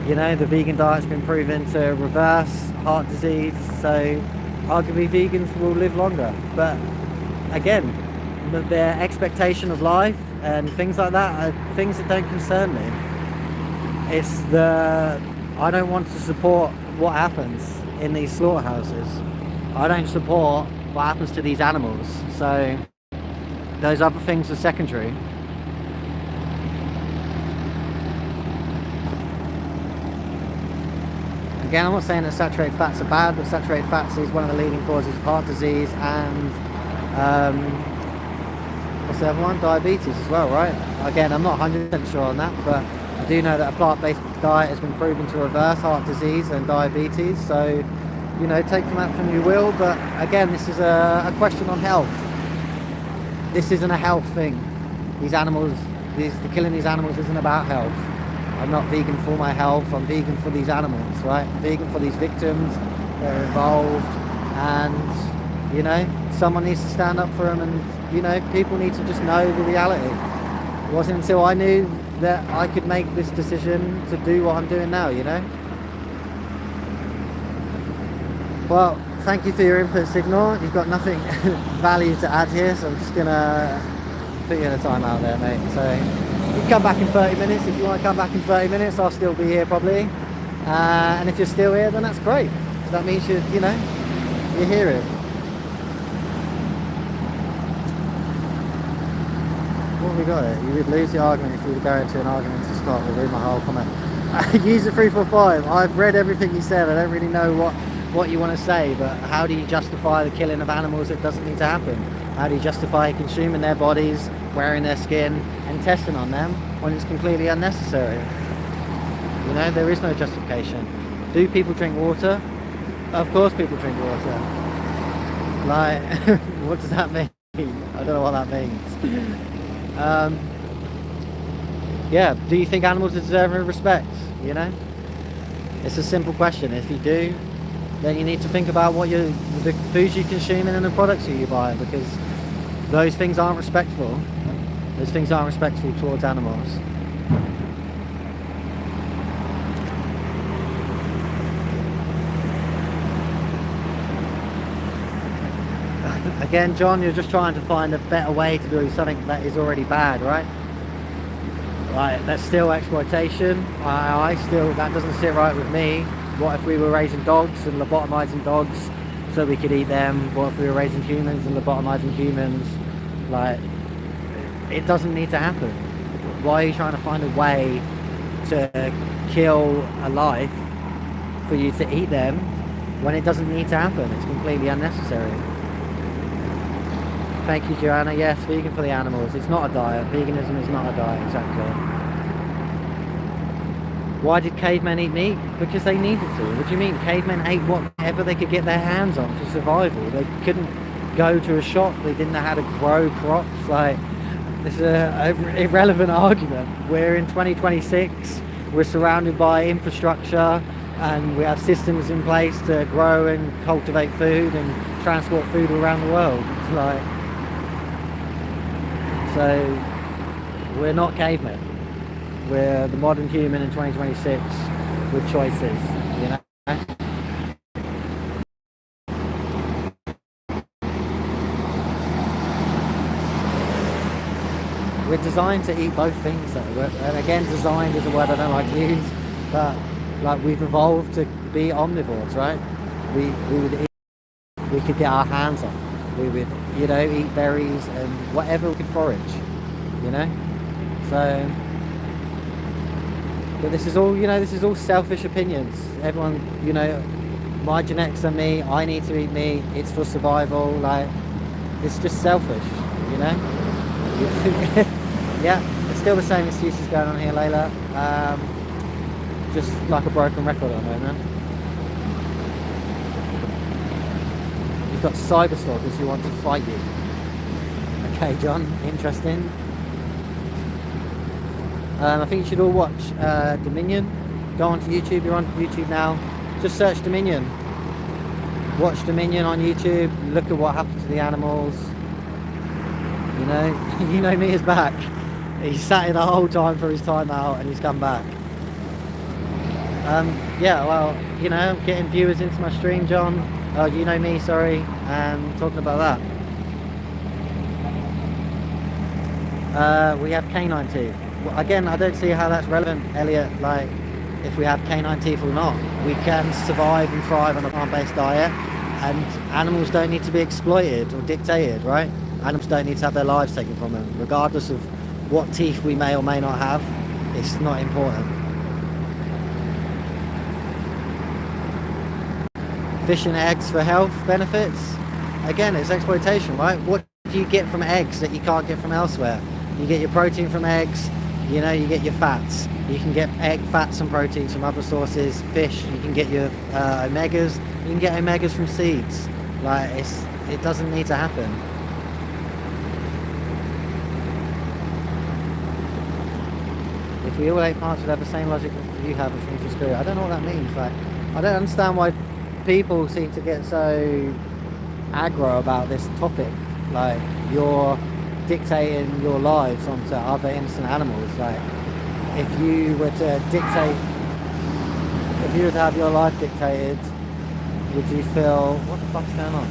You know, the vegan diet's been proven to reverse heart disease, so arguably vegans will live longer. But again, their expectation of life and things like that are things that don't concern me. It's I don't want to support what happens in these slaughterhouses. I don't support what happens to these animals. So those other things are secondary. Again, I'm not saying that saturated fats are bad, but saturated fats is one of the leading causes of heart disease and what's the other one? Diabetes as well, right? Again, I'm not 100% sure on that, but I do know that a plant-based diet has been proven to reverse heart disease and diabetes. So, you know, take from that from you will. But again, this is a question on health. This isn't a health thing. These animals, the killing these animals isn't about health. I'm not vegan for my health, I'm vegan for these animals, right? I'm vegan for these victims that are involved, and, you know, someone needs to stand up for them, and, you know, people need to just know the reality. wasn't until I knew that I could make this decision to do what I'm doing now, you know? Well, thank you for your input, Signal. You've got nothing value to add here, so I'm just gonna put you in a timeout there, mate. So you can come back in 30 minutes. If you want to come back in 30 minutes, I'll still be here probably. And if you're still here, then that's great. So that means you're hearing. What have we got here? You would lose the argument if you were to go into an argument to start or read my whole comment. User 345. I've read everything you said. I don't really know what you want to say, but how do you justify the killing of animals that doesn't need to happen? How do you justify consuming their bodies, wearing their skin, and testing on them when it's completely unnecessary? You know, there is no justification. Do people drink water? Of course people drink water. Like, what does that mean? I don't know what that means. Yeah, do you think animals are deserving of respect? You know? It's a simple question. If you do, then you need to think about the foods you consume and the products you buy, because those things aren't respectful. Those things aren't respectful towards animals. Again, John, you're just trying to find a better way to do something that is already bad, right? Right, that's still exploitation. That doesn't sit right with me. What if we were raising dogs and lobotomizing dogs so we could eat them? What if we were raising humans and lobotomizing humans? Like, it doesn't need to happen. Why are you trying to find a way to kill a life for you to eat them when it doesn't need to happen? It's completely unnecessary. Thank you, Joanna. Yes, vegan for the animals. It's not a diet. Veganism is not a diet, exactly. Why did cavemen eat meat? Because they needed to. What do you mean? Cavemen ate whatever they could get their hands on for survival. They couldn't go to a shop. They didn't know how to grow crops. Like, this is an irrelevant argument. We're in 2026. We're surrounded by infrastructure and we have systems in place to grow and cultivate food and transport food around the world. It's like, so we're not cavemen. We're the modern human in 2026 with choices, you know? We're designed to eat both things though. And again, designed is a word I don't like to use, but like we've evolved to be omnivores, right? We would eat, we could get our hands on. We would, you know, eat berries and whatever we could forage, you know? So, but this is all, you know, this is all selfish opinions. Everyone, you know, my genetics are me, I need to eat meat, it's for survival, like, it's just selfish, you know? Yeah, it's still the same excuses going on here, Layla. Just like a broken record at the moment. You've got cyberstalkers who want to fight you. Okay, John, interesting. I think you should all watch Dominion. Go onto YouTube, you're on YouTube now. Just search Dominion. Watch Dominion on YouTube, look at what happened to the animals. You know, you know me is back. He sat here the whole time for his time out and he's come back. Yeah, well, you know, getting viewers into my stream, John. You know me, sorry, and talking about that. We have canine teeth. Well, again, I don't see how that's relevant, Elliot, like, if we have canine teeth or not. We can survive and thrive on a plant-based diet, and animals don't need to be exploited or dictated, right? Animals don't need to have their lives taken from them, regardless of what teeth we may or may not have. It's not important. Fish and eggs for health benefits. Again, it's exploitation, right? What do you get from eggs that you can't get from elsewhere? You get your protein from eggs, you know, you get your fats. You can get egg fats and proteins from other sources. Fish, you can get your omegas. You can get omegas from seeds. Like, it doesn't need to happen. If we all ate plants, we'd have the same logic you have, which means it's screw. I don't know what that means. Like, I don't understand why people seem to get so aggro about this topic. Like, you're dictating your lives onto other innocent animals. Like, if you were to have your life dictated, would you feel, what the fuck's going on?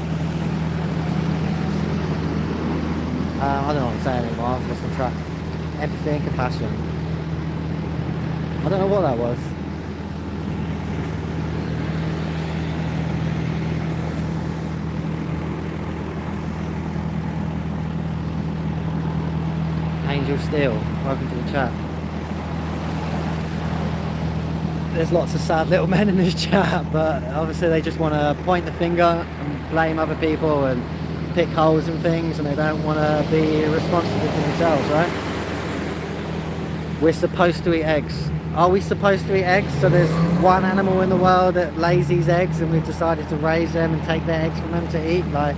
I don't know what I'm saying anymore, I've lost my track. Empathy and compassion. I don't know what that was. Angel Steel, welcome to the chat. There's lots of sad little men in this chat, but obviously they just want to point the finger and blame other people and pick holes in things, and they don't want to be responsible for themselves, right? We're supposed to eat eggs. Are we supposed to eat eggs? So there's one animal in the world that lays these eggs and we've decided to raise them and take their eggs from them to eat? Like,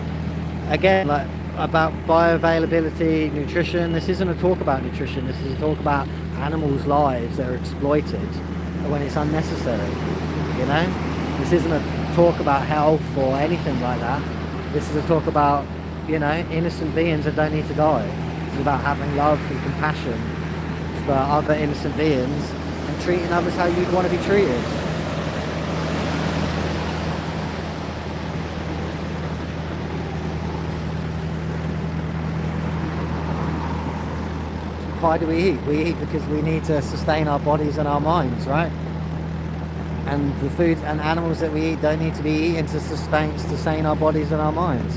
again, like, about bioavailability, nutrition. This isn't a talk about nutrition, this is a talk about animals' lives that are exploited when it's unnecessary, you know? This isn't a talk about health or anything like that. This is a talk about, you know, innocent beings that don't need to die. It's about having love and compassion for other innocent beings and treating others how you'd want to be treated. Why do we eat? We eat because we need to sustain our bodies and our minds, right? And the food and animals that we eat don't need to be eaten to sustain our bodies and our minds.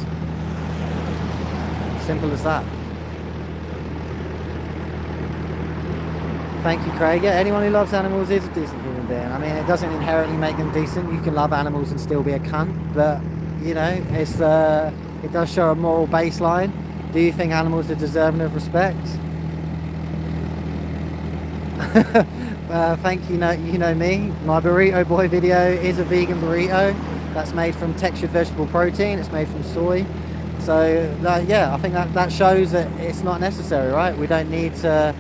Simple as that. Thank you, Craig. Yeah, anyone who loves animals is a decent human being. I mean, it doesn't inherently make them decent. You can love animals and still be a cunt, but you know, it does show a moral baseline. Do you think animals are deserving of respect? Thank you, you know me. My Burrito Boy video is a vegan burrito that's made from textured vegetable protein. It's made from soy. So yeah, I think that shows that it's not necessary, right? We don't need to.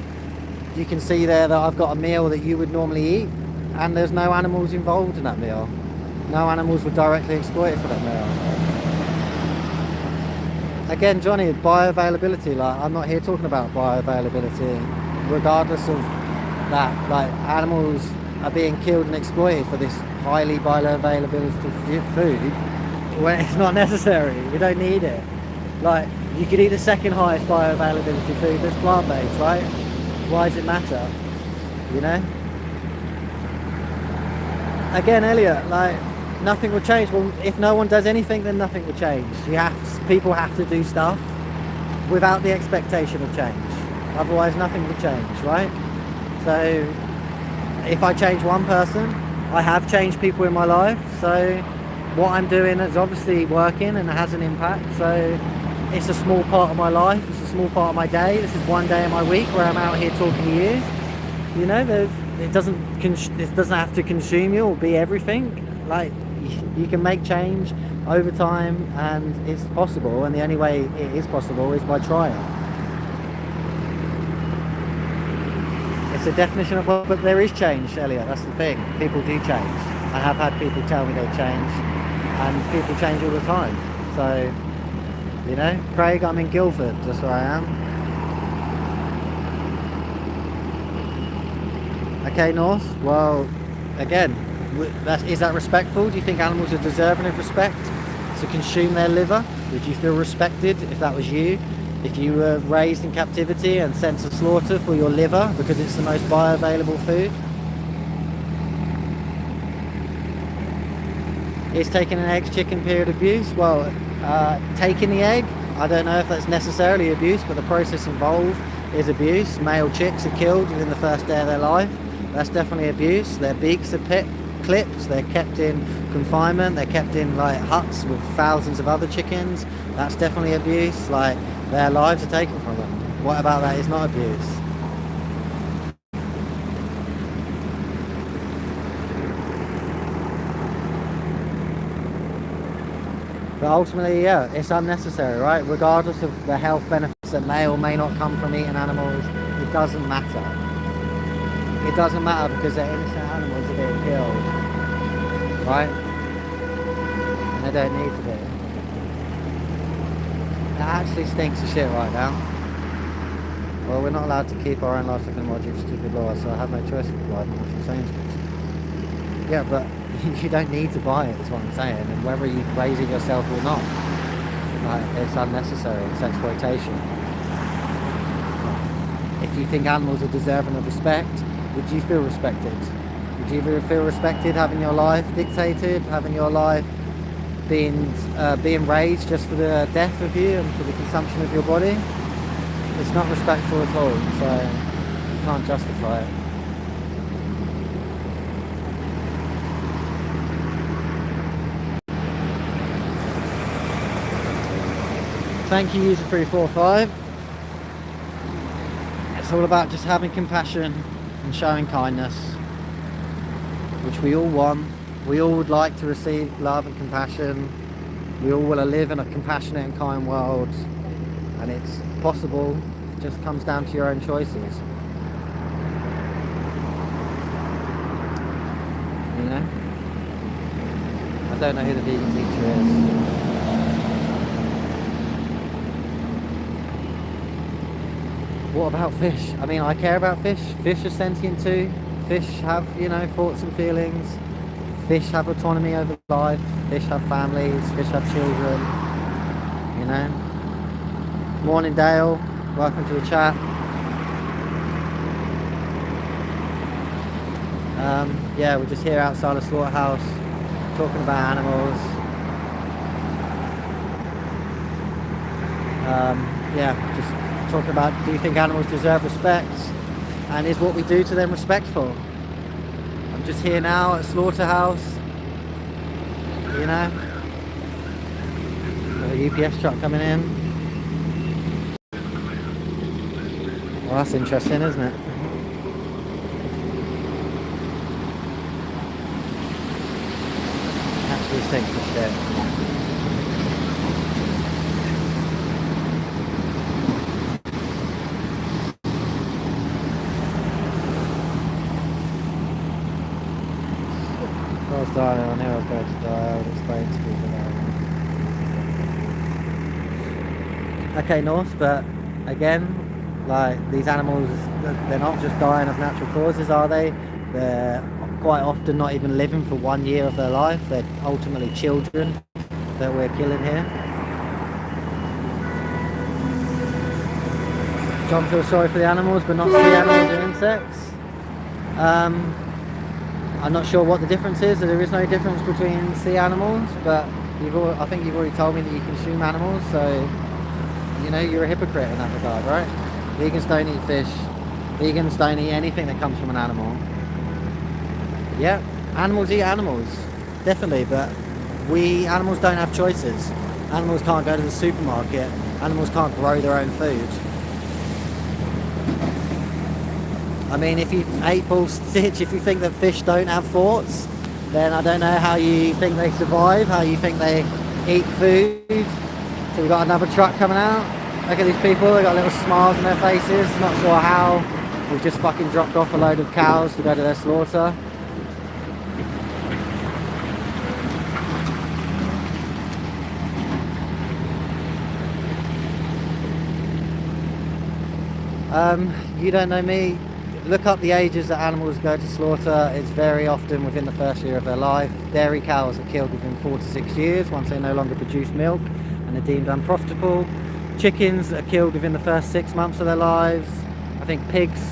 You can see there that I've got a meal that you would normally eat, and there's no animals involved in that meal. No animals were directly exploited for that meal. Again, Johnny, bioavailability. Like, I'm not here talking about bioavailability, regardless of that. Like, animals are being killed and exploited for this highly bioavailability food when it's not necessary. We don't need it. Like, you could eat the second highest bioavailability food that's plant-based, right? Why does it matter? You know? Again, Elliot, like, nothing will change. Well, if no one does anything, then nothing will change. People have to do stuff without the expectation of change. Otherwise, nothing will change, right? So, if I change one person, I have changed people in my life. So, what I'm doing is obviously working and it has an impact. So, it's a small part of my life. It's a small part of my day. This is one day of my week where I'm out here talking to you. You know, it doesn't have to consume you or be everything. Like, you can make change over time, and it's possible. And the only way it is possible is by trying. It's a definition of what, but there is change, Elliot. That's the thing. People do change. I have had people tell me they change, and people change all the time. So, you know, Craig, I'm in Guildford. That's where I am. Okay, North. Well, again, is that respectful? Do you think animals are deserving of respect to consume their liver? Would you feel respected if that was you? If you were raised in captivity and sent to slaughter for your liver because it's the most bioavailable food? Is taking an egg's chicken period abuse? Well, taking the egg, I don't know if that's necessarily abuse, but the process involved is abuse. Male chicks are killed within the first day of their life. That's definitely abuse. Their beaks are clipped, they're kept in confinement, they're kept in like huts with thousands of other chickens. That's definitely abuse. Like, their lives are taken from them. What about that is not abuse? But ultimately, yeah, it's unnecessary, right? Regardless of the health benefits that may or may not come from eating animals, it doesn't matter. It doesn't matter because they're innocent animals are being killed, right? And they don't need to be. It actually stinks of shit right now. Well, we're not allowed to keep our own livestock anymore due to stupid laws, so I have no choice but to buy them from Sainsbury's. Yeah, but you don't need to buy it, is what I'm saying, and whether you raise it yourself or not, like, it's unnecessary, it's exploitation. If you think animals are deserving of respect, would you feel respected? Would you feel respected having your life dictated, having your life being raised just for the death of you and for the consumption of your body? It's not respectful at all, so you can't justify it. Thank you, user345. It's all about just having compassion and showing kindness, which we all want. We all would like to receive love and compassion. We all want to live in a compassionate and kind world, and it's possible. It just comes down to your own choices. You know? I don't know who the vegan teacher is. What about fish? I mean, I care about fish. Fish are sentient too. Fish have, you know, thoughts and feelings. Fish have autonomy over life. Fish have families. Fish have children. You know? Morning, Dale. Welcome to the chat. Yeah, we're just here outside the slaughterhouse talking about animals. Yeah, just talking about, do you think animals deserve respect? And is what we do to them respectful? I'm just here now at slaughterhouse. You know? Got a UPS truck coming in. Well, that's interesting, isn't it? Actually stinks of shit. If I was dying, I knew I was going to die. I would explain to people that. Okay, Norse, but again, like, these animals, they're not just dying of natural causes, are they? They're quite often not even living for 1 year of their life. They're ultimately children that we're killing here. John feels sorry for the animals, but not sea animals and insects. I'm not sure what the difference is. There is no difference between sea animals, but I think you've already told me that you consume animals, so you know you're a hypocrite in that regard, right? Vegans don't eat fish. Vegans don't eat anything that comes from an animal. Yeah, animals eat animals, definitely, but animals don't have choices. Animals can't go to the supermarket. Animals can't grow their own food. I mean, if you 8-ball stitch, if you think that fish don't have thoughts, then I don't know how you think they survive, how you think they eat food. So we've got another truck coming out. Look at these people, they've got little smiles on their faces. Not sure how. We've just fucking dropped off a load of cows to go to their slaughter. You don't know me. Look up the ages that animals go to slaughter. It's very often within the first year of their life. Dairy cows are killed within 4 to 6 years once they no longer produce milk and are deemed unprofitable. Chickens are killed within the first 6 months of their lives. I think pigs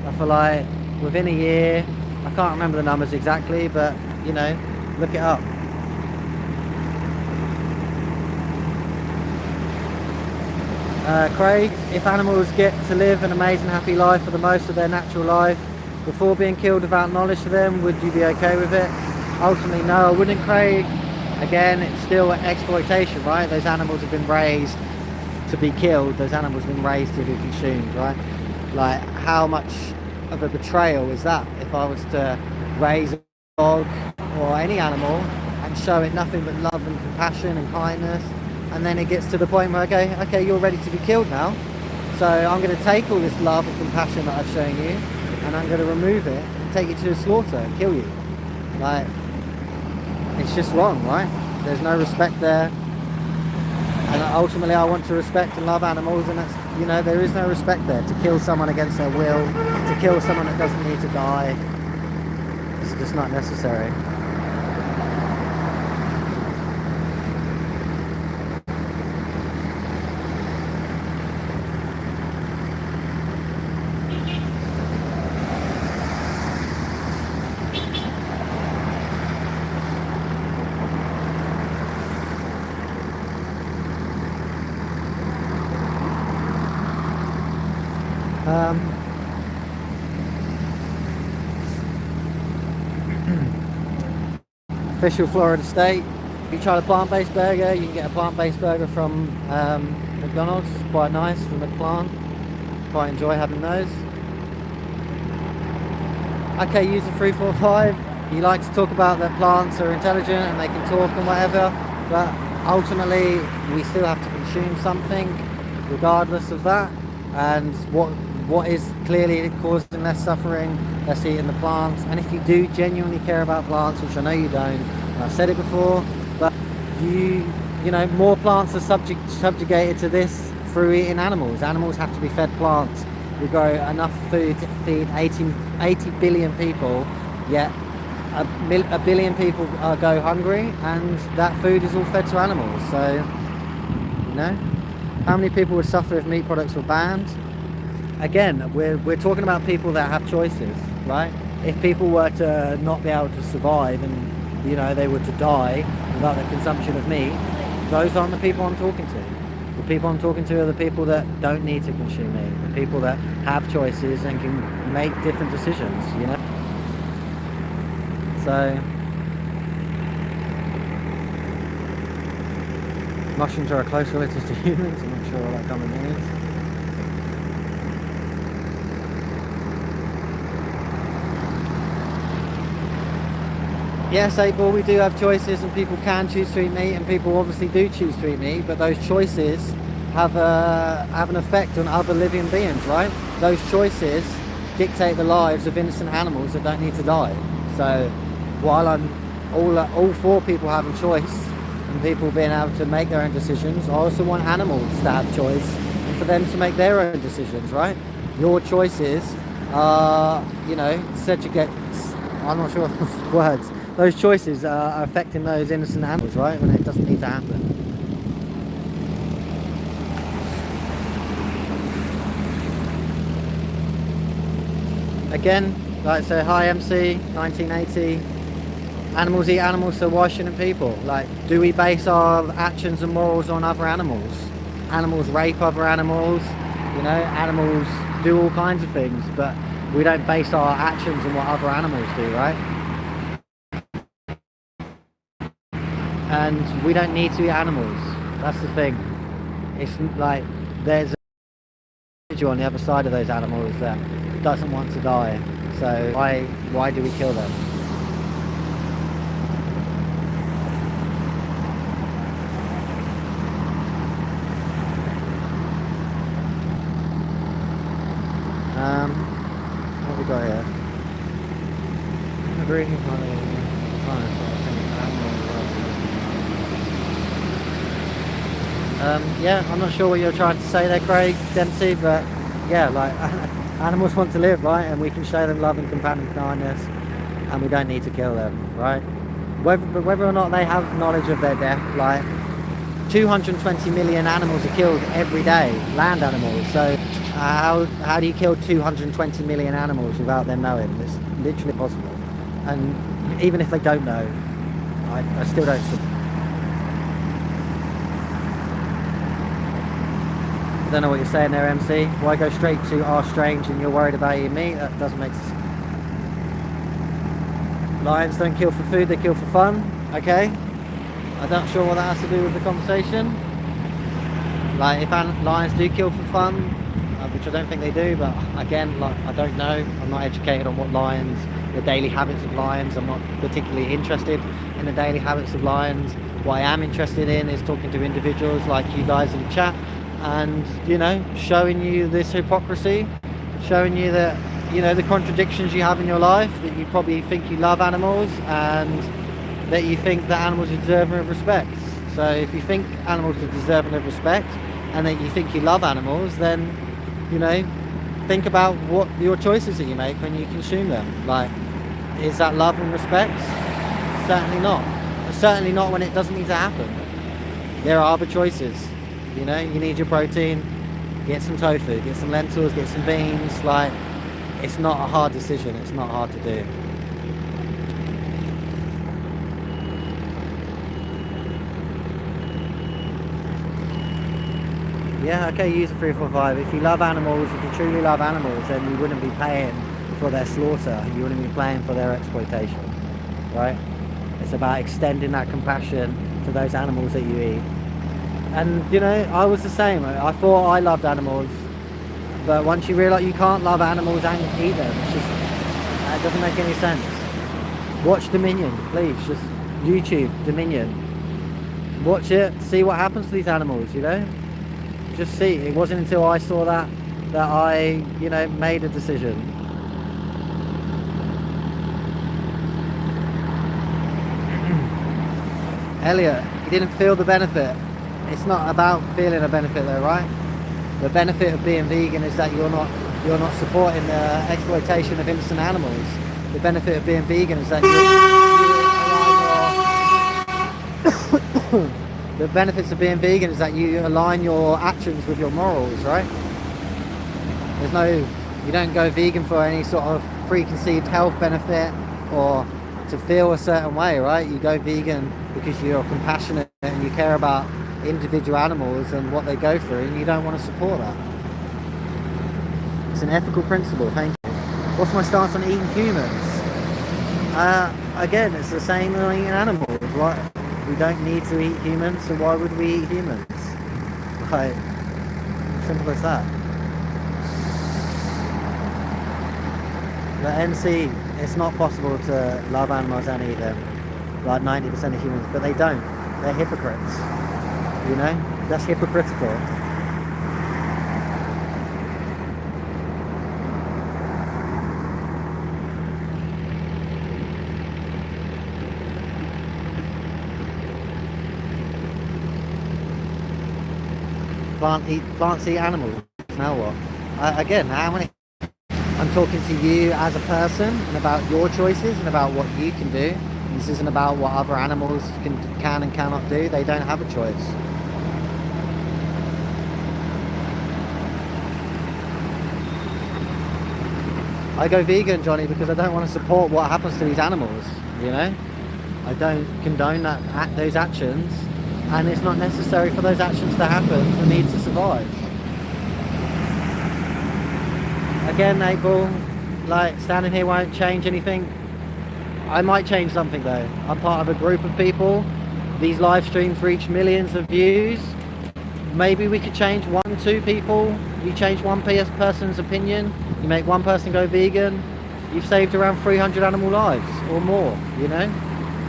are for like within a year. I can't remember the numbers exactly, but you know, look it up. Craig, if animals get to live an amazing happy life for the most of their natural life before being killed without knowledge to them, would you be okay with it? Ultimately no, I wouldn't, Craig. Again, it's still exploitation, right? Those animals have been raised to be killed. Those animals have been raised to be consumed, right? Like, how much of a betrayal is that if I was to raise a dog or any animal and show it nothing but love and compassion and kindness, and then it gets to the point where okay, you're ready to be killed now, so I'm going to take all this love and compassion that I've shown you and I'm going to remove it and take you to the slaughter and kill you. Like, it's just wrong, right? There's no respect there, and ultimately I want to respect and love animals, and that's you know, there is no respect there. To kill someone against their will, to kill someone that doesn't need to die, it's just not necessary. Official Florida State. If you try the plant-based burger, you can get a plant-based burger from McDonald's. It's quite nice from McPlant. Quite enjoy having those. Okay, user 345. You like to talk about that plants are intelligent and they can talk and whatever, but ultimately we still have to consume something regardless of that. And what is clearly causing less suffering, let's eat in the plants. And if you do genuinely care about plants, which I know you don't, and I've said it before, but you know, more plants are subjugated to this through eating animals. Animals have to be fed plants. We grow enough food to feed 80 billion people, yet a billion people go hungry, and that food is all fed to animals. So, you know, how many people would suffer if meat products were banned? Again, we're talking about people that have choices, right? If people were to not be able to survive and, you know, they were to die without the consumption of meat, those aren't the people I'm talking to. The people I'm talking to are the people that don't need to consume meat, the people that have choices and can make different decisions, you know? So, mushrooms are a close relative to humans. I'm not sure what that comment means. Yes, 8 Ball, we do have choices, and people can choose to eat meat, and people obviously do choose to eat meat, but those choices have an effect on other living beings, right? Those choices dictate the lives of innocent animals that don't need to die. So while I'm all for people having choice and people being able to make their own decisions, I also want animals to have choice and for them to make their own decisions, right? Your choices are, you know, subjugate, I'm not sure of the words. Those choices are affecting those innocent animals, right? When it doesn't need to happen. Again, like I say, hi MC, 1980. Animals eat animals, so why shouldn't people? Like, do we base our actions and morals on other animals? Animals rape other animals, you know, animals do all kinds of things, but we don't base our actions on what other animals do, right? And we don't need to eat animals. That's the thing. It's like there's an individual on the other side of those animals that doesn't want to die. So why do we kill them? What have we got here? Agree. Yeah, I'm not sure what you're trying to say there, Craig Dempsey, but yeah, like animals want to live, right? And we can show them love and compassion and kindness, and we don't need to kill them, right? Whether or not they have knowledge of their death, like 220 million animals are killed every day, land animals. So how do you kill 220 million animals without them knowing? It's literally impossible. And even if they don't know, I still don't see. I don't know what you're saying there, MC. Why go straight to our strange and you're worried about eating meat? That doesn't make sense. Lions don't kill for food, they kill for fun. Okay. I'm not sure what that has to do with the conversation. Like, if lions do kill for fun, which I don't think they do, but again, like, I don't know. I'm not educated on what lions, the daily habits of lions. I'm not particularly interested in the daily habits of lions. What I am interested in is talking to individuals like you guys in the chat, and, you know, showing you this hypocrisy, showing you that, you know, the contradictions you have in your life, that you probably think you love animals and that you think that animals are deserving of respect. So if you think animals are deserving of respect, and that you think you love animals, then, you know, think about what your choices that you make when you consume them. Like, is that love and respect? Certainly not. Certainly not when it doesn't need to happen. There are other choices. You know, you need your protein, get some tofu, get some lentils, get some beans. Like, it's not a hard decision. It's not hard to do. Yeah, okay, user 345. If you love animals, if you truly love animals, then you wouldn't be paying for their slaughter. You wouldn't be paying for their exploitation, right? It's about extending that compassion to those animals that you eat. And, you know, I was the same. I thought I loved animals, but once you realise you can't love animals and eat them, it doesn't make any sense. Watch Dominion, please. Just YouTube Dominion. Watch it, see what happens to these animals, you know? Just see. It wasn't until I saw that I, you know, made a decision. Elliot, you didn't feel the benefit. It's not about feeling a benefit though, right? The benefit of being vegan is that you're not supporting the exploitation of innocent animals. The benefit of being vegan is that the benefits of being vegan is that you align your actions with your morals, right? You don't go vegan for any sort of preconceived health benefit or to feel a certain way, right? You go vegan because you're compassionate and you care about individual animals and what they go through, and you don't want to support that. It's an ethical principle. Thank you. What's my stance on eating humans? Again, it's the same as eating animals, right? We don't need to eat humans, so why would we eat humans? Like, simple as that. The NC, it's not possible to love animals and eat them, like 90% of humans, but they don't. They're hypocrites. You know? That's hypocritical. Plants eat animals. Now what? Again, how many? I'm talking to you as a person and about your choices and about what you can do. This isn't about what other animals can and cannot do. They don't have a choice. I go vegan, Johnny, because I don't want to support what happens to these animals, you know? I don't condone those actions, and it's not necessary for those actions to happen for me to survive. Again, April, like, standing here won't change anything. I might change something though. I'm part of a group of people. These live streams reach millions of views. Maybe we could change 1-2 people. You change one person's opinion. You make one person go vegan. You've saved around 300 animal lives or more, you know?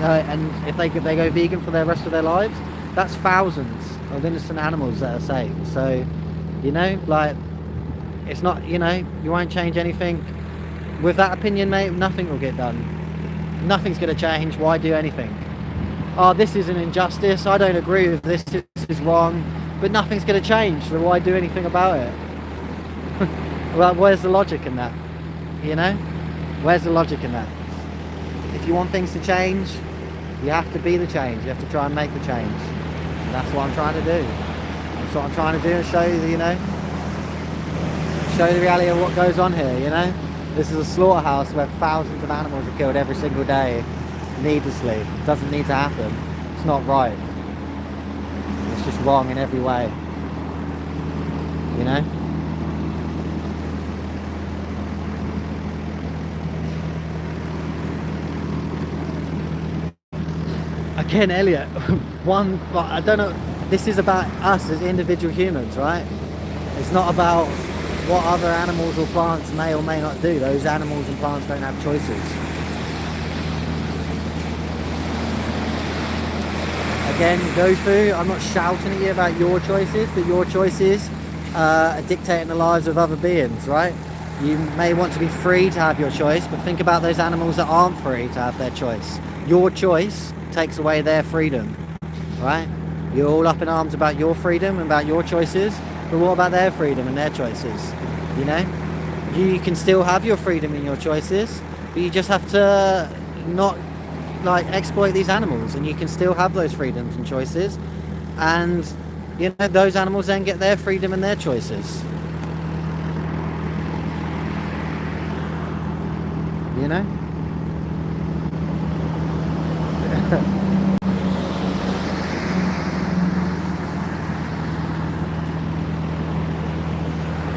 And if they go vegan for the rest of their lives, that's thousands of innocent animals that are saved. So, you know, like, it's not, you know, you won't change anything. With that opinion, mate, nothing will get done. Nothing's going to change. Why do anything? Oh, this is an injustice. I don't agree with this. This is wrong. But nothing's going to change. So why do anything about it? Well, where's the logic in that? You know? Where's the logic in that? If you want things to change, you have to be the change. You have to try and make the change. And that's what I'm trying to do. That's what I'm trying to do, and show you, you know, show the reality of what goes on here, you know? This is a slaughterhouse where thousands of animals are killed every single day, needlessly. It doesn't need to happen. It's not right. It's just wrong in every way. You know? Again, Elliot, I don't know, this is about us as individual humans, right? It's not about what other animals or plants may or may not do. Those animals and plants don't have choices. Again, GoFu, I'm not shouting at you about your choices, but your choices are dictating the lives of other beings, right? You may want to be free to have your choice, but think about those animals that aren't free to have their choice. Your choice takes away their freedom, right? You're all up in arms about your freedom and about your choices, but what about their freedom and their choices? You know, you can still have your freedom and your choices, but you just have to not like exploit these animals, and you can still have those freedoms and choices, and you know, those animals then get their freedom and their choices. You know?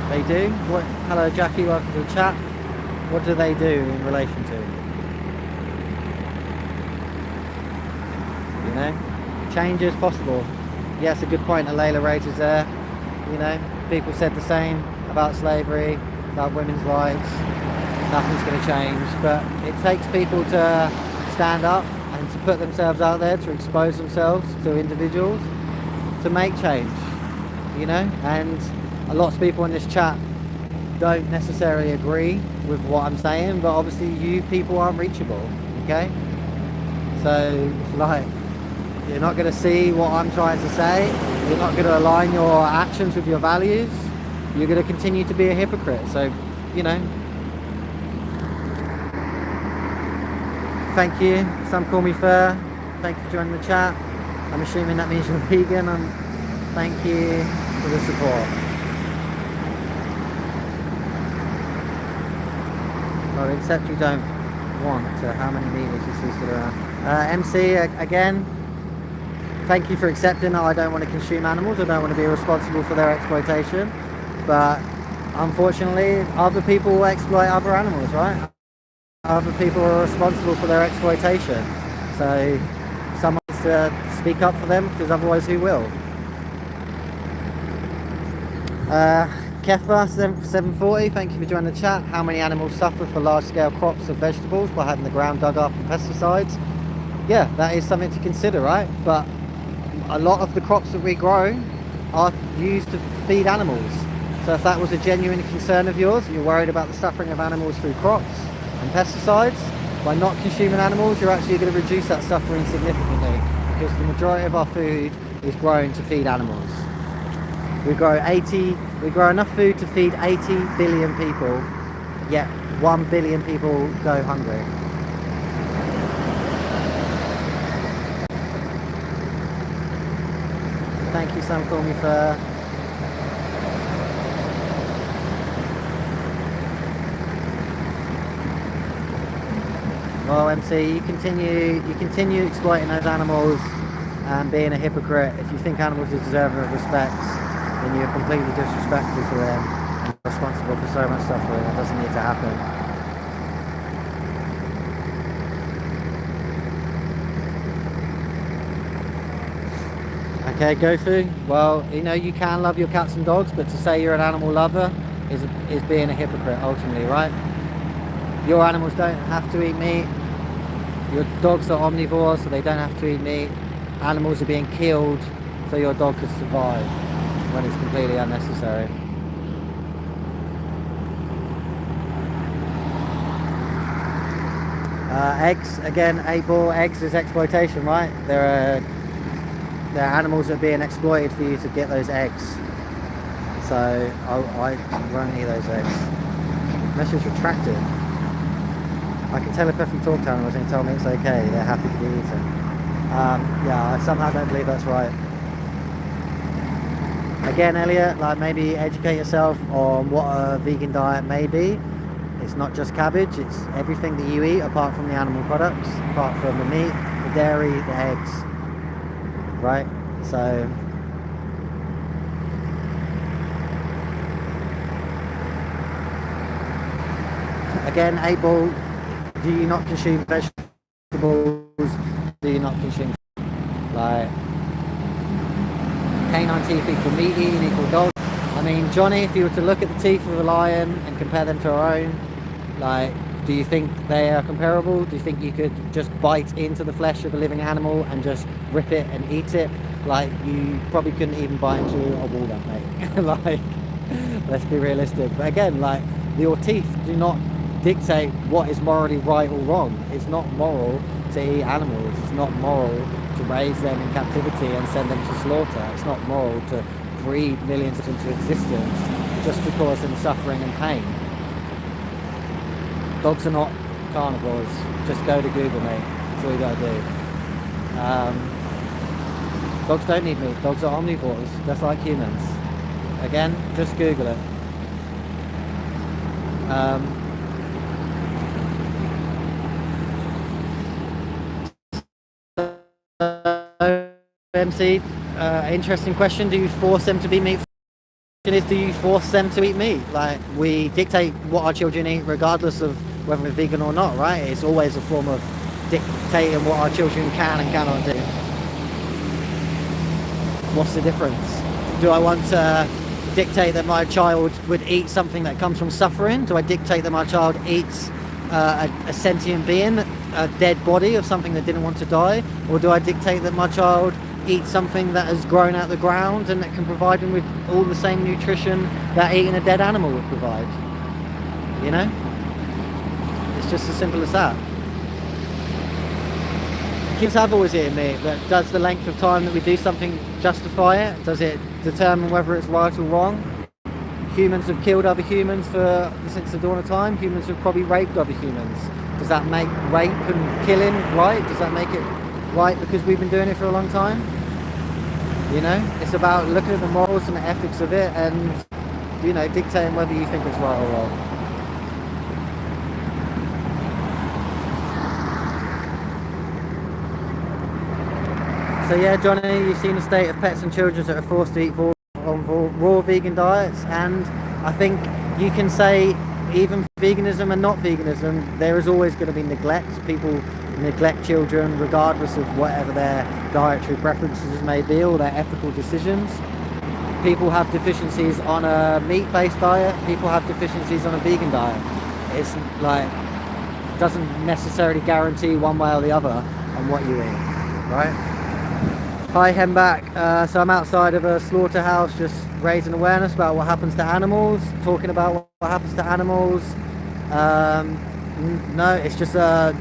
They do? What? Hello Jackie, welcome to the chat. What do they do in relation to? You know? Change is possible. Yes, a good point that Layla raises there. You know, people said the same about slavery, about women's rights. Nothing's going to change, but it takes people to stand up and to put themselves out there, to expose themselves to individuals, to make change, you know. And a lot of people in this chat don't necessarily agree with what I'm saying, but obviously you people aren't reachable, okay? So like, you're not going to see what I'm trying to say, you're not going to align your actions with your values, you're going to continue to be a hypocrite. So, you know, thank you. Some call me Fur. Thank you for joining the chat. I'm assuming that means you're vegan. Thank you for the support. Well, except you don't want to. How many meters you see still around? MC, again, thank you for accepting that I don't want to consume animals. I don't want to be responsible for their exploitation. But unfortunately, other people will exploit other animals, right? Other people are responsible for their exploitation, so someone needs to speak up for them, because otherwise who will? Kefa 740, thank you for joining the chat. How many animals suffer for large-scale crops of vegetables by having the ground dug up and pesticides? Yeah, that is something to consider, right? But a lot of the crops that we grow are used to feed animals. So if that was a genuine concern of yours, you're worried about the suffering of animals through crops and pesticides, by not consuming animals, you're actually going to reduce that suffering significantly, because the majority of our food is grown to feed animals. We grow enough food to feed 80 billion people, yet 1 billion people go hungry. Thank you, some call me Fur. Well, MC, you continue exploiting those animals and being a hypocrite. If you think animals are deserving of respect, then you're completely disrespectful to them and responsible for so much suffering that doesn't need to happen. Okay, Gofu. Well, you know, you can love your cats and dogs, but to say you're an animal lover is being a hypocrite ultimately, right? Your animals don't have to eat meat. Your dogs are omnivores, so they don't have to eat meat. Animals are being killed so your dog could survive, when it's completely unnecessary. Eggs, again, 8-ball, eggs is exploitation, right? There are animals that are being exploited for you to get those eggs. So I won't eat those eggs. Message retracted. I can telepathically talk to animals and tell me it's okay, they're happy to be eaten. Yeah, I somehow don't believe that's right. Again, Elliot, like, maybe educate yourself on what a vegan diet may be. It's not just cabbage, it's everything that you eat apart from the animal products, apart from the meat, the dairy, the eggs, right? So again, 8-ball, do you not consume vegetables? Do you not consume, like, canine teeth equal meat eating equal dog? I mean, Johnny, if you were to look at the teeth of a lion and compare them to our own, like, do you think they are comparable? Do you think you could just bite into the flesh of a living animal and just rip it and eat it? Like, you probably couldn't even bite into a walnut, mate. Like, let's be realistic. But again, like, your teeth do not dictate what is morally right or wrong. It's not moral to eat animals. It's not moral to raise them in captivity and send them to slaughter. It's not moral to breed millions into existence just to cause them suffering and pain. Dogs are not carnivores. Just go to Google, mate. That's all you gotta do. Dogs don't need meat. Dogs are omnivores, just like humans. Again, just Google it. MC, interesting question. Do you force them to be meat? Is, do you force them to eat meat? Like, we dictate what our children eat regardless of whether we're vegan or not, right? It's always a form of dictating what our children can and cannot do. What's the difference? Do I want to dictate that my child would eat something that comes from suffering? Do I dictate that my child eats a sentient being, a dead body of something that didn't want to die? Or do I dictate that my child eats something that has grown out the ground and that can provide them with all the same nutrition that eating a dead animal would provide? You know? It's just as simple as that. Kids have always eaten meat, but does the length of time that we do something justify it? Does it determine whether it's right or wrong? Humans have killed other humans since the dawn of time. Humans have probably raped other humans. Does that make rape and killing right? Does that make it right because we've been doing it for a long time? You know, it's about looking at the morals and the ethics of it and, you know, dictating whether you think it's right or wrong. So yeah, Johnny, you've seen the state of pets and children that are forced to eat raw vegan diets, and I think you can say even veganism and not veganism, there is always going to be neglect. People neglect children regardless of whatever their dietary preferences may be or their ethical decisions. People have deficiencies on a meat-based diet, people have deficiencies on a vegan diet. It's like, doesn't necessarily guarantee one way or the other on what you eat, right? Hi Hemback, so I'm outside of a slaughterhouse just raising awareness about what happens to animals, talking about what happens to animals. No, it's just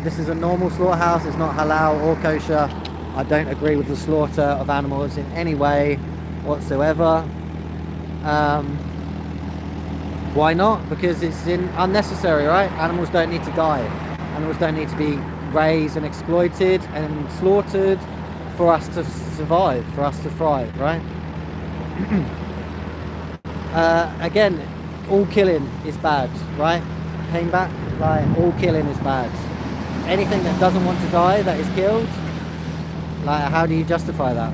this is a normal slaughterhouse, it's not halal or kosher. I don't agree with the slaughter of animals in any way whatsoever. Why not? Because it's unnecessary, right? Animals don't need to die. Animals don't need to be raised and exploited and slaughtered for us to survive, for us to thrive, right? Again, all killing is bad, right? Came back, like, all killing is bad. Anything that doesn't want to die, that is killed, like, how do you justify that?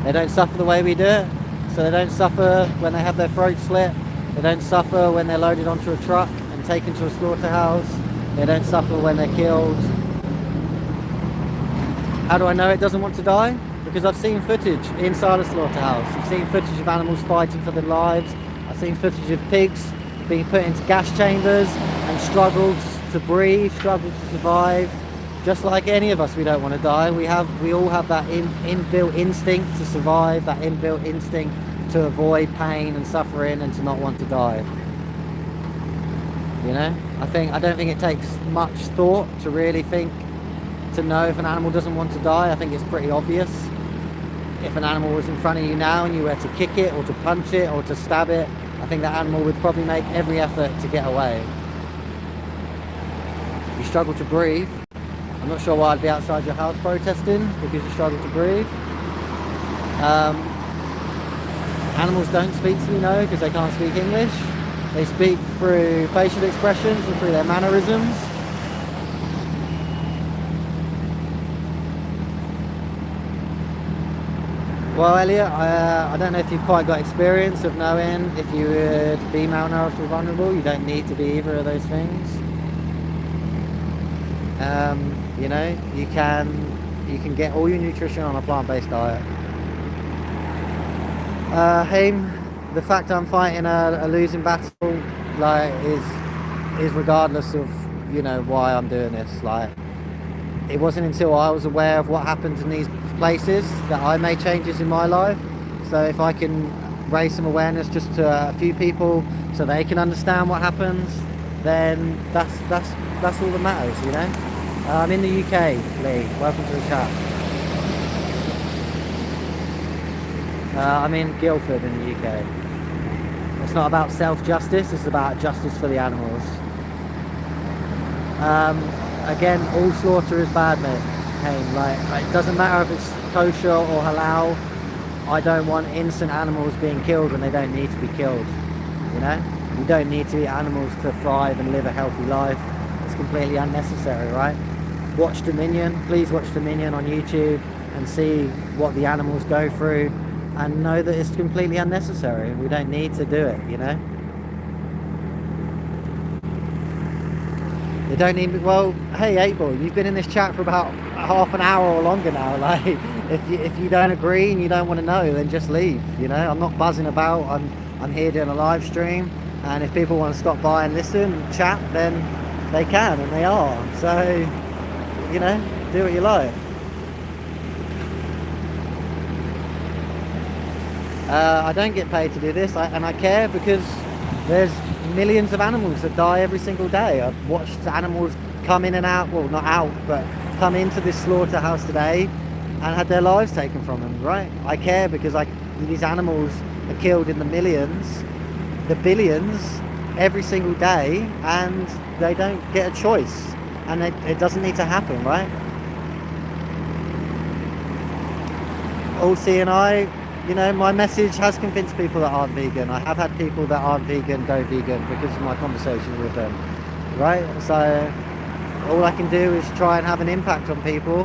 They don't suffer the way we do it, so they don't suffer when they have their throat slit, they don't suffer when they're loaded onto a truck and taken to a slaughterhouse, they don't suffer when they're killed. How do I know it doesn't want to die? Because I've seen footage inside a slaughterhouse. I've seen footage of animals fighting for their lives. I've seen footage of pigs being put into gas chambers and struggled to breathe, struggled to survive. Just like any of us, we don't want to die. We all have that inbuilt instinct to survive, that inbuilt instinct to avoid pain and suffering and to not want to die. You know, I don't think it takes much thought to really think to know if an animal doesn't want to die. I think it's pretty obvious. If an animal was in front of you now and you were to kick it or to punch it or to stab it, I think that animal would probably make every effort to get away. You struggle to breathe. I'm not sure why I'd be outside your house protesting because you struggle to breathe. Animals don't speak to me, no, because they can't speak English. They speak through facial expressions and through their mannerisms. Well, Elliot, I don't know if you've quite got experience of knowing if you would be malnourished or vulnerable. You don't need to be either of those things. You know, you can get all your nutrition on a plant-based diet. Haim, the fact I'm fighting a losing battle, like, is regardless of, you know, why I'm doing this. Like, it wasn't until I was aware of what happens in these places that I made changes in my life. So if I can raise some awareness just to a few people so they can understand what happens, then that's all that matters, you know. I'm in the UK, Lee. Welcome to the chat. I'm in Guildford in the UK. It's not about self-justice, it's about justice for the animals. Again, all slaughter is bad, mate. Hey, like, it doesn't matter if it's kosher or halal. I don't want innocent animals being killed when they don't need to be killed. You know? You don't need to eat animals to thrive and live a healthy life. It's completely unnecessary, right? Watch Dominion. Please watch Dominion on YouTube and see what the animals go through, and know that it's completely unnecessary. We don't need to do it, you know? You don't need... Well, hey, 8Ball, you've been in this chat for about half an hour or longer now. Like, if you don't agree and you don't want to know, then just leave, you know? I'm not buzzing about. I'm here doing a live stream, and if people want to stop by and listen and chat, then they can, and they are. So, you know, do what you like. I don't get paid to do this, and I care because there's millions of animals that die every single day. I've watched animals come in and out, well, not out, but come into this slaughterhouse today and had their lives taken from them, right? I care because these animals are killed in the millions, the billions, every single day, and they don't get a choice, and it doesn't need to happen, right? All CNI, you know, my message has convinced people that aren't vegan. I have had people that aren't vegan go vegan because of my conversations with them, right? So all I can do is try and have an impact on people,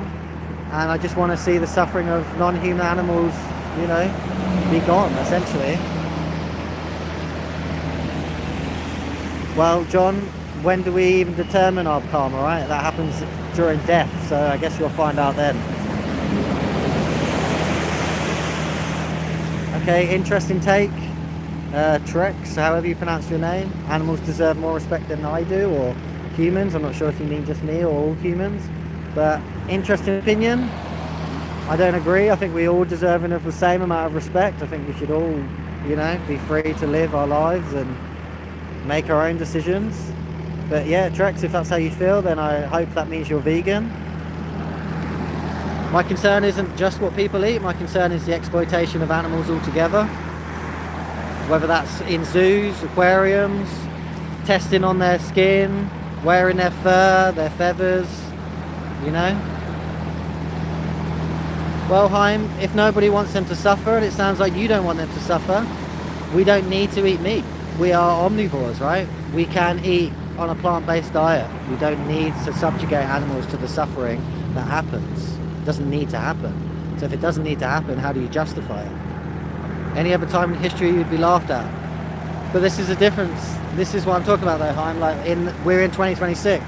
and I just want to see the suffering of non-human animals, you know, be gone, essentially. Well, John, when do we even determine our karma, right? That happens during death, so I guess you'll find out then. Okay, interesting take. Trex, however you pronounce your name. Animals deserve more respect than I do, or humans. I'm not sure if you mean just me or all humans. But interesting opinion. I don't agree. I think we all deserve the same amount of respect. I think we should all, you know, be free to live our lives and make our own decisions. But yeah, Trex, if that's how you feel, then I hope that means you're vegan. My concern isn't just what people eat, my concern is the exploitation of animals altogether. Whether that's in zoos, aquariums, testing on their skin, wearing their fur, their feathers, you know. Well, Haim, if nobody wants them to suffer, and it sounds like you don't want them to suffer, we don't need to eat meat. We are omnivores, right? We can eat on a plant-based diet. We don't need to subjugate animals to the suffering that happens. It doesn't need to happen. So if it doesn't need to happen, how do you justify it? Any other time in history you'd be laughed at. But this is a difference. This is what I'm talking about though, Haim. Like, we're in 2026.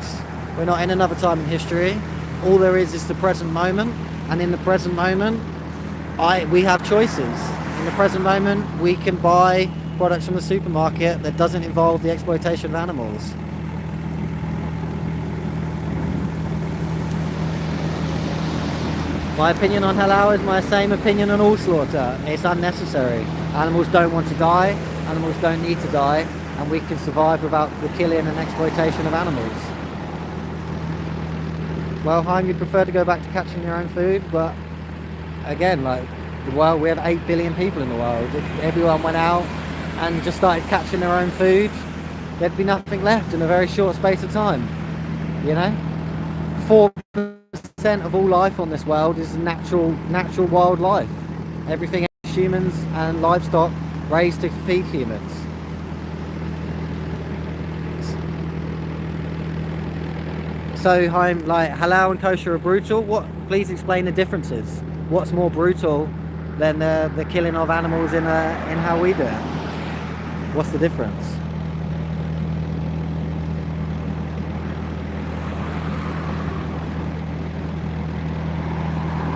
We're not in another time in history. All there is the present moment. And in the present moment, we have choices. In the present moment, we can buy products from the supermarket that doesn't involve the exploitation of animals. My opinion on halal is my same opinion on all slaughter. It's unnecessary. Animals don't want to die, animals don't need to die, and we can survive without the killing and exploitation of animals. Well, Haim, you'd prefer to go back to catching your own food, but again, like, the world, we have 8 billion people in the world. If everyone went out and just started catching their own food, there'd be nothing left in a very short space of time, you know? 4% of all life on this world is natural wildlife. Everything else, humans and livestock raised to feed humans. So, Haim, like, halal and kosher are brutal. Please explain the differences. What's more brutal than the killing of animals in how we do it? What's the difference?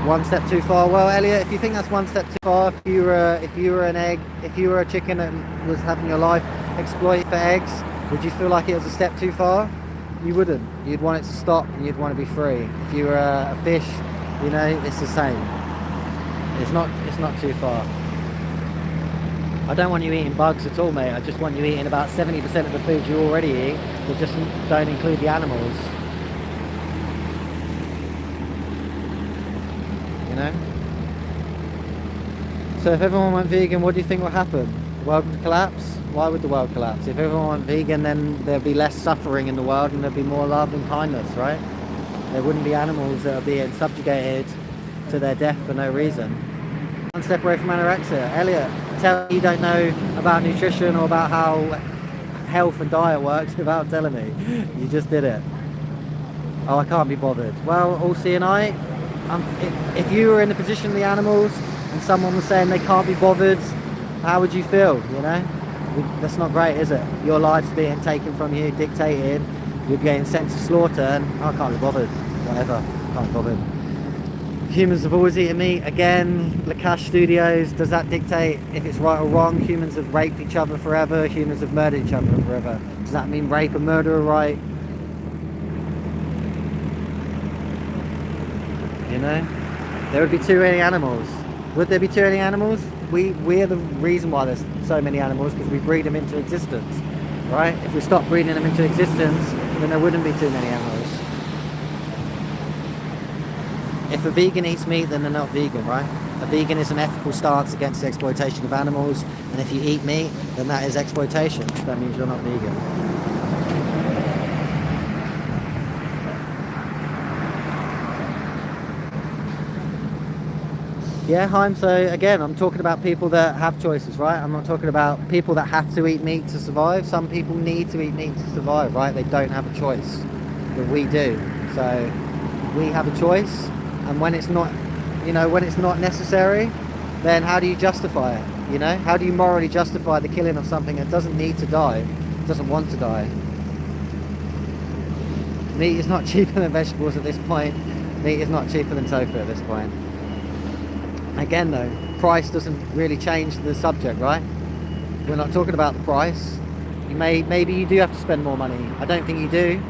One step too far. Well, Elliot, if you think that's one step too far, if you were a chicken that was having your life exploited for eggs, would you feel like it was a step too far? You wouldn't. You'd want it to stop and you'd want to be free. If you were a fish, you know, it's the same. It's not too far. I don't want you eating bugs at all, mate. I just want you eating about 70% of the food you already eat, but just don't include the animals. you know? So if everyone went vegan, what do you think will happen? The world would collapse? Why would the world collapse? If everyone went vegan, then there'd be less suffering in the world and there'd be more love and kindness, right? There wouldn't be animals that are being subjugated to their death for no reason. One step away from anorexia. Elliot, tell me you don't know about nutrition or about how health and diet works without telling me. You just did it. Oh, I can't be bothered. Well, all CNI, if you were in the position of the animals and someone was saying they can't be bothered, how would you feel, you know? That's not great, is it? Your life's being taken from you, dictated, you're getting sent to slaughter, and I can't be bothered. Whatever, can't be bothered. Humans have always eaten meat. Again, Lakash Studios, does that dictate if it's right or wrong? Humans have raped each other forever, humans have murdered each other forever. Does that mean rape and murder are right? You know? There would be too many animals. Would there be too many animals? We're the reason why there's so many animals, because we breed them into existence, right? If we stop breeding them into existence, then there wouldn't be too many animals. If a vegan eats meat, then they're not vegan, right? A vegan is an ethical stance against the exploitation of animals, and if you eat meat, then that is exploitation. That means you're not vegan. Yeah, Haim, so again, I'm talking about people that have choices, right? I'm not talking about people that have to eat meat to survive. Some people need to eat meat to survive, right? They don't have a choice, but we do. So we have a choice, and when it's not, you know, when it's not necessary, then how do you justify it? You know, how do you morally justify the killing of something that doesn't need to die, doesn't want to die? Meat is not cheaper than vegetables at this point. Meat is not cheaper than tofu at this point. Again though, price doesn't really change the subject, right? We're not talking about the price. Maybe you do have to spend more money. I don't think you do.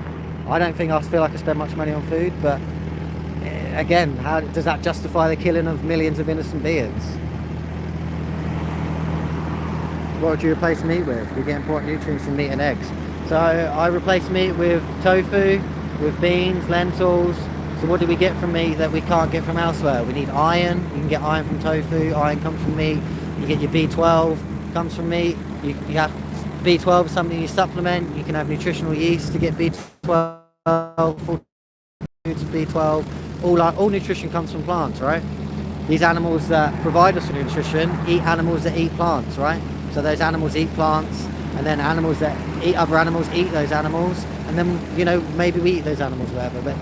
I don't think I feel like I spend much money on food, but again, how does that justify the killing of millions of innocent beings? What would you replace meat with? We get important nutrients from meat and eggs. So I replace meat with tofu, with beans, lentils. So what do we get from meat that we can't get from elsewhere? We need iron. You can get iron from tofu. Iron comes from meat. You get your B12, comes from meat. You have B12 is something you supplement. You can have nutritional yeast to get B12, full foods B12. All nutrition comes from plants, right? These animals that provide us with nutrition eat animals that eat plants, right? So those animals eat plants, and then animals that eat other animals eat those animals, and then, you know, maybe we eat those animals, whatever, but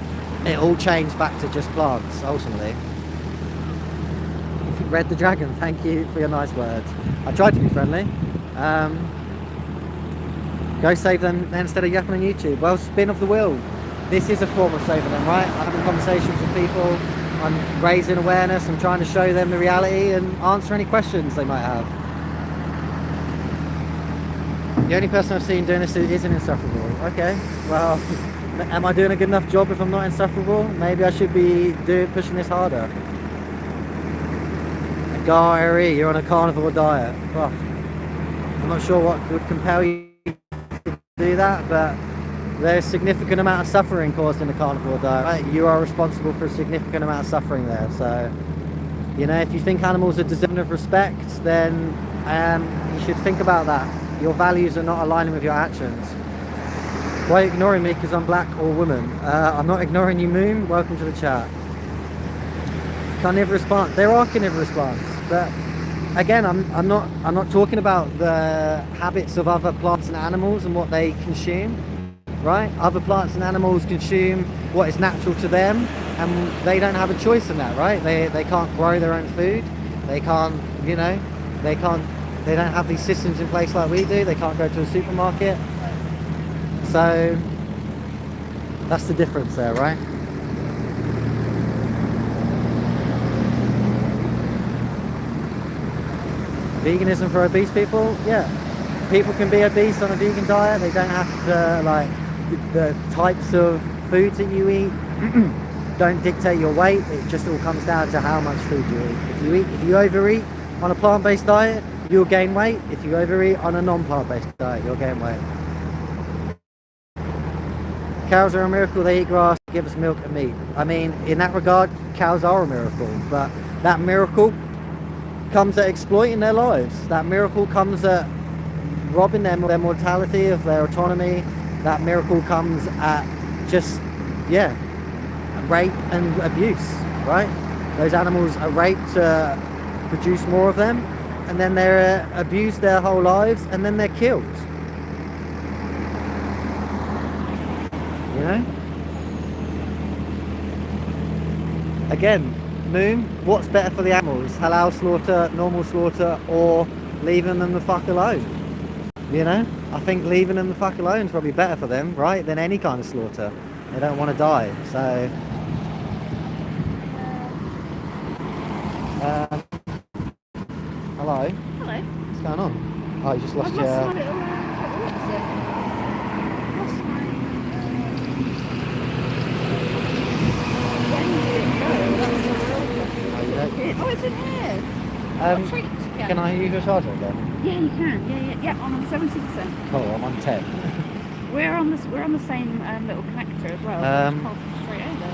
it all chains back to just plants, ultimately. Red the Dragon, thank you for your nice words. I tried to be friendly. Go save them instead of yapping on YouTube. Well, spin of the wheel. This is a form of saving them, right? I'm having conversations with people, I'm raising awareness, I'm trying to show them the reality and answer any questions they might have. The only person I've seen doing this isn't insufferable. Okay, well, am I doing a good enough job if I'm not insufferable? Maybe I should be pushing this harder. Gary, you're on a carnivore diet. Oh, I'm not sure what would compel you to do that, but there's a significant amount of suffering caused in the carnivore diet. Right? You are responsible for a significant amount of suffering there. So, you know, if you think animals are deserving of respect, then you should think about that. Your values are not aligning with your actions. Why are you ignoring me because I'm black or woman? I'm not ignoring you, Moon. Welcome to the chat. Carnivorous plants. There are carnivorous plants, but again, I'm not talking about the habits of other plants and animals and what they consume. Right? Other plants and animals consume what is natural to them, and they don't have a choice in that, right? They can't grow their own food. They can't, you know, they don't have these systems in place like we do. They can't go to a supermarket. So that's the difference there, right? Veganism for obese people? Yeah. People can be obese on a vegan diet. They don't have to, like, the types of foods that you eat don't dictate your weight. It just all comes down to how much food you eat. If you overeat on a plant-based diet, you'll gain weight. If you overeat on a non-plant-based diet, you'll gain weight. Cows are a miracle. They eat grass, give us milk and meat. I mean, in that regard, cows are a miracle. But that miracle comes at exploiting their lives. That miracle comes at robbing them of their mortality, of their autonomy. That miracle comes at just, yeah, rape and abuse, right? Those animals are raped to produce more of them, and then they're abused their whole lives, and then they're killed. You know? Again, Moon, what's better for the animals? Halal slaughter, normal slaughter, or leaving them the fuck alone? You know? I think leaving them the fuck alone is probably better for them, right? Than any kind of slaughter. They don't want to die, so... hello? Hello. What's going on? Oh, you just lost I've your... lost my little, what's it? Lost my, when did it go? That's the real Oh, you don't- Oh, it's in here. Um, What treat? Yeah. Can I use your charger again? Yeah, you can. Yeah, I'm on 70%. Cool, I'm on 10. We're on the same little connector as well. So just pass straight over.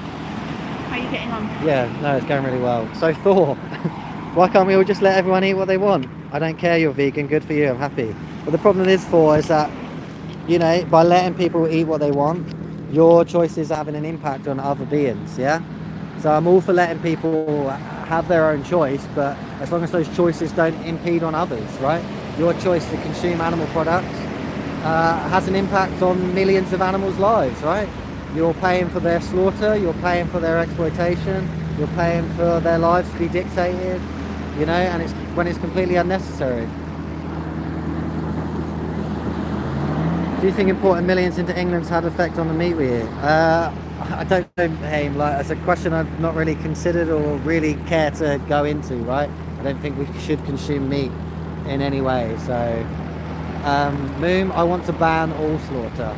How are you getting on? Yeah, no, it's going really well. So Thor, why can't we all just let everyone eat what they want? I don't care, you're vegan, good for you, I'm happy. But the problem is, Thor, is that, you know, by letting people eat what they want, your choices are having an impact on other beings, yeah? So I'm all for letting people have their own choice, but as long as those choices don't impede on others, right? Your choice to consume animal products has an impact on millions of animals' lives, right? You're paying for their slaughter, you're paying for their exploitation, you're paying for their lives to be dictated, you know, and it's when it's completely unnecessary. Do you think importing millions into England's had an effect on the meat we eat? I don't know, Haim, like, it's a question I've not really considered or really care to go into, right? I don't think we should consume meat in any way, so... Moon, I want to ban all slaughter.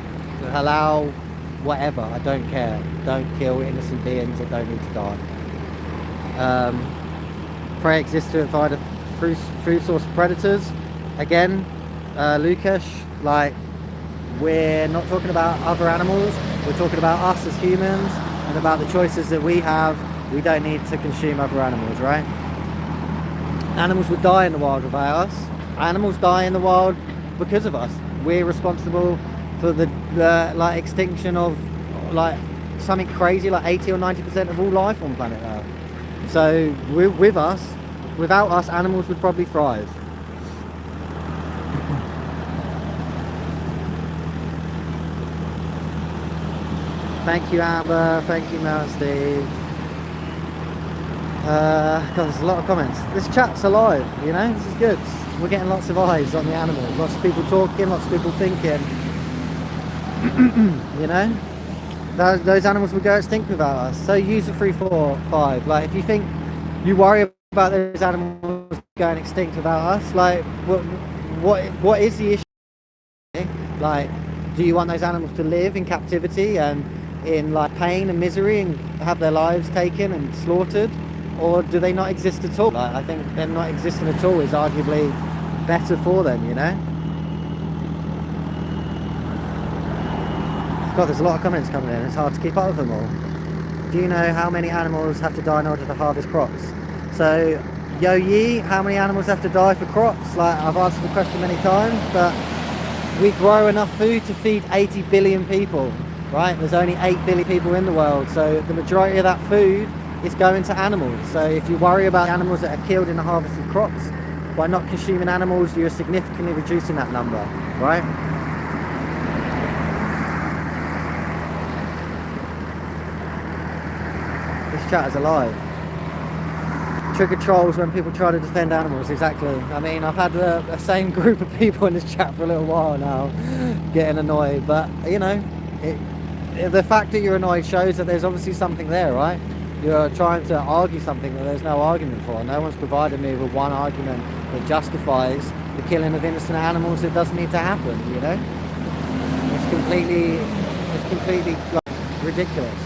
Halal, whatever, I don't care. Don't kill innocent beings that don't need to die. Prey exists to avoid food source predators. Again, Lukash, like, we're not talking about other animals, we're talking about us as humans and about the choices that we have. We don't need to consume other animals, right? Animals would die in the wild without us. Animals die in the wild because of us. We're responsible for the like extinction of like something crazy like 80 or 90% of all life on planet Earth. So with us, without us, animals would probably thrive. Thank you, Amber. Thank you, Mel and Steve. God, there's a lot of comments. This chat's alive, you know, this is good. We're getting lots of eyes on the animals, lots of people talking, lots of people thinking. You know, those animals would go extinct without us. So use a 3, 4, 5. Like, if you think you worry about those animals going extinct without us, like, what is the issue? Like, do you want those animals to live in captivity and in like pain and misery and have their lives taken and slaughtered, or do they not exist at all? Like, I think them not existing at all is arguably better for them, you know. God, there's a lot of comments coming in, it's hard to keep up with them all. Do you know how many animals have to die in order to harvest crops? So, Yo Yi, how many animals have to die for crops? Like, I've answered the question many times, but we grow enough food to feed 80 billion people, right? There's only 8 billion people in the world, so the majority of that food is going to animals. So if you worry about animals that are killed in the harvest of crops, by not consuming animals, you're significantly reducing that number, right? This chat is alive. Trigger trolls when people try to defend animals, exactly. I mean, I've had the same group of people in this chat for a little while now getting annoyed, but you know, the fact that you're annoyed shows that there's obviously something there, right? You're trying to argue something that there's no argument for. No one's provided me with one argument that justifies the killing of innocent animals that doesn't need to happen, you know? It's completely like, ridiculous.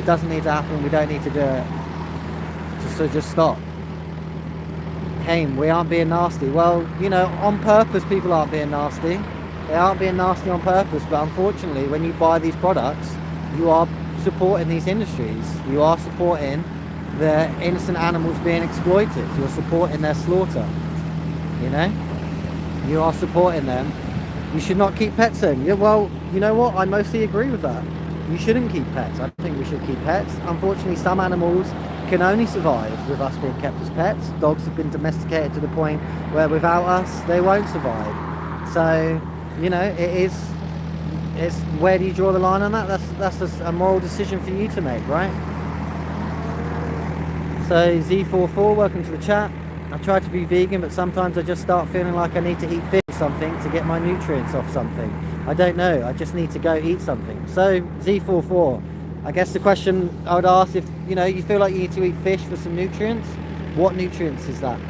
It doesn't need to happen, we don't need to do it. So just stop. Haim, we aren't being nasty. Well, you know, on purpose people aren't being nasty. They aren't being nasty on purpose, but unfortunately, when you buy these products, you are supporting these industries. You are supporting the innocent animals being exploited. You're supporting their slaughter. You know? You are supporting them. You should not keep pets in. Yeah, well, you know what? I mostly agree with that. You shouldn't keep pets. I think we should keep pets. Unfortunately, some animals can only survive with us being kept as pets. Dogs have been domesticated to the point where without us, they won't survive. So, you know, it's where do you draw the line on that? That's just a moral decision for you to make, right? So Z44, welcome to the chat. I try to be vegan, but sometimes I just start feeling like I need to eat fish or something to get my nutrients off something. I don't know, I just need to go eat something. So Z44, I guess the question I would ask, if you know you feel like you need to eat fish for some nutrients, what nutrients is that?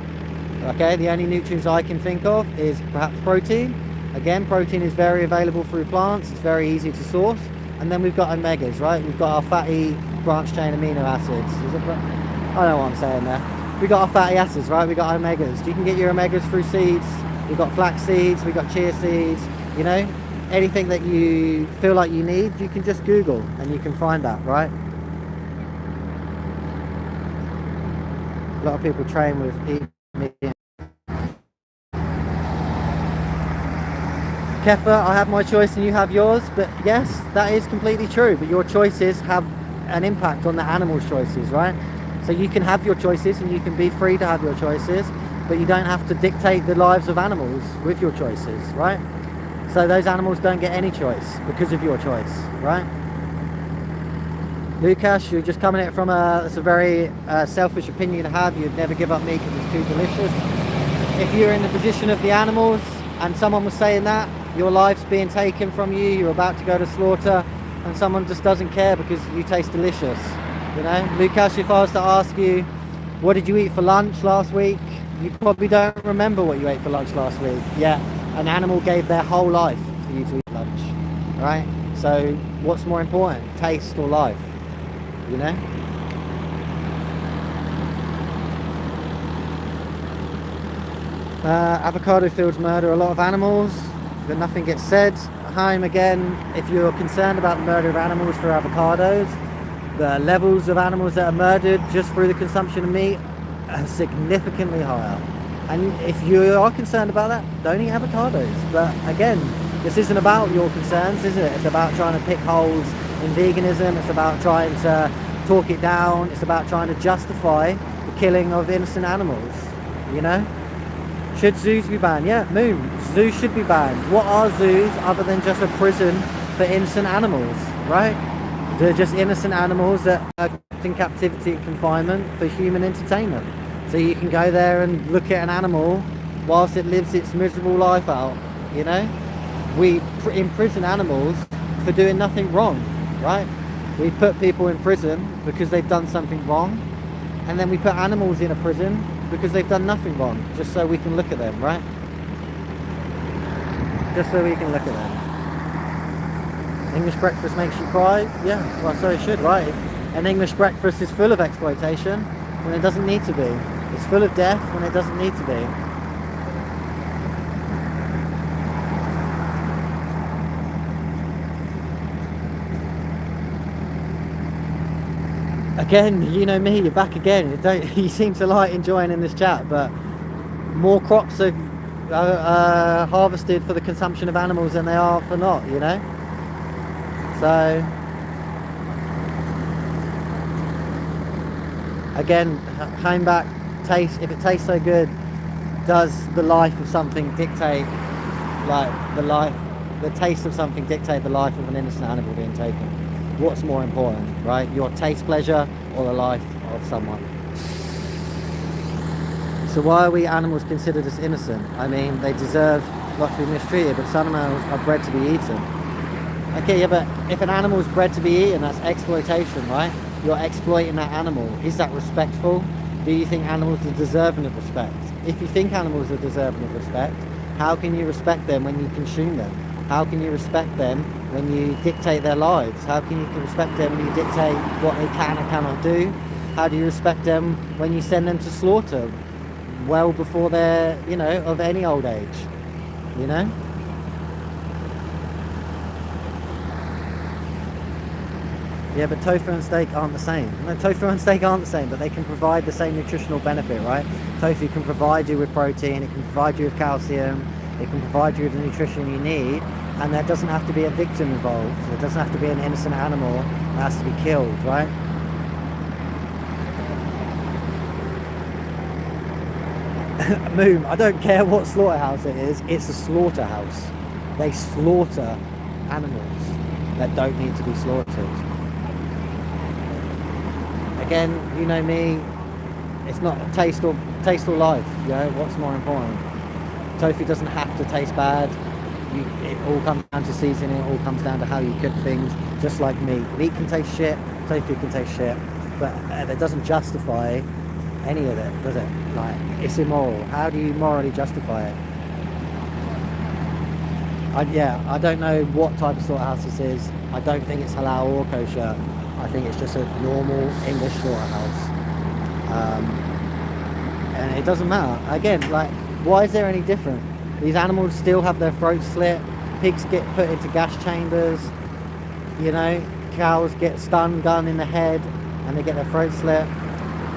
Okay, the only nutrients I can think of is perhaps protein. Again, protein is very available through plants, it's very easy to source. And then we've got omegas, right? We've got our fatty branch chain amino acids. I don't know what I'm saying there. We got our fatty acids, right? We got omegas. You can get your omegas through seeds. We've got flax seeds, we've got chia seeds, you know? Anything that you feel like you need, you can just Google and you can find that, right? A lot of people train with eat meat. Kefa, I have my choice and you have yours, but yes, that is completely true, but your choices have an impact on the animal's choices, right? So you can have your choices and you can be free to have your choices, but you don't have to dictate the lives of animals with your choices, right? So those animals don't get any choice because of your choice, right? Lucas, you're just coming at it from it's a very selfish opinion to have. You'd never give up meat because it's too delicious. If you're in the position of the animals and someone was saying that, your life's being taken from you, you're about to go to slaughter, and someone just doesn't care because you taste delicious. You know, Lucas, if I was to ask you, what did you eat for lunch last week? You probably don't remember what you ate for lunch last week. Yeah, an animal gave their whole life for you to eat lunch, right? So what's more important, taste or life, you know? Avocado fields murder a lot of animals, but nothing gets said. Haim, again, if you're concerned about the murder of animals for avocados, the levels of animals that are murdered just through the consumption of meat are significantly higher. And if you are concerned about that, don't eat avocados. But again, this isn't about your concerns, is it? It's about trying to pick holes in veganism. It's about trying to talk it down. It's about trying to justify the killing of innocent animals, you know? Should zoos be banned? Yeah, Moon, zoos should be banned. What are zoos other than just a prison for innocent animals, right? They're just innocent animals that are kept in captivity and confinement for human entertainment. So you can go there and look at an animal whilst it lives its miserable life out, you know? We imprison animals for doing nothing wrong, right? We put people in prison because they've done something wrong, and then we put animals in a prison because they've done nothing wrong, just so we can look at them, right? Just so we can look at them. English breakfast makes you cry? Yeah, well, so it should, right? An English breakfast is full of exploitation when it doesn't need to be. It's full of death when it doesn't need to be. Again, you know me, you're back again. You seem to like enjoying in this chat, but more crops are harvested for the consumption of animals than they are for not, you know? So, again, coming back, taste. If it tastes so good, does the life of something dictate, like the taste of something dictate the life of an innocent animal being taken? What's more important, right? Your taste pleasure or the life of someone? So why are we animals considered as innocent? I mean, they deserve not to be mistreated, but some animals are bred to be eaten. Okay, yeah, but if an animal is bred to be eaten, that's exploitation, right? You're exploiting that animal. Is that respectful? Do you think animals are deserving of respect? If you think animals are deserving of respect, how can you respect them when you consume them? How can you respect them when you dictate their lives? How can you respect them when you dictate what they can and cannot do? How do you respect them when you send them to slaughter well before they're, you know, of any old age, you know? Yeah, but tofu and steak aren't the same. No, tofu and steak aren't the same, but they can provide the same nutritional benefit, right? Tofu can provide you with protein, it can provide you with calcium, it can provide you with the nutrition you need, and there doesn't have to be a victim involved. There doesn't have to be an innocent animal that has to be killed, right? Moon, I don't care what slaughterhouse it is, it's a slaughterhouse. They slaughter animals that don't need to be slaughtered. Again, you know me, it's not taste or life, you know, what's more important? Tofu doesn't have to taste bad. It all comes down to seasoning, it all comes down to how you cook things, just like meat. Meat can taste shit, tofu can taste shit, but that doesn't justify any of it, does it? Like, it's immoral. How do you morally justify it? I don't know what type of slaughterhouse this is. I don't think it's halal or kosher. I think it's just a normal English slaughterhouse. And it doesn't matter. Again, like, why is there any different? These animals still have their throats slit. Pigs get put into gas chambers. You know, cows get stun gun in the head and they get their throats slit.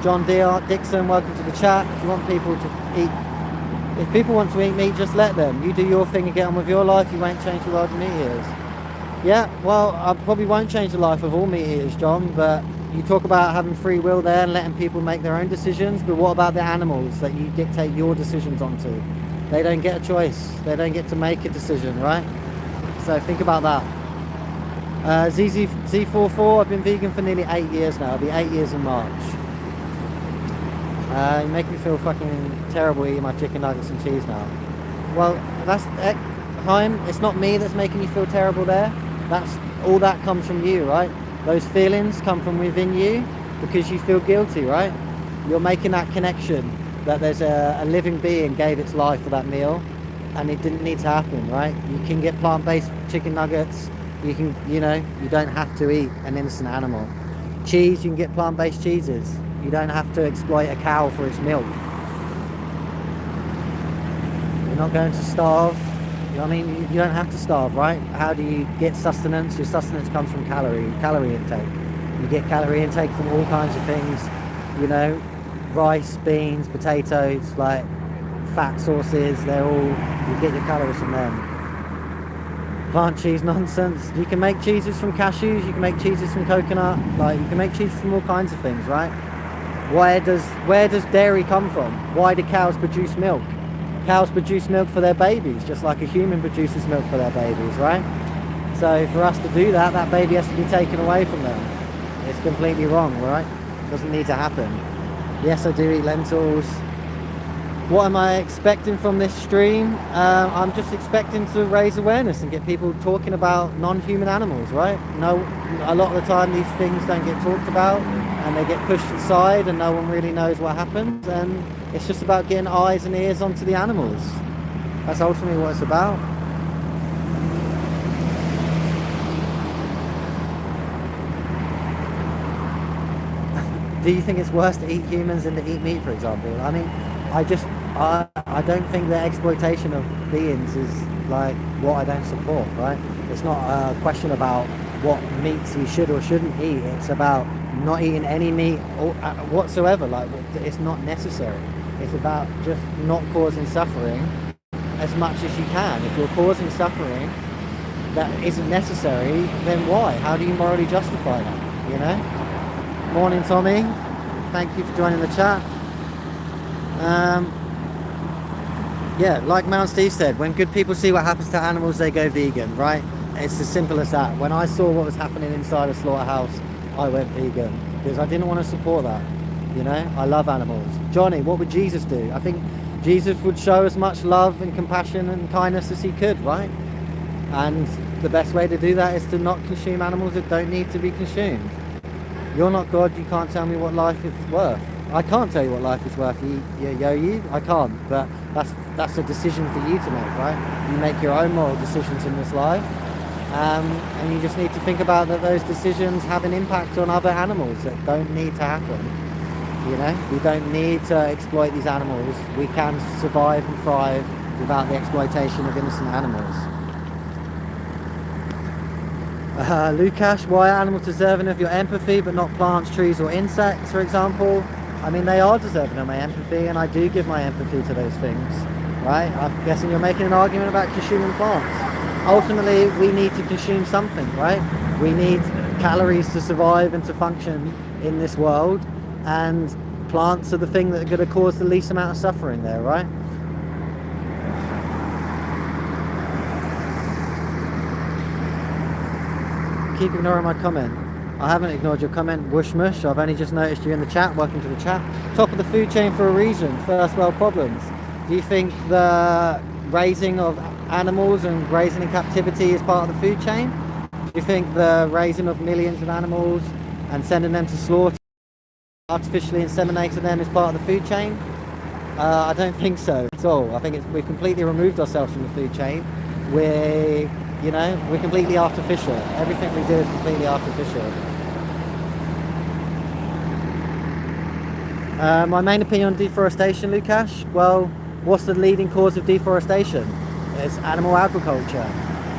John Dixon, welcome to the chat. If you want people to eat, if people want to eat meat, just let them. You do your thing and get on with your life. You won't change the world of meat eaters. Yeah, well, I probably won't change the life of all meat eaters, John, but you talk about having free will there and letting people make their own decisions, but what about the animals that you dictate your decisions onto? They don't get a choice. They don't get to make a decision, right? So think about that. Z44, I've been vegan for nearly 8 years now. It'll be 8 years in March. You make me feel fucking terrible eating my chicken nuggets and cheese now. Well, that's Chaim, it's not me that's making you feel terrible there. That's all that comes from you, right? Those feelings come from within you because you feel guilty, right? You're making that connection that there's a living being gave its life for that meal and it didn't need to happen, right? You can get plant-based chicken nuggets. You can, you know, you don't have to eat an innocent animal. Cheese, you can get plant-based cheeses. You don't have to exploit a cow for its milk. You're not going to starve. You know what I mean? You don't have to starve, right? How do you get sustenance? Your sustenance comes from calorie intake. You get calorie intake from all kinds of things, you know, rice, beans, potatoes, like fat sources, they're all, you get your calories from them. Plant cheese nonsense. You can make cheeses from cashews, you can make cheeses from coconut, like you can make cheeses from all kinds of things, right? Where does dairy come from? Why do cows produce milk? Cows produce milk for their babies, just like a human produces milk for their babies, right? So for us to do that, that baby has to be taken away from them. It's completely wrong, right? It doesn't need to happen. Yes, I do eat lentils. What am I expecting from this stream? I'm just expecting to raise awareness and get people talking about non-human animals, right? No, a lot of the time these things don't get talked about and they get pushed aside and no one really knows what happens, and it's just about getting eyes and ears onto the animals. That's ultimately what it's about. Do you think it's worse to eat humans than to eat meat, for example? I mean, I don't think the exploitation of beings is like what I don't support, right? It's not a question about what meats we should or shouldn't eat. It's about not eating any meat or whatsoever. Like, it's not necessary. It's about just not causing suffering as much as you can. If you're causing suffering that isn't necessary, then why? How do you morally justify that? You know? Morning, Tommy. Thank you for joining the chat. Yeah, like Mount Steve said, when good people see what happens to animals, they go vegan, right? It's as simple as that. When I saw what was happening inside a slaughterhouse, I went vegan because I didn't want to support that. You know, I love animals. Johnny, what would Jesus do? I think Jesus would show as much love and compassion and kindness as he could, right? And the best way to do that is to not consume animals that don't need to be consumed. You're not God, you can't tell me what life is worth. I can't tell you what life is worth, I can't, but that's a decision for you to make, right? You make your own moral decisions in this life, and you just need to think about that those decisions have an impact on other animals that don't need to happen. You know, we don't need to exploit these animals. We can survive and thrive without the exploitation of innocent animals. Lukash, why are animals deserving of your empathy but not plants, trees or insects, for example? I mean, they are deserving of my empathy, and I do give my empathy to those things, right? I'm guessing you're making an argument about consuming plants. Ultimately, we need to consume something, right? We need calories to survive and to function in this world, and plants are the thing that are going to cause the least amount of suffering there, right? Keep ignoring my comment. I haven't ignored your comment, Wushmush. I've only just noticed you in the chat. Welcome to the chat. Top of the food chain for a reason. First world problems. Do you think the raising of animals and raising in captivity is part of the food chain? Do you think the raising of millions of animals and sending them to slaughter, artificially inseminating them, is part of the food chain? I don't think so at all. I think we've completely removed ourselves from the food chain. We're completely artificial. Everything we do is completely artificial. My main opinion on deforestation, Lukash, well, what's the leading cause of deforestation? It's animal agriculture.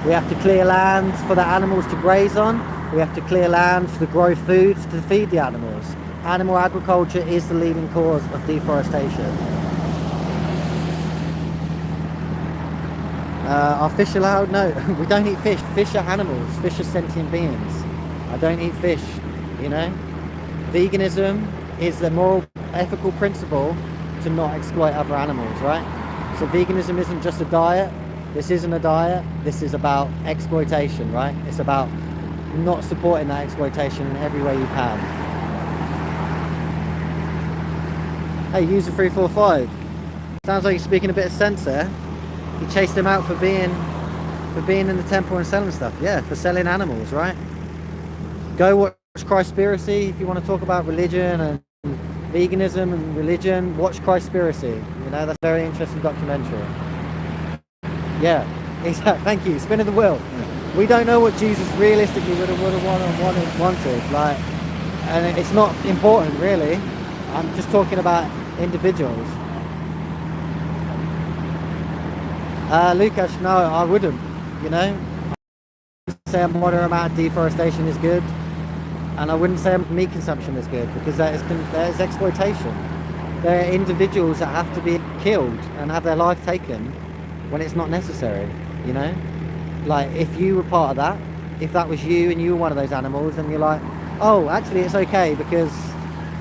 We have to clear land for the animals to graze on. We have to clear land to grow foods to feed the animals. Animal agriculture is the leading cause of deforestation. Are fish allowed? No, we don't eat fish. Fish are animals. Fish are sentient beings. I don't eat fish, you know? Veganism is the moral, ethical principle to not exploit other animals, right? So veganism isn't just a diet. This isn't a diet. This is about exploitation, right? It's about not supporting that exploitation in every way you can. Hey, user345. Sounds like you're speaking a bit of sense there. He chased him out for being in the temple and selling stuff. Yeah, for selling animals, right? Go watch Christspiracy if you want to talk about religion and veganism and religion. Watch Christspiracy. You know, that's a very interesting documentary. Yeah, exactly. Thank you. Spin of the wheel. We don't know what Jesus realistically would have wanted. Like, and it's not important really. I'm just talking about individuals. Lukash, no, I wouldn't, you know. I wouldn't say a moderate amount of deforestation is good, and I wouldn't say meat consumption is good, because that is exploitation. There are individuals that have to be killed and have their life taken when it's not necessary, you know. Like, if you were part of that, if that was you and you were one of those animals, then you're like, oh, actually it's okay, because,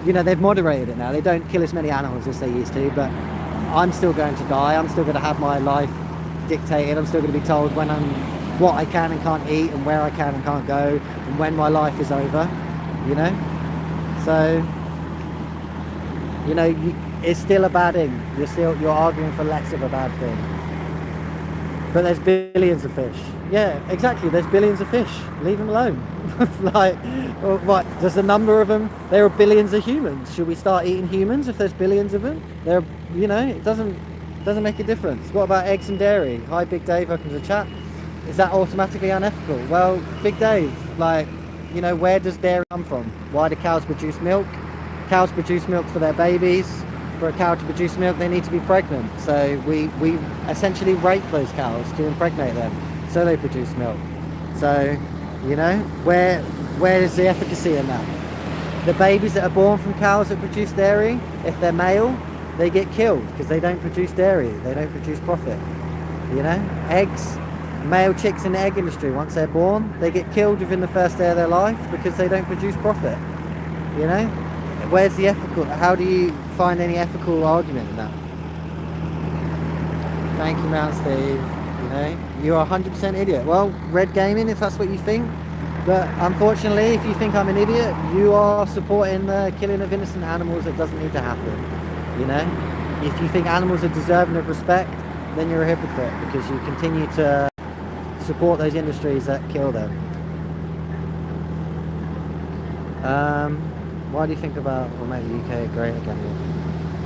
you know, they've moderated it now. They don't kill as many animals as they used to, but I'm still going to die. I'm still going to have my life dictated. I'm still going to be told what I can and can't eat, and where I can and can't go, and when my life is over, you know. So, you know, it's still a bad thing. You're arguing for less of a bad thing. But there's billions of fish. Yeah, exactly. There's billions of fish. Leave them alone. Like, what? There's a number of them. There are billions of humans. Should we start eating humans if there's billions of them? You know, it doesn't make a difference. What about eggs and dairy? Hi, Big Dave. Welcome to the chat. Is that automatically unethical? Well, Big Dave, like, you know, where does dairy come from? Why do cows produce milk? Cows produce milk for their babies. For a cow to produce milk, they need to be pregnant. So we essentially rape those cows to impregnate them, so they produce milk. So, you know, where is the efficacy in that? The babies that are born from cows that produce dairy, if they're male, they get killed because they don't produce dairy. They don't produce profit. You know, eggs, male chicks in the egg industry, once they're born, they get killed within the first day of their life because they don't produce profit. You know, where's the ethical? How do you find any ethical argument in that? Thank you, Mount Steve. You know, you're 100% idiot. Well, Red Gaming, if that's what you think. But unfortunately, if you think I'm an idiot, you are supporting the killing of innocent animals that doesn't need to happen. You know, if you think animals are deserving of respect, then you're a hypocrite, because you continue to support those industries that kill them. Why do you think about what make the UK great again?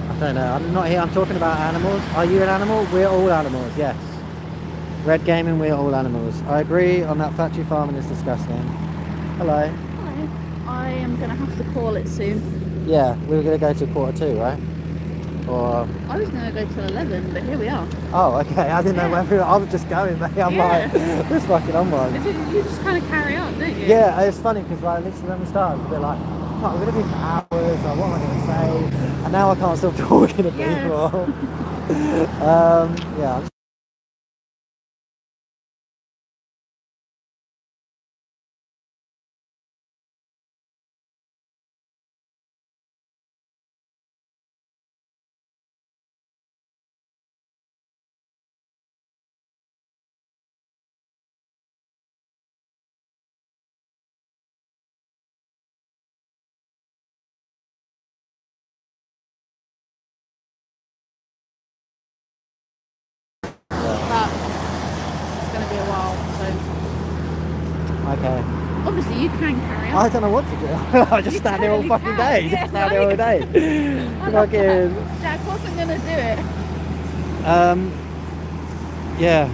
I don't know. I'm not here. I'm talking about animals. Are you an animal? We're all animals. Yes. Red Gaming, we're all animals. I agree on that. Factory farming is disgusting. Hello. Hi. I am going to have to call it soon. Yeah, we were going to go to 1:45, right? Or I was gonna go till 11, but here we are. oh, okay. I didn't know Yeah. whether I was just going, mate. I'm Yeah. like, this fucking on one. You just kind of carry on, don't you? Yeah, it's funny because like literally when we started, we're like, fuck, we're gonna be for hours. Like, what am I gonna say? And now I can't stop talking to Yeah. people. Yeah. But it's gonna be a while, so Okay. obviously you can carry on. I don't know what to do. I just You stand here all totally fucking can, day. yeah, Just stand here all day. I love Fucking. that. Jack wasn't gonna do it. Yeah.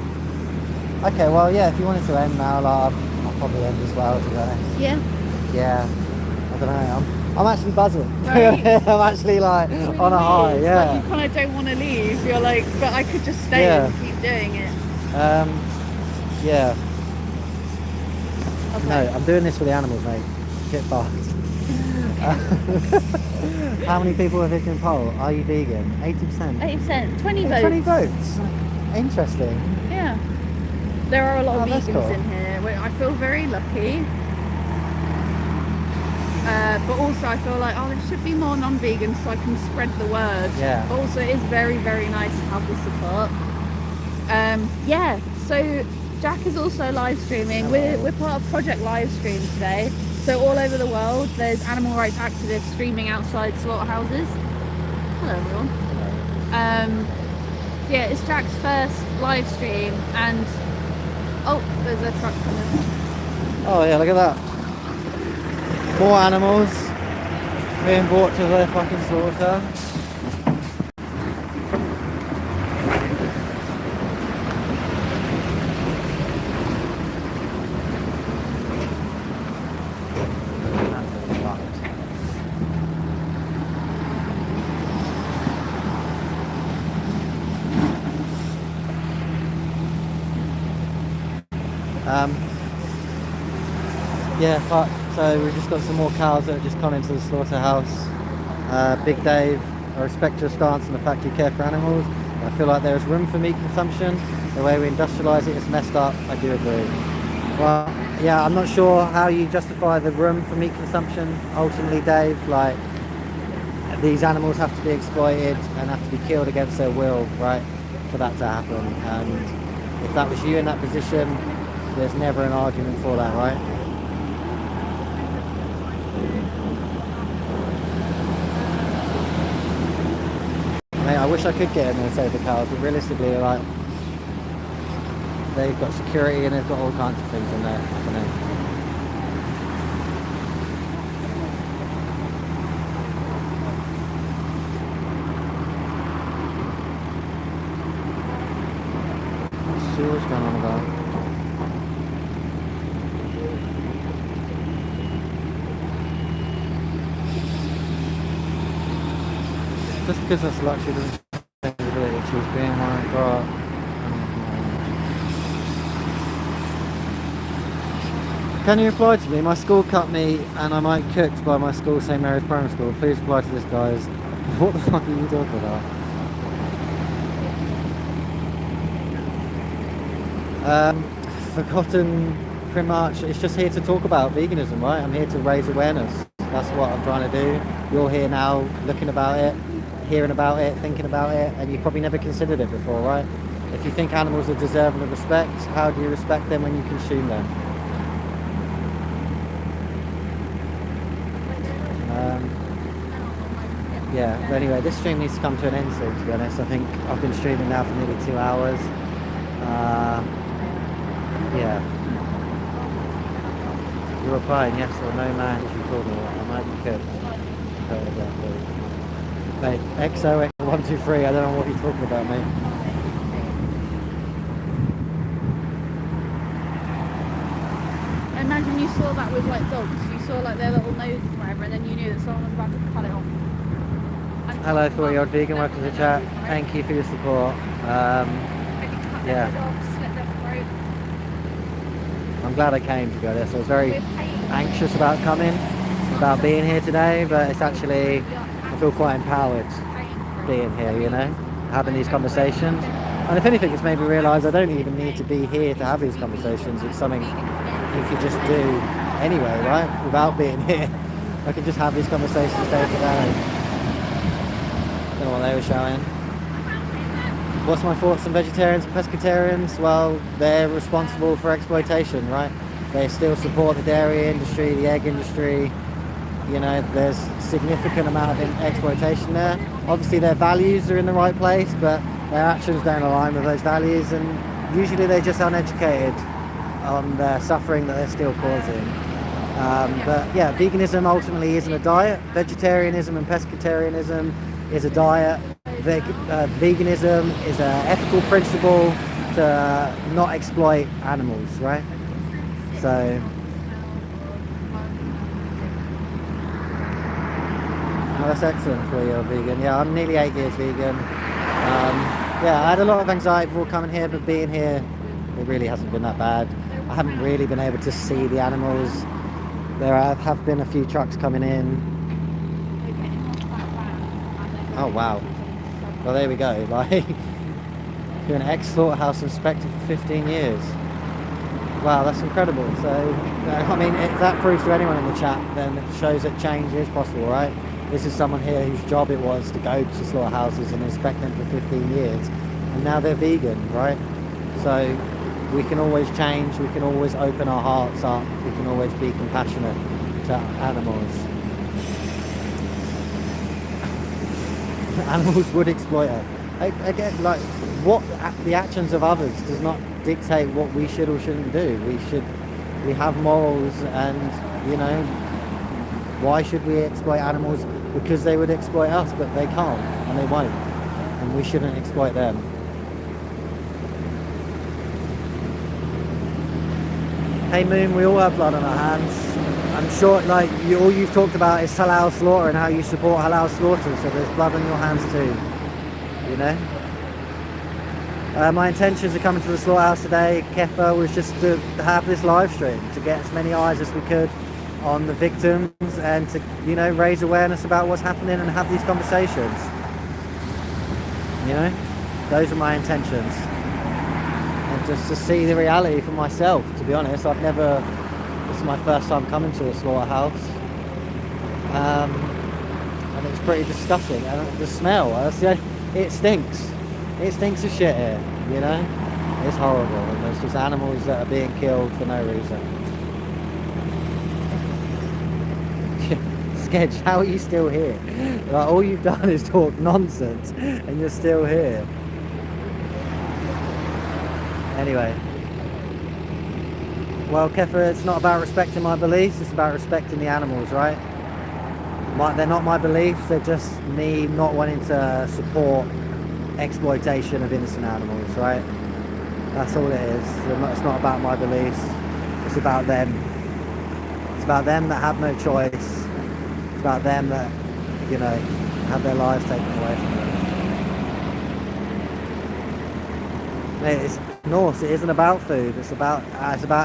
Okay, well, yeah, if you wanted to end now, like, I'll probably end as well, to be honest. Yeah. Yeah. I don't know. I'm actually buzzing. Right. I'm actually like It's really on a high, weird. yeah. Like you kind of don't want to leave. You're like, but I could just stay Yeah. and keep doing it. Yeah. Okay. No, I'm doing this for the animals, mate. Get fucked. How many people have visited poll? Are you vegan? 80%. 8%, 20 Oh, votes. 20 votes. Interesting. Yeah. There are a lot Oh, of that's vegans cool. in here. I feel very lucky. But also I feel like, there should be more non-vegans so I can spread the word. Yeah. But also it is very, very nice to have the support. Yeah, so Jack is also live streaming. We're part of Project Livestream today. So all over the world there's animal rights activists streaming outside slaughterhouses. Hello everyone. Yeah, it's Jack's first live stream and oh, there's a truck coming. Oh yeah, look at that. More animals being brought to their fucking slaughter. Yeah, fuck. So we've just got some more cows that have just gone into the slaughterhouse. Big Dave, I respect your stance and the fact you care for animals. I feel like there is room for meat consumption. The way we industrialise it is messed up. I do agree. Well, yeah, I'm not sure how you justify the room for meat consumption. Ultimately, Dave, like these animals have to be exploited and have to be killed against their will, right, for that to happen. And if that was you in that position, there's never an argument for that, right? Mate, I wish I could get in there and save the cows, but realistically, like, they've got security and they've got all kinds of things in there happening. What's Stuart's going on about? Just because that's a luxury doesn't change the ability to choose being one got. Can you reply to me? My school cut me and I might cooked by my school, St Mary's Primary School. Please reply to this, guys. What the fuck are you talking about? Forgotten pretty much. It's just here to talk about veganism, right? I'm here to raise awareness. That's what I'm trying to do. You're here now looking about it, hearing about it, thinking about it, and you've probably never considered it before, right? If you think animals are deserving of respect, how do you respect them when you consume them? Yeah, but anyway, this stream needs to come to an end soon, to be honest. I think I've been streaming now for nearly 2 hours. Yeah. You're replying yes or no, man, if you call me. I might be cooked. Mate, XO123, I don't know what you're talking about, mate. I imagine you saw that with like dogs. You saw like their little noses or whatever, and then you knew that someone was about to cut it off. I'm Hello, 40-year-old vegan. Welcome to the chat. Thank you for your support. Yeah, I'm glad I came, to be honest. I was very anxious about coming, about being here today, but it's actually, I feel quite empowered being here, you know, having these conversations. And if anything, it's made me realise I don't even need to be here to have these conversations. It's something you could just do anyway, right? Without being here. I could just have these conversations day to day. Don't know what they were showing. What's my thoughts on vegetarians and pescatarians? Well, they're responsible for exploitation, right? They still support the dairy industry, the egg industry. You know, there's significant amount of exploitation there. Obviously their values are in the right place, but their actions don't align with those values, and usually they're just uneducated on the suffering that they're still causing. But yeah, veganism ultimately isn't a diet. Vegetarianism and pescatarianism is a diet. Veganism is an ethical principle to not exploit animals, right? So oh, that's excellent for you, vegan. Yeah, I'm nearly 8 years vegan. Yeah, I had a lot of anxiety before coming here, but being here, it really hasn't been that bad. I haven't really been able to see the animals. There have been a few trucks coming in. Oh wow. Well, there we go. Like, you're an ex-slaughterhouse inspector for 15 years. Wow, that's incredible. So, I mean, if that proves to anyone in the chat, then it shows that change is possible, right? This is someone here whose job it was to go to slaughterhouses and inspect them for 15 years, and now they're vegan, right? So we can always change, we can always open our hearts up, we can always be compassionate to animals. Animals would exploit us. Again, like, what the actions of others does not dictate what we should or shouldn't do. We have morals, and, you know, why should we exploit animals? Because they would exploit us, but they can't, and they won't, and we shouldn't exploit them. Hey Moon, we all have blood on our hands. I'm sure, like, all you've talked about is halal slaughter and how you support halal slaughter, so there's blood on your hands too, you know? My intentions of coming to the slaughterhouse today, Kefa, was just to have this live stream, to get as many eyes as we could on the victims, and to, you know, raise awareness about what's happening and have these conversations. You know, those are my intentions, and just to see the reality for myself. To be honest, this is my first time coming to a slaughterhouse, and it's pretty disgusting. And the smell, it stinks. It stinks of shit here, you know. It's horrible, and there's just animals that are being killed for no reason. Sketch, how are you still here? Like, all you've done is talk nonsense, and you're still here. Anyway. Well, Kefa, it's not about respecting my beliefs, it's about respecting the animals, right? They're not my beliefs, they're just me not wanting to support exploitation of innocent animals, right? That's all it is. It's not about my beliefs, it's about them. It's about them that have no choice. It's about them that, you know, have their lives taken away from them. It's Norse, it isn't about food, it's about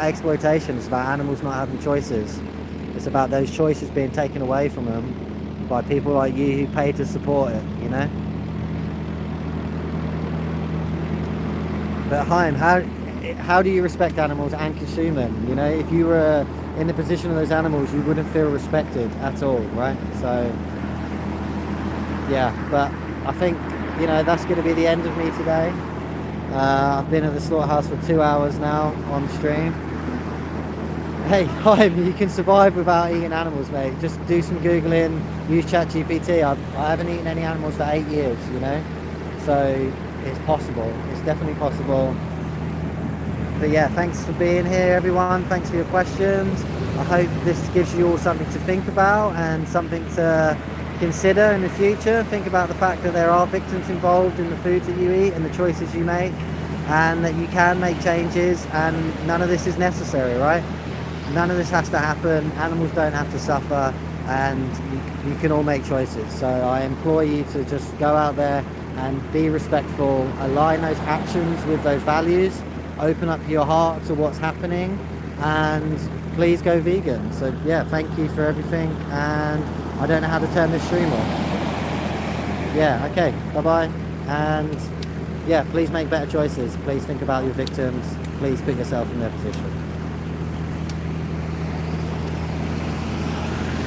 exploitation, it's about animals not having choices. It's about those choices being taken away from them by people like you who pay to support it, you know? But Chaim, how do you respect animals and consume them? You know, if you were in the position of those animals, you wouldn't feel respected at all, right? So, yeah, but I think, you know, that's going to be the end of me today. I've been at the slaughterhouse for 2 hours now on stream. Hey, Chaim, you can survive without eating animals, mate. Just do some Googling, use ChatGPT. I haven't eaten any animals for 8 years, you know? So, it's possible. It's definitely possible. But yeah, thanks for being here, everyone. Thanks for your questions. I hope this gives you all something to think about and something to consider in the future. Think about the fact that there are victims involved in the foods that you eat and the choices you make, and that you can make changes, and none of this is necessary, right? None of this has to happen. Animals don't have to suffer, and you can all make choices. So I implore you to just go out there and be respectful, align those actions with those values, open up your heart to what's happening, and please go vegan. So yeah, thank you for everything, and I don't know how to turn this stream off. Yeah, okay, bye-bye. And yeah, please make better choices. Please think about your victims. Please put yourself in their position.